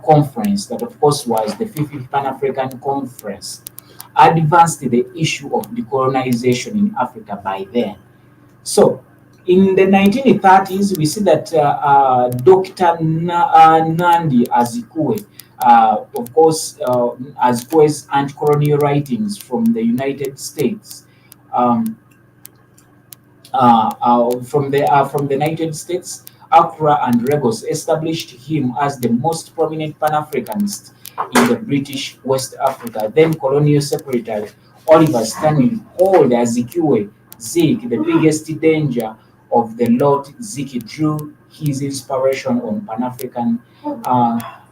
Conference, that of course was the 50th Pan African Conference, advanced the issue of decolonization in Africa by then. So, in the 1930s, we see that Dr. Nandi Azikwe, of course, Azikwe's anti-colonial writings from the United States, um, from the United States, Accra and Lagos established him as the most prominent Pan-Africanist in the British West Africa. Then colonial secretary Oliver Stanley called Azikiwe Zik the biggest danger of the Lord Zik drew his inspiration on Pan-African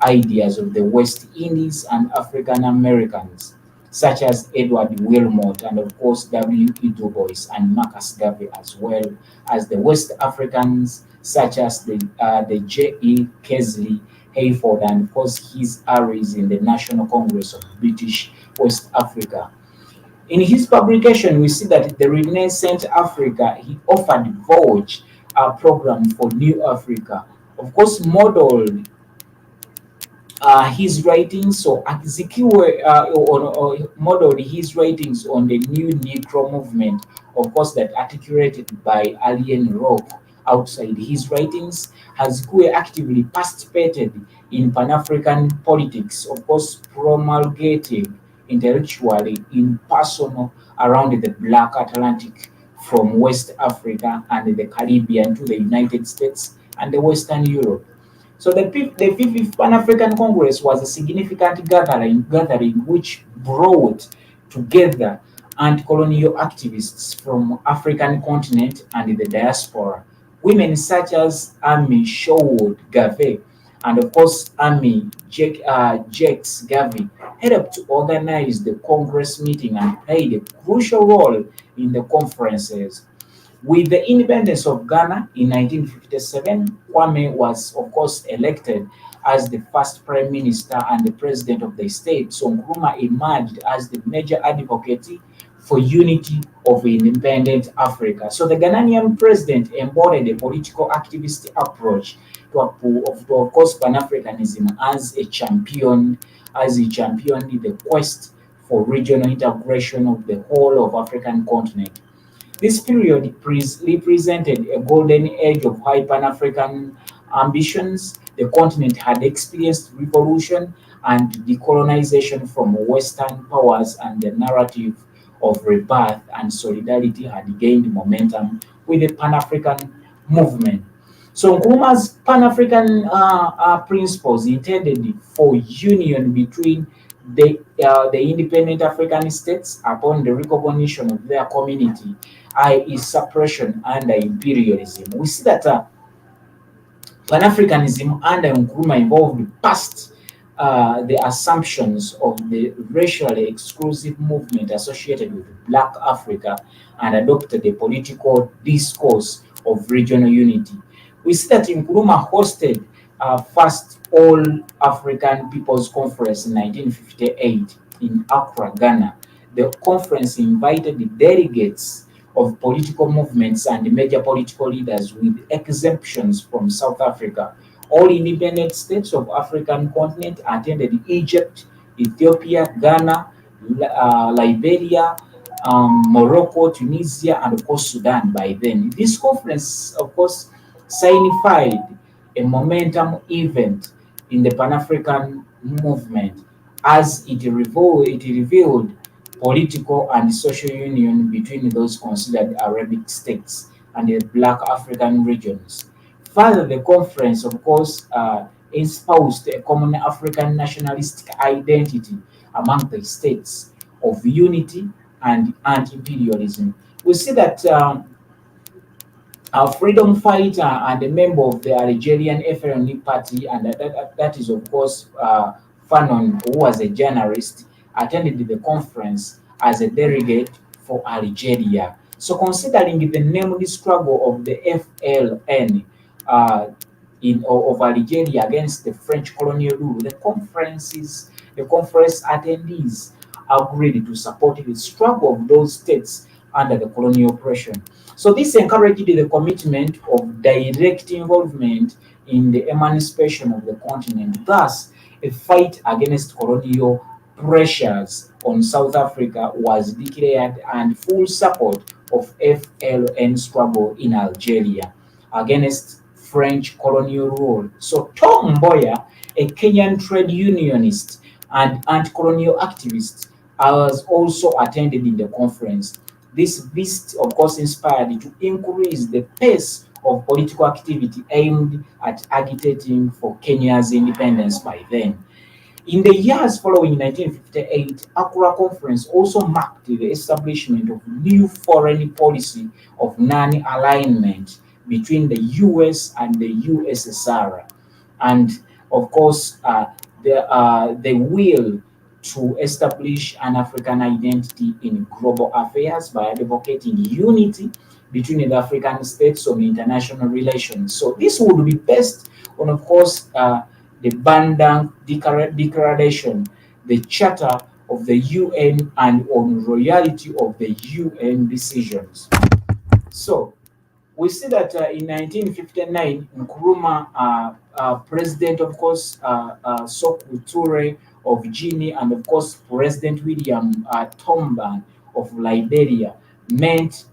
ideas of the West Indies and African Americans, such as Edward Wilmot and of course W.E. Du Bois and Marcus Garvey, as well as the West Africans such as the J.E. Kesley Hayford and of course his allies in the National Congress of British West Africa. In his publication, we see that the Renaissance Africa, he offered Vogue, a program for New Africa, of course modeled his writings. So Azikiwe modeled his writings on the new Negro movement, of course, that articulated by Alien Rock. Outside his writings, Azikiwe actively participated in Pan-African politics, of course, promulgating intellectually in personal around the Black Atlantic from West Africa and the Caribbean to the United States and the Western Europe. So the fifth Pan African Congress was a significant gathering which brought together anti colonial activists from African continent and the diaspora. Women such as Amy Sherwood Garvey and of course Amy Jakes Garvey helped to organize the Congress meeting and played a crucial role in the conferences. With the independence of Ghana in 1957, Kwame was, of course, elected as the first prime minister and the president of the state. So Nkrumah emerged as the major advocate for unity of independent Africa. So the Ghanaian president embodied a political activist approach of course, Pan-Africanism as he championed the quest for regional integration of the whole of African continent. This period represented a golden age of high Pan-African ambitions. The continent had experienced revolution and decolonization from Western powers, and the narrative of rebirth and solidarity had gained momentum with the Pan-African movement. So Nkrumah's Pan-African principles intended for union between the independent African states upon the recognition of their community, i.e., suppression under imperialism. We see that Pan Africanism under Nkrumah involved past the assumptions of the racially exclusive movement associated with Black Africa and adopted a political discourse of regional unity. We see that Nkrumah hosted first All African People's Conference in 1958 in Accra, Ghana. The conference invited the delegates of political movements and major political leaders with exemptions from South Africa. All independent states of African continent attended Egypt, Ethiopia, Ghana, Liberia, Morocco, Tunisia, and of course Sudan by then. This conference, of course, signified a momentum event in the Pan-African movement as it revealed political and social union between those considered Arabic states and the Black African regions. Further, the conference, of course, espoused a common African nationalistic identity among the states of unity and anti-imperialism. We see that a freedom fighter and a member of the Algerian FLN party, and that is, of course, Fanon, who was a journalist, attended the conference as a delegate for Algeria. So, considering the named struggle of the FLN of Algeria against the French colonial rule, the conference attendees agreed to support the struggle of those states under the colonial oppression. So this encouraged the commitment of direct involvement in the emancipation of the continent. Thus, a fight against colonial pressures on South Africa was declared, and full support of FLN struggle in Algeria against French colonial rule. So Tom Mboya, a Kenyan trade unionist and anti-colonial activist, has also attended in the conference. This visit, of course, inspired to increase the pace of political activity aimed at agitating for Kenya's independence by then. In the years following 1958, Accra Conference also marked the establishment of new foreign policy of non-alignment between the US and the USSR, and of course, the will to establish an African identity in global affairs by advocating unity between the African states on international relations. So this would be based on, of course, the Bandung Declaration, the Charter of the UN, and on royalty of the UN decisions. So We see that in 1959, Nkrumah, President, of course, Sekou Toure of Guinea, and of course, President William Tomban of Liberia met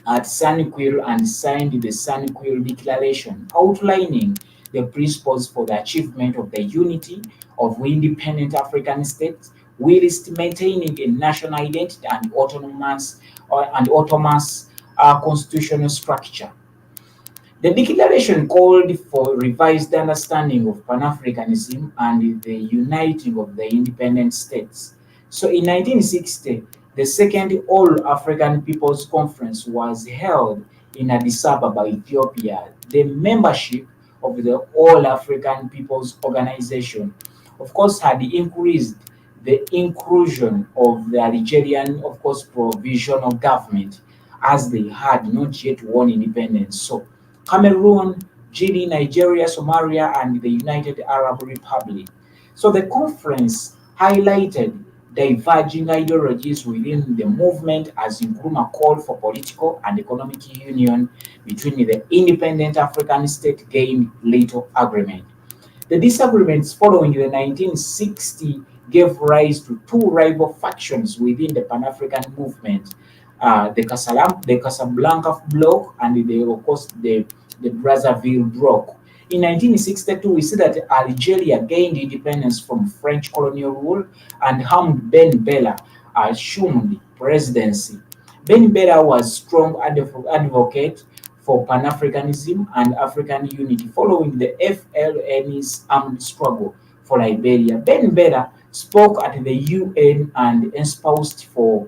at Sanquil and signed the Sanquil Declaration, outlining the principles for the achievement of the unity of independent African states, whilst maintaining a national identity and autonomous constitutional structure. The declaration called for revised understanding of Pan-Africanism and the uniting of the independent states. So in 1960, the second All-African People's Conference was held in Addis Ababa, Ethiopia. The membership of the All-African People's Organization, of course, had increased the inclusion of the Algerian, of course, provisional government, as they had not yet won independence. So Cameroon, Guinea, Nigeria, Somalia, and the United Arab Republic. So the conference highlighted diverging ideologies within the movement as Nkrumah called for political and economic union between the independent African state gained little agreement. The disagreements following the 1960 gave rise to two rival factions within the Pan-African movement, the Casablanca bloc and of course the Brazzaville bloc. In 1962, we see that Algeria gained independence from French colonial rule and Hamd Ben Bella assumed presidency. Ben Bella was strong advocate for Pan-Africanism and African unity following the FLN's armed struggle for Liberia. Ben Bella spoke at the UN and espoused for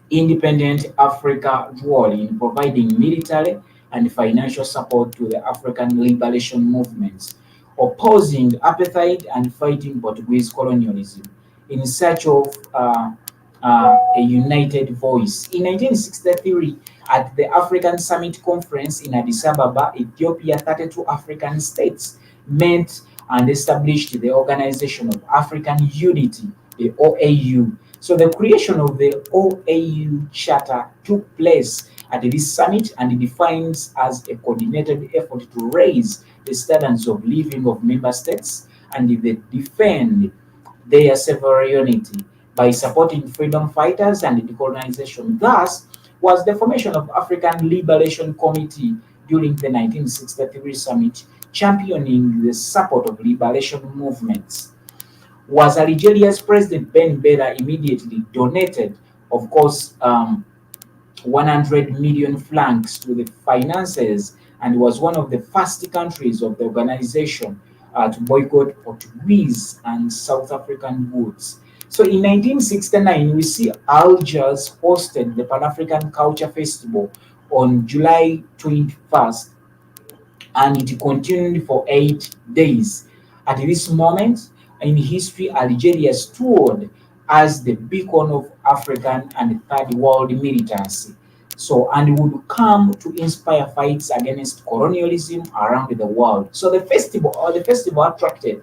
independent Africa role in providing military and financial support to the African liberation movements, opposing apartheid and fighting Portuguese colonialism in search of a united voice. In 1963, at the African Summit Conference in Addis Ababa, Ethiopia, 32 African states met and established the Organization of African Unity, the OAU. So the creation of the OAU Charter took place at this summit and it defines as a coordinated effort to raise the standards of living of member states and they defend their sovereignty by supporting freedom fighters and decolonization. Thus, was the formation of African Liberation Committee during the 1963 summit, championing the support of liberation movements. Was Algeria's President Ben Bella immediately donated, of course, 100 million francs to the finances and was one of the first countries of the organization to boycott Portuguese and South African goods. So in 1969, we see Algiers hosted the Pan African Culture Festival on July 21st and it continued for 8 days. At this moment in history, Algeria stood as the beacon of African and third world militancy. So, and would come to inspire fights against colonialism around the world. So, the festival attracted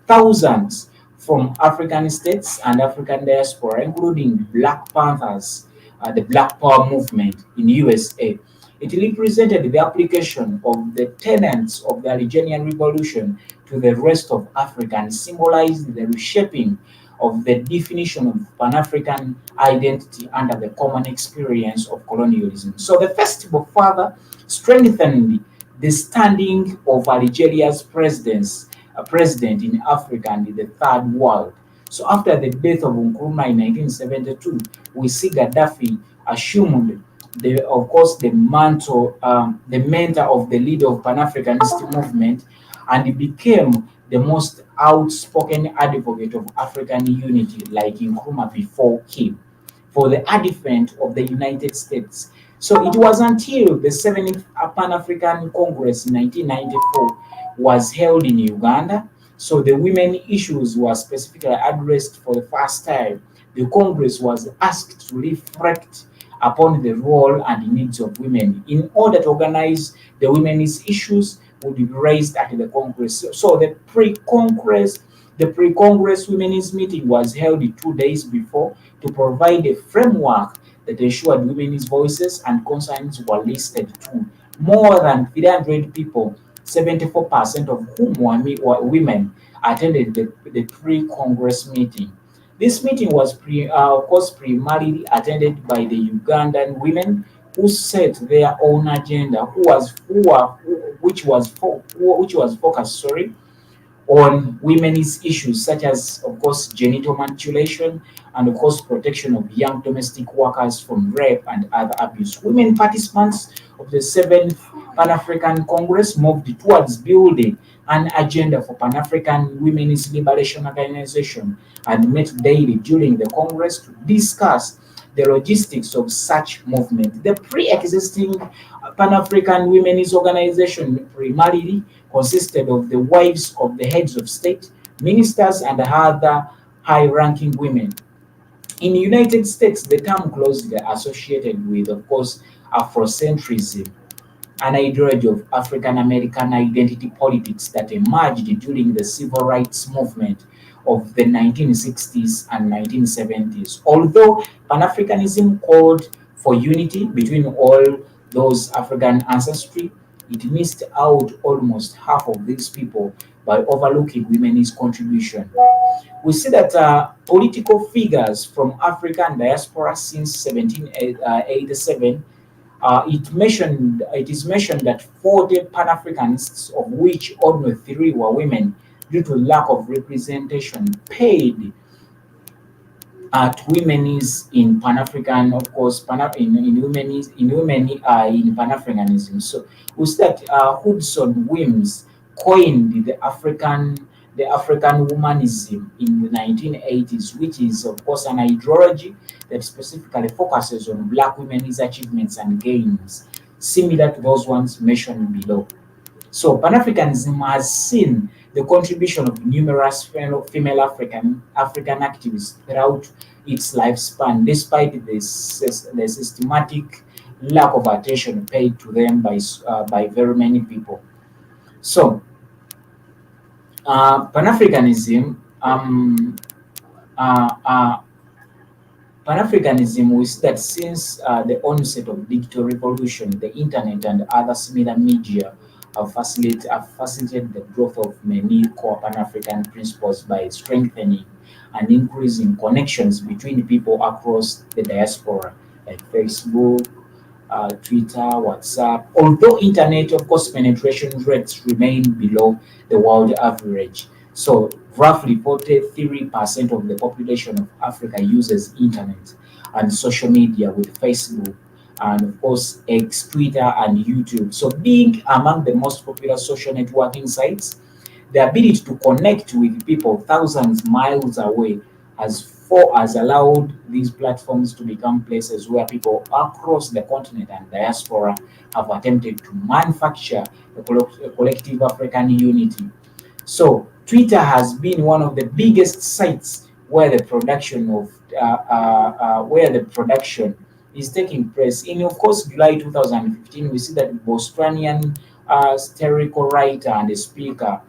thousands from African states and African diaspora, including Black Panthers, the Black Power movement in USA. It represented the application of the tenets of the Algerian Revolution to the rest of Africa and symbolized the reshaping of the definition of Pan-African identity under the common experience of colonialism. So the festival further strengthened the standing of Algeria's president in Africa and the third world. So after the death of Nkrumah in 1972, we see Gaddafi assumed of course, the mantle, the mentor of the leader of Pan-Africanist movement, and he became the most outspoken advocate of African unity, like Nkrumah before him, for the advent of the United States. So it was until the 7th Pan-African Congress in 1994 was held in Uganda. So the women issues were specifically addressed for the first time. The Congress was asked to reflect upon the role and needs of women in order to organize the women's issues would be raised at the Congress. So the pre-Congress women's meeting was held 2 days before to provide a framework that ensured women's voices and concerns were listed too. More than 300 people, 74% of whom were women, attended the pre-Congress meeting. This meeting was of course, primarily attended by the Ugandan women who set their own agenda, which was focused, on women's issues such as, of course, genital mutilation and, of course, protection of young domestic workers from rape and other abuse. Women participants of the Seventh Pan African Congress moved towards building an agenda for Pan African Women's Liberation Organization and met daily during the Congress to discuss the logistics of such movement. The pre-existing Pan African Women's Organization primarily consisted of the wives of the heads of state, ministers, and other high-ranking women. In the United States, the term closely associated with, of course, Afrocentrism, an ideology of African American identity politics that emerged during the civil rights movement of the 1960s and 1970s. Although Pan Africanism called for unity between all those African ancestry, it missed out almost half of these people by overlooking women's contribution. We see that political figures from African diaspora since 1787, it is mentioned that 40 Pan-Africanists, of which only 3 were women, due to lack of representation, paid at women is in Pan African, of course, in women is in Pan Africanism. So we see that Hudson Wims coined the African womanism in the 1980s, which is, of course, an ideology that specifically focuses on black women's achievements and gains, similar to those ones mentioned below. So Pan-Africanism has seen the contribution of numerous female African activists throughout its lifespan, despite the systematic lack of attention paid to them by very many people. So Pan-Africanism, uh, uh, Pan-Africanism, we see that since the onset of digital revolution, the internet and other similar media have facilitated the growth of many core Pan-African principles by strengthening and increasing connections between people across the diaspora, like Facebook, Twitter, WhatsApp. Although internet, of course, penetration rates remain below the world average. So roughly 43% of the population of Africa uses internet and social media with Facebook and, of course, X, Twitter, and YouTube. So being among the most popular social networking sites, the ability to connect with people thousands miles away has allowed these platforms to become places where people across the continent and diaspora have attempted to manufacture a collective African unity. So Twitter has been one of the biggest sites where the production is taking place. In, of course, July 2015, we see that Bostonian satirical writer and speaker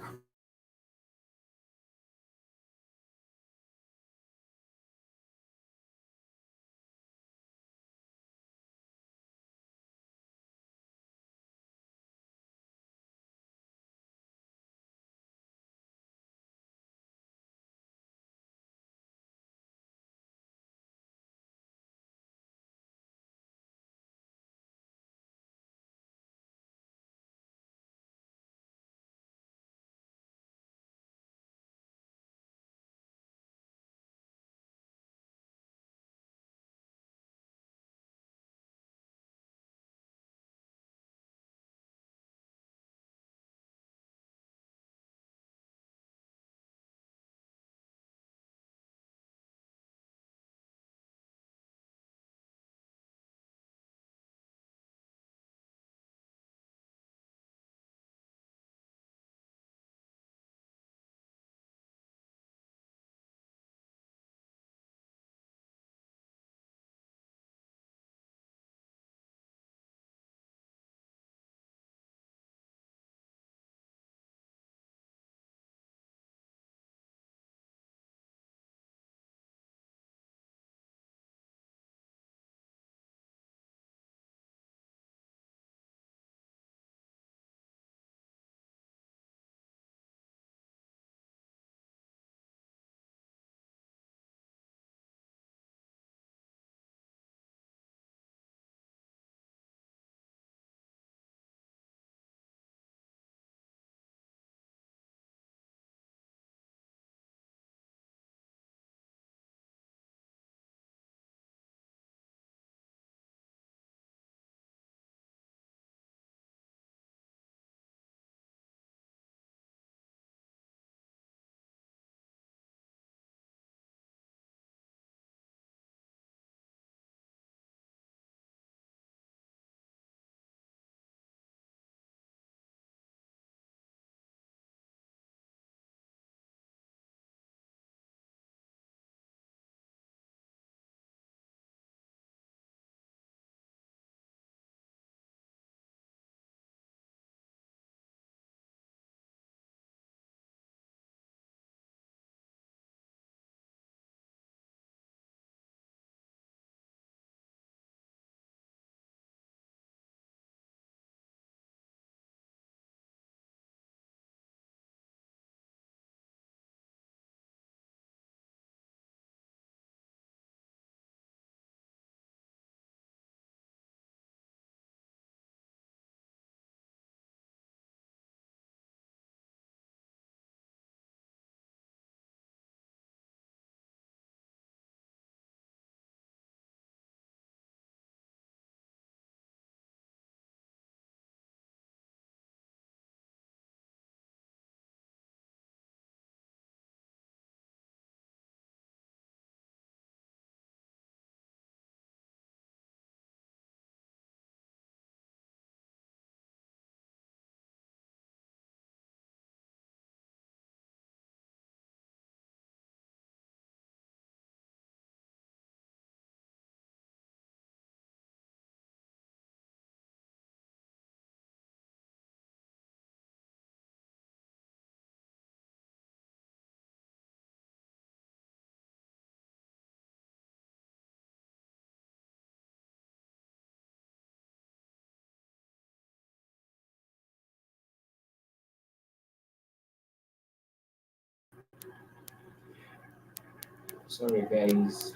Sorry, guys,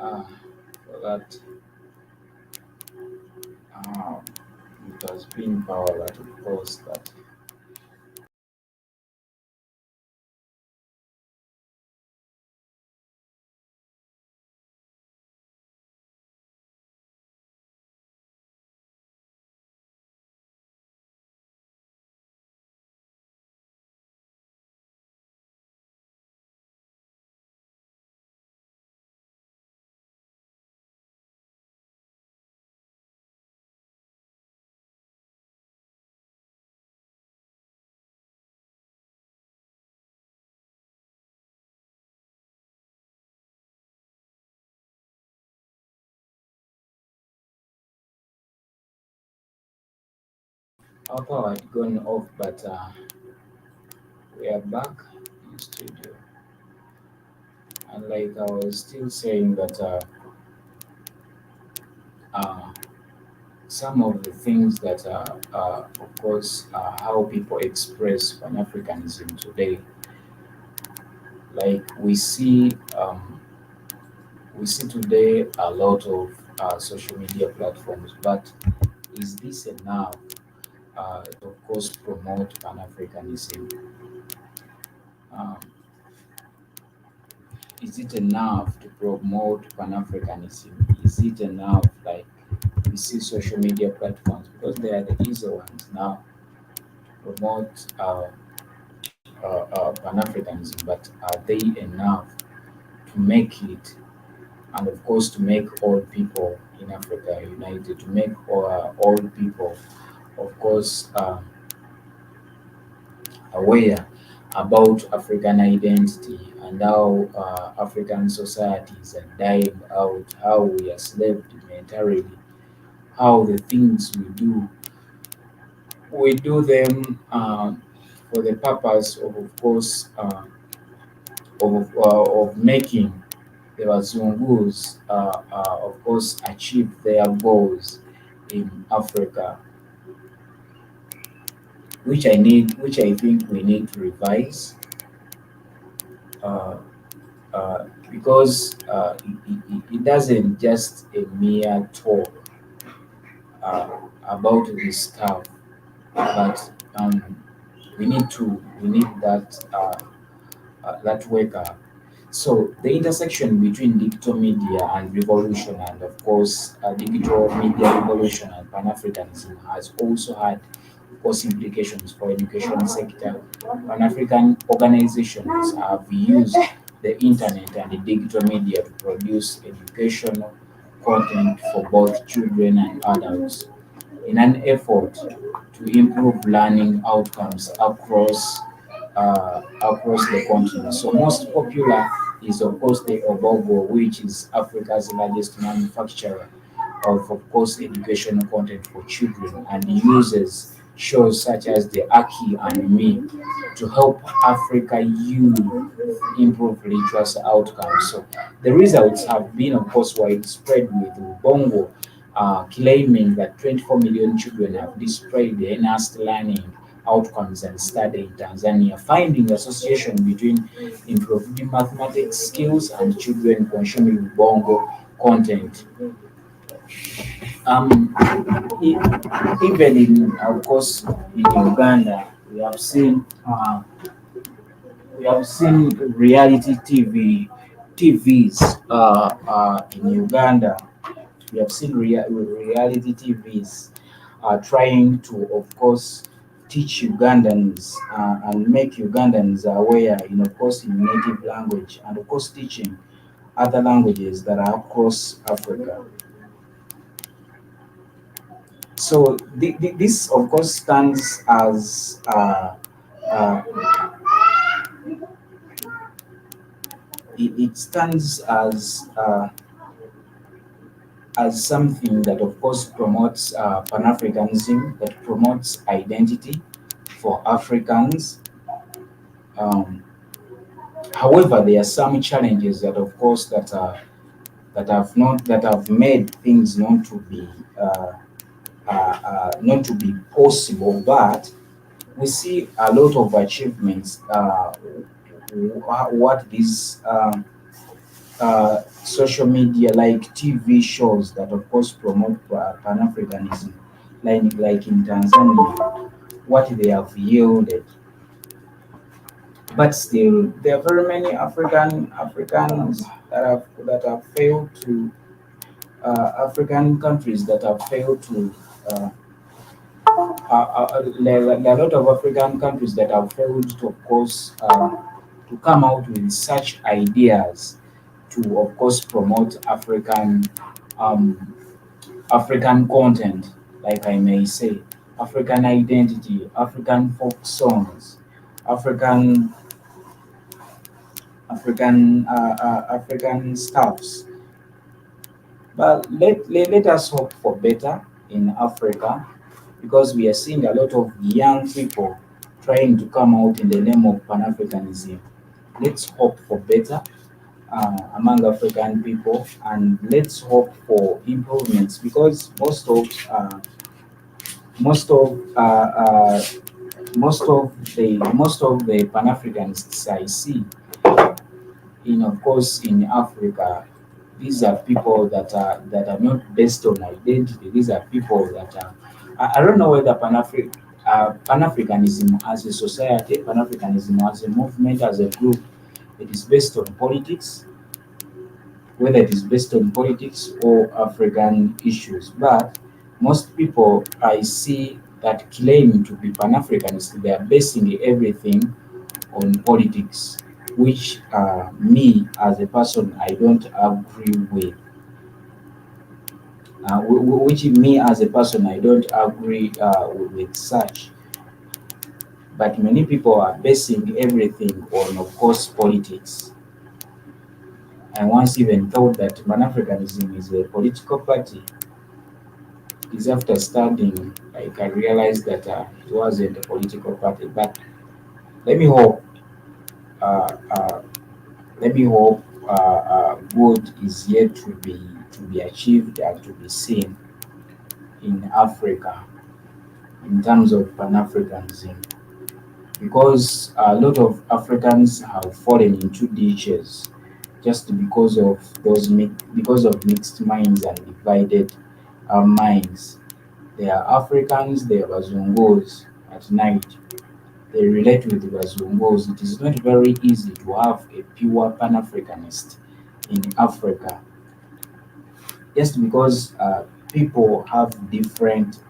uh, for that. Um, it has been power that will cause that. Our power had gone off, but we are back in studio. And like I was still saying that uh, some of the things that of course, how people express Pan Africanism today, like we see today a lot of social media platforms, but is this enough to, of course, promote Pan Africanism? Um, is it enough to promote Pan Africanism? Is it enough, like we see social media platforms, because they are the easy ones now, to promote Pan Africanism, but are they enough to make it, and of course, to make all people in Africa united, to make all people, of course, aware about African identity and how African societies are dying out, how we are slaved militarily, how the things we do them for the purpose of course, of making the Wazungus, of course, achieve their goals in Africa, which I think we need to revise. Uh, because it doesn't just a mere talk about this stuff, but we need that wake up. So the intersection between digital media and revolution, and of course, digital media revolution and Pan Africanism has also had, of course, implications for education sector. Pan African organizations have used the internet and the digital media to produce educational content for both children and adults in an effort to improve learning outcomes across the continent. So most popular is of course the Obogo, which is Africa's largest manufacturer of course educational content for children, and uses shows such as the Aki and Me to help Africa youth improve literacy outcomes. So the results have been of course widespread, with Ubongo claiming that 24 million children have displayed the enhanced learning outcomes and study in Tanzania, finding association between improved mathematics skills and children consuming Bongo content. Um, e- Even in, of course, in Uganda, we have seen reality TVs in Uganda. We have seen reality TVs trying to, of course, teach Ugandans and make Ugandans aware, of course, in native language, and of course, teaching other languages that are across Africa. So this, of course, stands uh, it stands as something that, of course, promotes Pan Africanism, that promotes identity for Africans. Um, However, there are some challenges that, of course, that have made things not to be possible. But we see a lot of achievements what these social media like TV shows that of course promote Pan-Africanism, like in Tanzania, what they have yielded. But still, there are very many Africans that have failed to African countries that have failed to. There are a lot of African countries that have failed to, of course, to come out with such ideas to, of course, promote um, African content, like I may say, African identity, African folk songs, African African stuffs. But let us hope for better in Africa because we are seeing a lot of young people trying to come out in the name of Pan Africanism. Let's hope for better among African people and let's hope for improvements because most of most of the Pan Africanists I see in of course in Africa, these are people that are not based on identity. These are people that are I don't know whether Pan Africanism as a society, Pan Africanism as a movement, as a group, it is based on politics, whether it is based on politics or African issues. But most people I see that claim to be Pan Africanist, they are basing everything on politics, which me as a person I don't agree with. Which me as a person I don't agree with such. But many people are basing everything on, of course, politics. I once even thought that Pan Africanism is a political party. It's after studying, like I realized that it wasn't a political party. But let me hope uh, uh, let me hope good is yet to be achieved and to be seen in Africa in terms of Pan Africanism, because a lot of Africans have fallen into ditches just because of because of mixed minds and divided minds. They are Africans, they are Bazungos at night. They relate with the Bazungos. It is not very easy to have a pure Pan Africanist in Africa just because people have different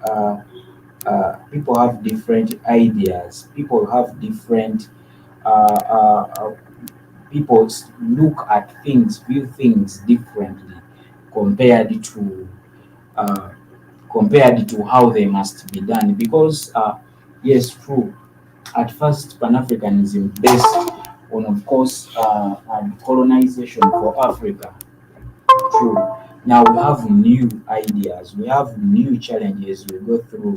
ideas. People have different people look at things, view things differently compared to uh, compared to how they must be done. Because yes, true. At first, Pan Africanism based on, of course, colonization for Africa. True. Now we have new ideas, we have new challenges we go through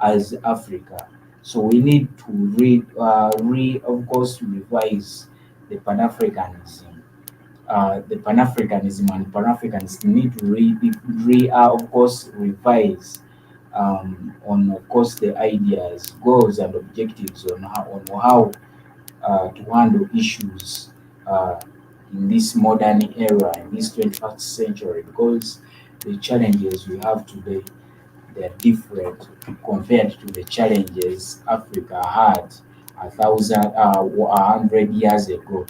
as Africa. So we need to of course, revise the Pan Africanism. The Pan Africanism and Pan Africans need to of course, revise on, of course, the ideas, goals, and objectives on how to handle issues uh, in this modern era, in this 21st century, because the challenges we have today, they're different compared to the challenges Africa had 100 years ago.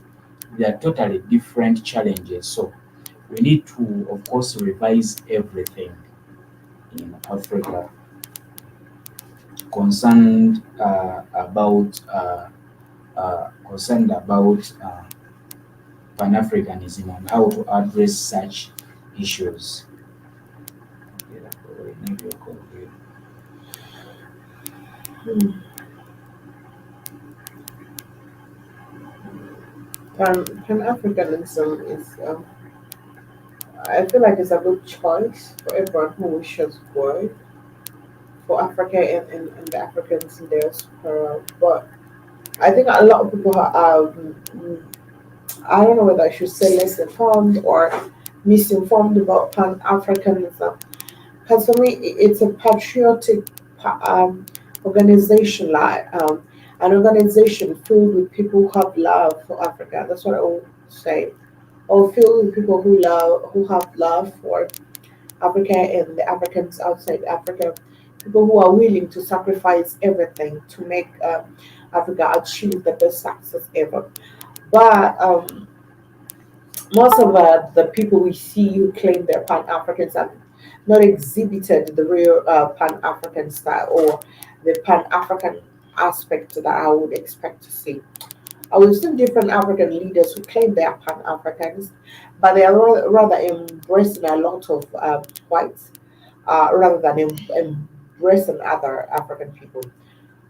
They are totally different challenges. So we need to, of course, revise everything in Africa concerned about Pan Africanism and how to address such issues. Yeah, maybe a call here. Pan Africanism is, I feel like it's a good choice for everyone who wishes good for Africa and the Africans in diaspora. But I think a lot of people are, I don't know whether I should say less informed or misinformed about Pan Africanism. Because for me, it's a patriotic organization. Like An organization filled with people who have love for Africa. That's what I will say. Or filled with people who have love for Africa and the Africans outside Africa. People who are willing to sacrifice everything to make Africa achieve the best success ever. But most of the people we see who claim they're Pan Africans have not exhibited the real Pan African style or the Pan African aspect that I would expect to see. We've seen different African leaders who claim they are Pan Africans, but they are rather embracing a lot of whites rather than embracing other African people.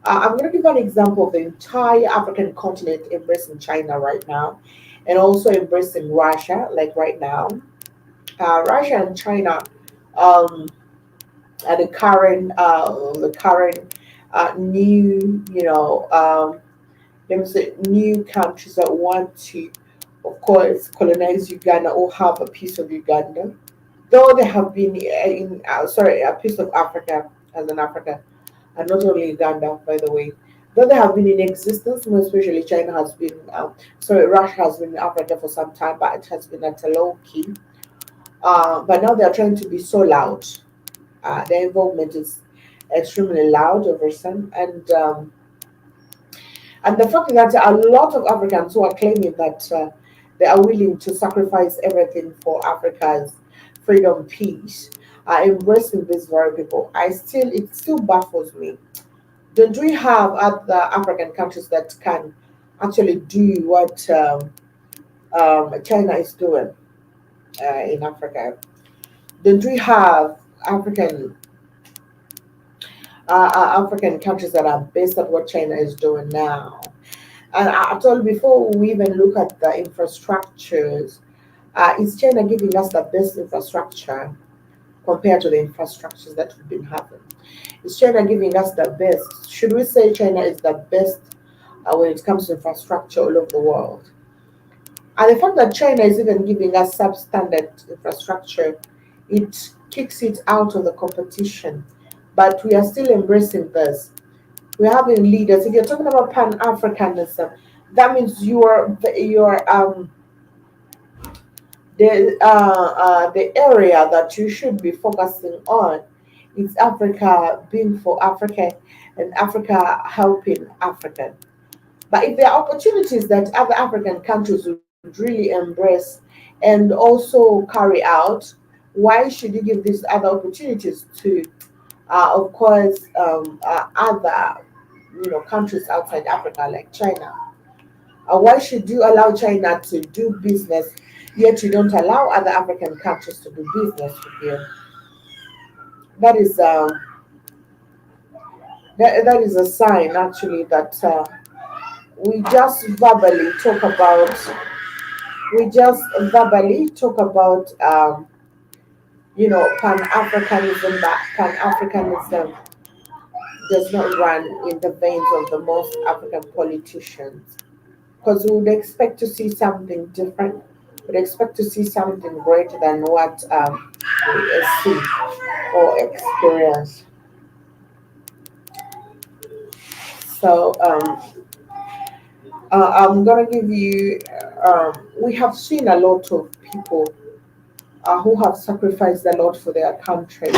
I'm going to give an example of the entire African continent embracing China right now and also embracing Russia, like right now. Russia and China um, are the current new, let me say, new countries that want to, of course, colonize Uganda or have a piece of Uganda. Though they have been sorry, a piece of Africa as an Africa, and not only Uganda, by the way. Though they have been in existence, more especially China has been, Russia has been in Africa for some time, but it has been at a low key. But now they are trying to be so loud. Their involvement is extremely loud over some, and the fact that a lot of Africans who are claiming that they are willing to sacrifice everything for Africa's freedom, peace, are embracing these very people. It still baffles me. Don't we have other African countries that can actually do what China is doing in Africa? Don't we have African countries that are based on what China is doing now? And I told before we even look at the infrastructures, is China giving us the best infrastructure compared to the infrastructures that we've been having? Is China giving us the best? Should we say China is the best when it comes to infrastructure all over the world? And the fact that China is even giving us substandard infrastructure, it kicks it out of the competition. But we are still embracing this. We're having leaders. If you're talking about Pan Africanism, that means the area that you should be focusing on is Africa being for Africa and Africa helping Africa. But if there are opportunities that other African countries would really embrace and also carry out, why should you give these other opportunities to, of course, other countries outside Africa like China? Why should you allow China to do business, yet you don't allow other African countries to do business with you? That is that is a sign actually that we just verbally talk about we just verbally talk about Pan Africanism, but Pan Africanism does not run in the veins of the most African politicians. Because we would expect to see something different. We'd expect to see something greater than what we see or experience. So I'm gonna give you. We have seen a lot of people who have sacrificed a lot for their country.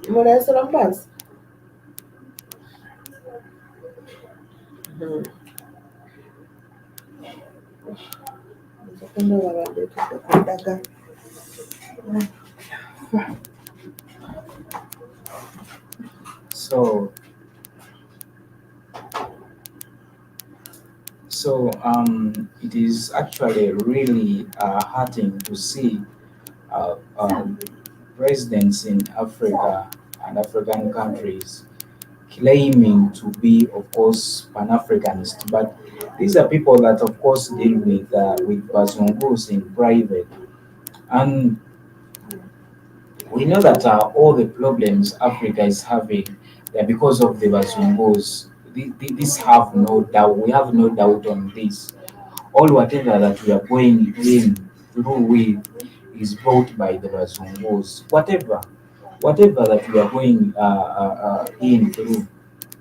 Mnaweza na basi. Mhm. Nitakwenda wawaambie tutakwenda. So, it is actually really hurting to see presidents in Africa and African countries claiming to be, of course, Pan-Africanist, but these are people that, of course, deal with Bazungus in private, and we know that all the problems Africa is having, they're because of the Bazungus. This have no doubt. We have no doubt on this. All whatever that we are going in through with is brought by the Bazungus. Whatever that we are going in through.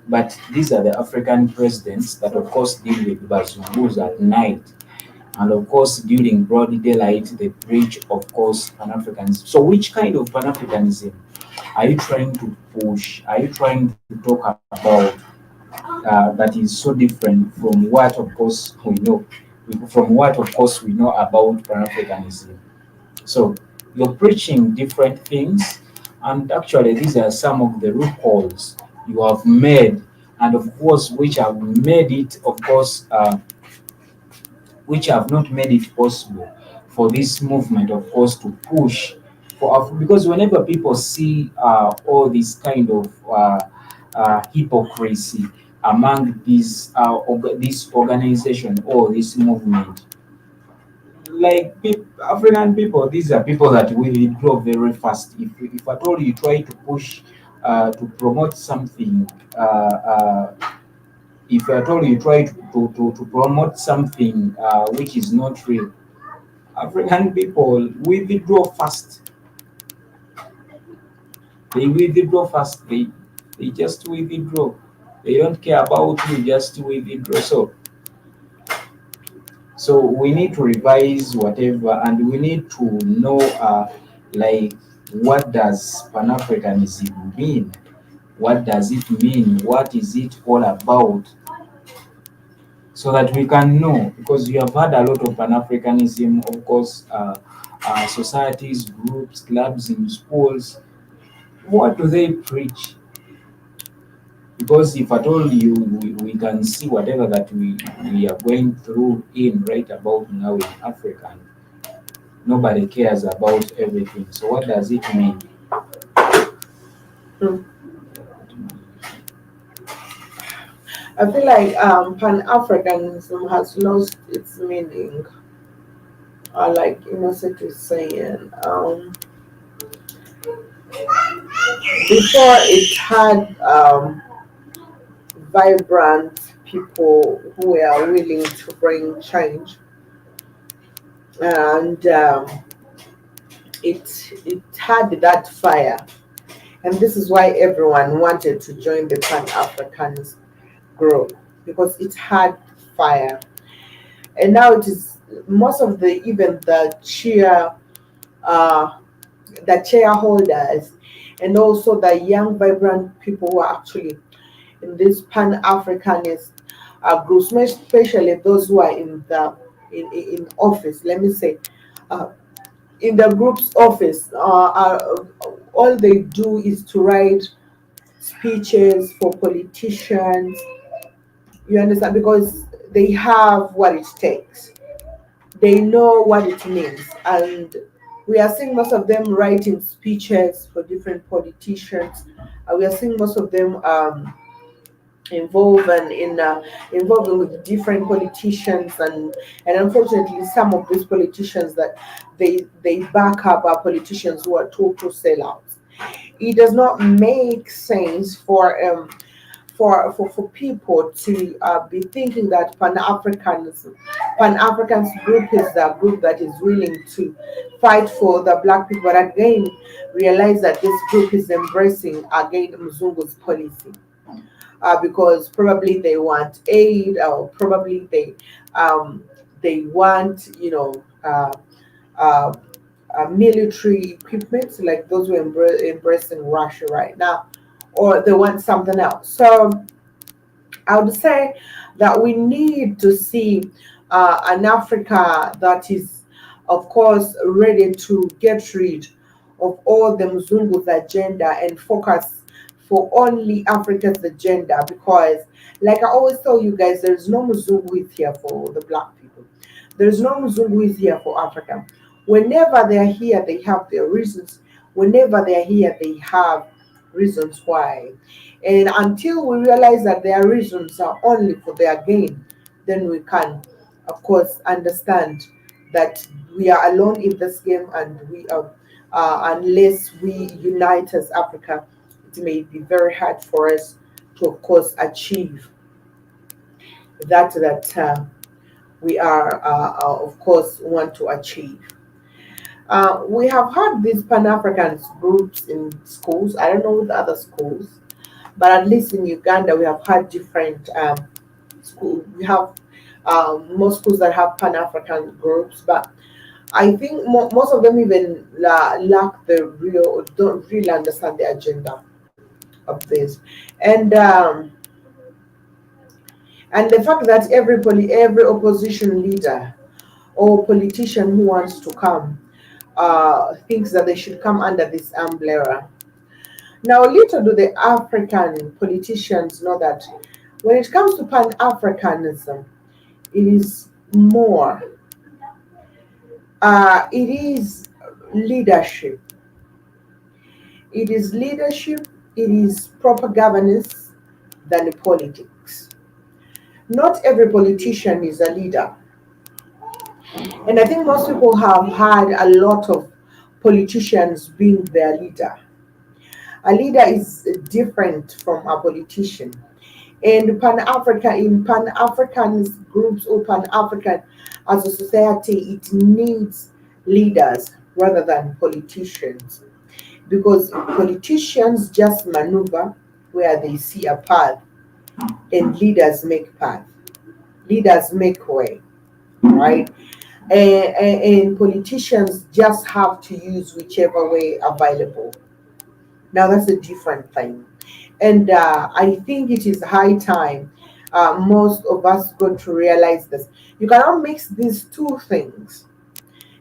But these are the African presidents that, of course, deal with Bazungus at night. And of course, during broad daylight, they preach, of course, Pan Africanism. So, which kind of Pan Africanism are you trying to push? Are you trying to talk about that is so different from what, of course, we know? From what, of course, we know about Pan Africanism. So, you're preaching different things, and actually, these are some of the loopholes you have made, and of course, which have made it, of course, which have not made it possible for this movement, of course, to push for because whenever people see all this kind of hypocrisy among this organization or this movement, like African people, these are people that will withdraw very fast. If at all you try to push to promote something, if at all you try to promote something which is not real, African people withdraw fast. They withdraw fast. They just withdraw. They don't care about you, just withdraw. So we need to revise whatever, and we need to know, like, what does Pan Africanism mean? What does it mean? What is it all about? So that we can know, because you have had a lot of Pan Africanism, of course, societies, groups, clubs in schools. What do they preach? Because if at all we can see whatever that we are going through in right about now in Africa, nobody cares about everything. So what does it mean? Hmm. I feel like Pan Africanism has lost its meaning. Like Innocent is saying, before it had vibrant people who were willing to bring change, and it had that fire, and this is why everyone wanted to join the Pan Africanist group, because it had fire. And now it is most of the even uh, the chairholders, and also the young vibrant people who are actually in this pan-Africanist groups, especially those who are in the in office. Let me say, uh, in the group's office, all they do is to write speeches for politicians. You understand? Because they have what it takes. They know what it means, and we are seeing most of them writing speeches for different politicians. We are seeing most of them involved in involving with different politicians, and unfortunately some of these politicians that they back up are politicians who are total sellouts. It does not make sense for people to be thinking that Pan-African's group is the group that is willing to fight for the black people, but again realize that this group is embracing again Mzungu's policy, because probably they want aid, or probably they want, uh, military equipment like those who embracing Russia right now, or they want something else. So I would say that we need to see an Africa that is, of course, ready to get rid of all the Mzungu's agenda and focus for only Africa's agenda. Because, like I always tell you guys, there's no Mzungu is here for the black people. There's no Mzungu is here for Africa. Whenever they're here, they have their reasons. Whenever they're here, they have reasons why. And until we realize that their reasons are only for their gain, then we can, of course, understand that we are alone in this game, and we are, unless we unite as Africa, it may be very hard for us to, of course, achieve that we are, of course, want to achieve. We have had these Pan African groups in schools. I don't know with other schools, but at least in Uganda, we have had different schools. We have most schools that have Pan African groups, but I think most of them even lack the real, or don't really understand the agenda of this, and um, and the fact that every opposition leader or politician who wants to come thinks that they should come under this umbrella. Now, little do the African politicians know that when it comes to Pan Africanism, it is more, it is leadership. It is leadership, it is proper governance than politics. Not every politician is a leader. And I think most people have had a lot of politicians being their leader. A leader is different from a politician. And Pan African groups or Pan African as a society, it needs leaders rather than politicians. Because politicians just maneuver where they see a path, and leaders make path. Leaders make way, right? And politicians just have to use whichever way available. Now that's a different thing. And I think it is high time most of us going to realize this. You cannot mix these two things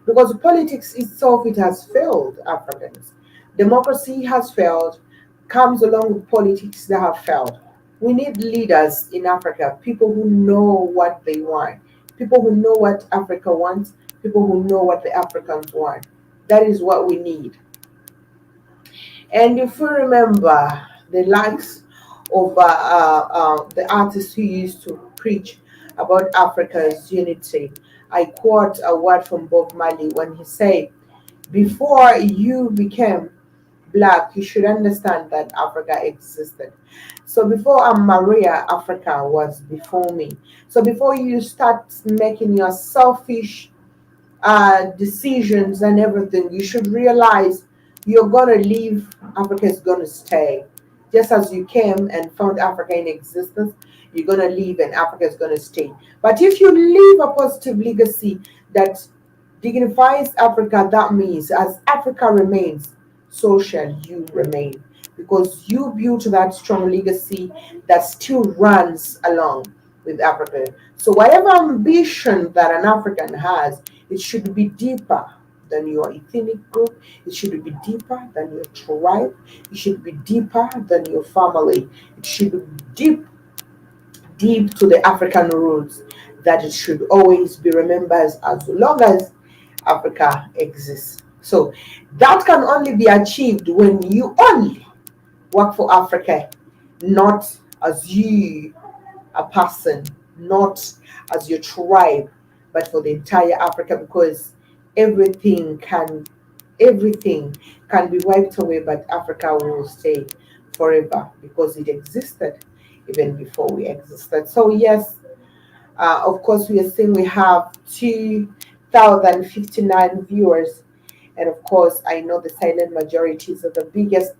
because politics itself, it has failed Africans. Democracy has failed, comes along with politics that have failed. We need leaders in Africa, people who know what they want, people who know what Africa wants, people who know what the Africans want. That is what we need. And if we remember the likes of the artists who used to preach about Africa's unity, I quote a word from Bob Marley when he said, before you became black, you should understand that Africa existed. So before I'm Maria, Africa was before me. So before you start making your selfish decisions and everything, you should realize you're going to leave, Africa is going to stay. Just as you came and found Africa in existence, you're going to leave and Africa is going to stay. But if you leave a positive legacy that dignifies Africa, that means as Africa remains, so shall you remain. Because you built that strong legacy that still runs along with Africa. So, whatever ambition that an African has, it should be deeper than your ethnic group, it should be deeper than your tribe, it should be deeper than your family, it should be deep to the African roots, that it should always be remembered as long as Africa exists. So that can only be achieved when you only work for Africa, not as you, a person, not as your tribe, but for the entire Africa, because everything can everything can be wiped away, but Africa will stay forever because it existed even before we existed. So yes, of course, we are saying we have 2,059 viewers, and of course, I know the silent majorities are the biggest.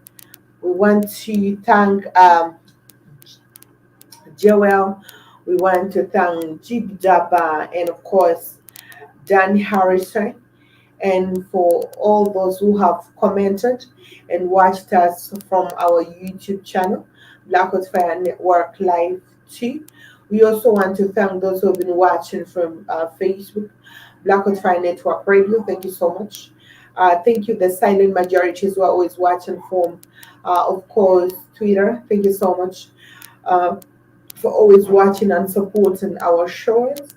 We want to thank Joel. We want to thank Jib Jabba, and of course, Dan Harrison, and for all those who have commented and watched us from our YouTube channel, Black Hot Fire Network Live 2. We also want to thank those who have been watching from Facebook, Black Hot Fire Network Radio. Thank you so much. Thank you, the silent majorities who are always watching from, of course, Twitter. Thank you so much uh, for always watching and supporting our shows.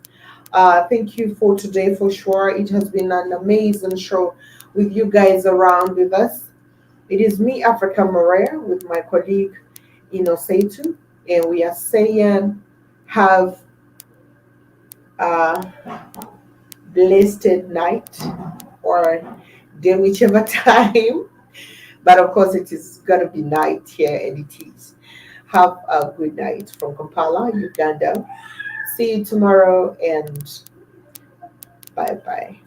Thank you for today for sure. It has been an amazing show with you guys around with us. It is me, Africa Maria, with my colleague INNOSSETU, and we are saying have a blessed night or day, whichever time. But of course, it is going to be night here, and it is. Have a good night from Kampala, Uganda. See you tomorrow, and bye bye.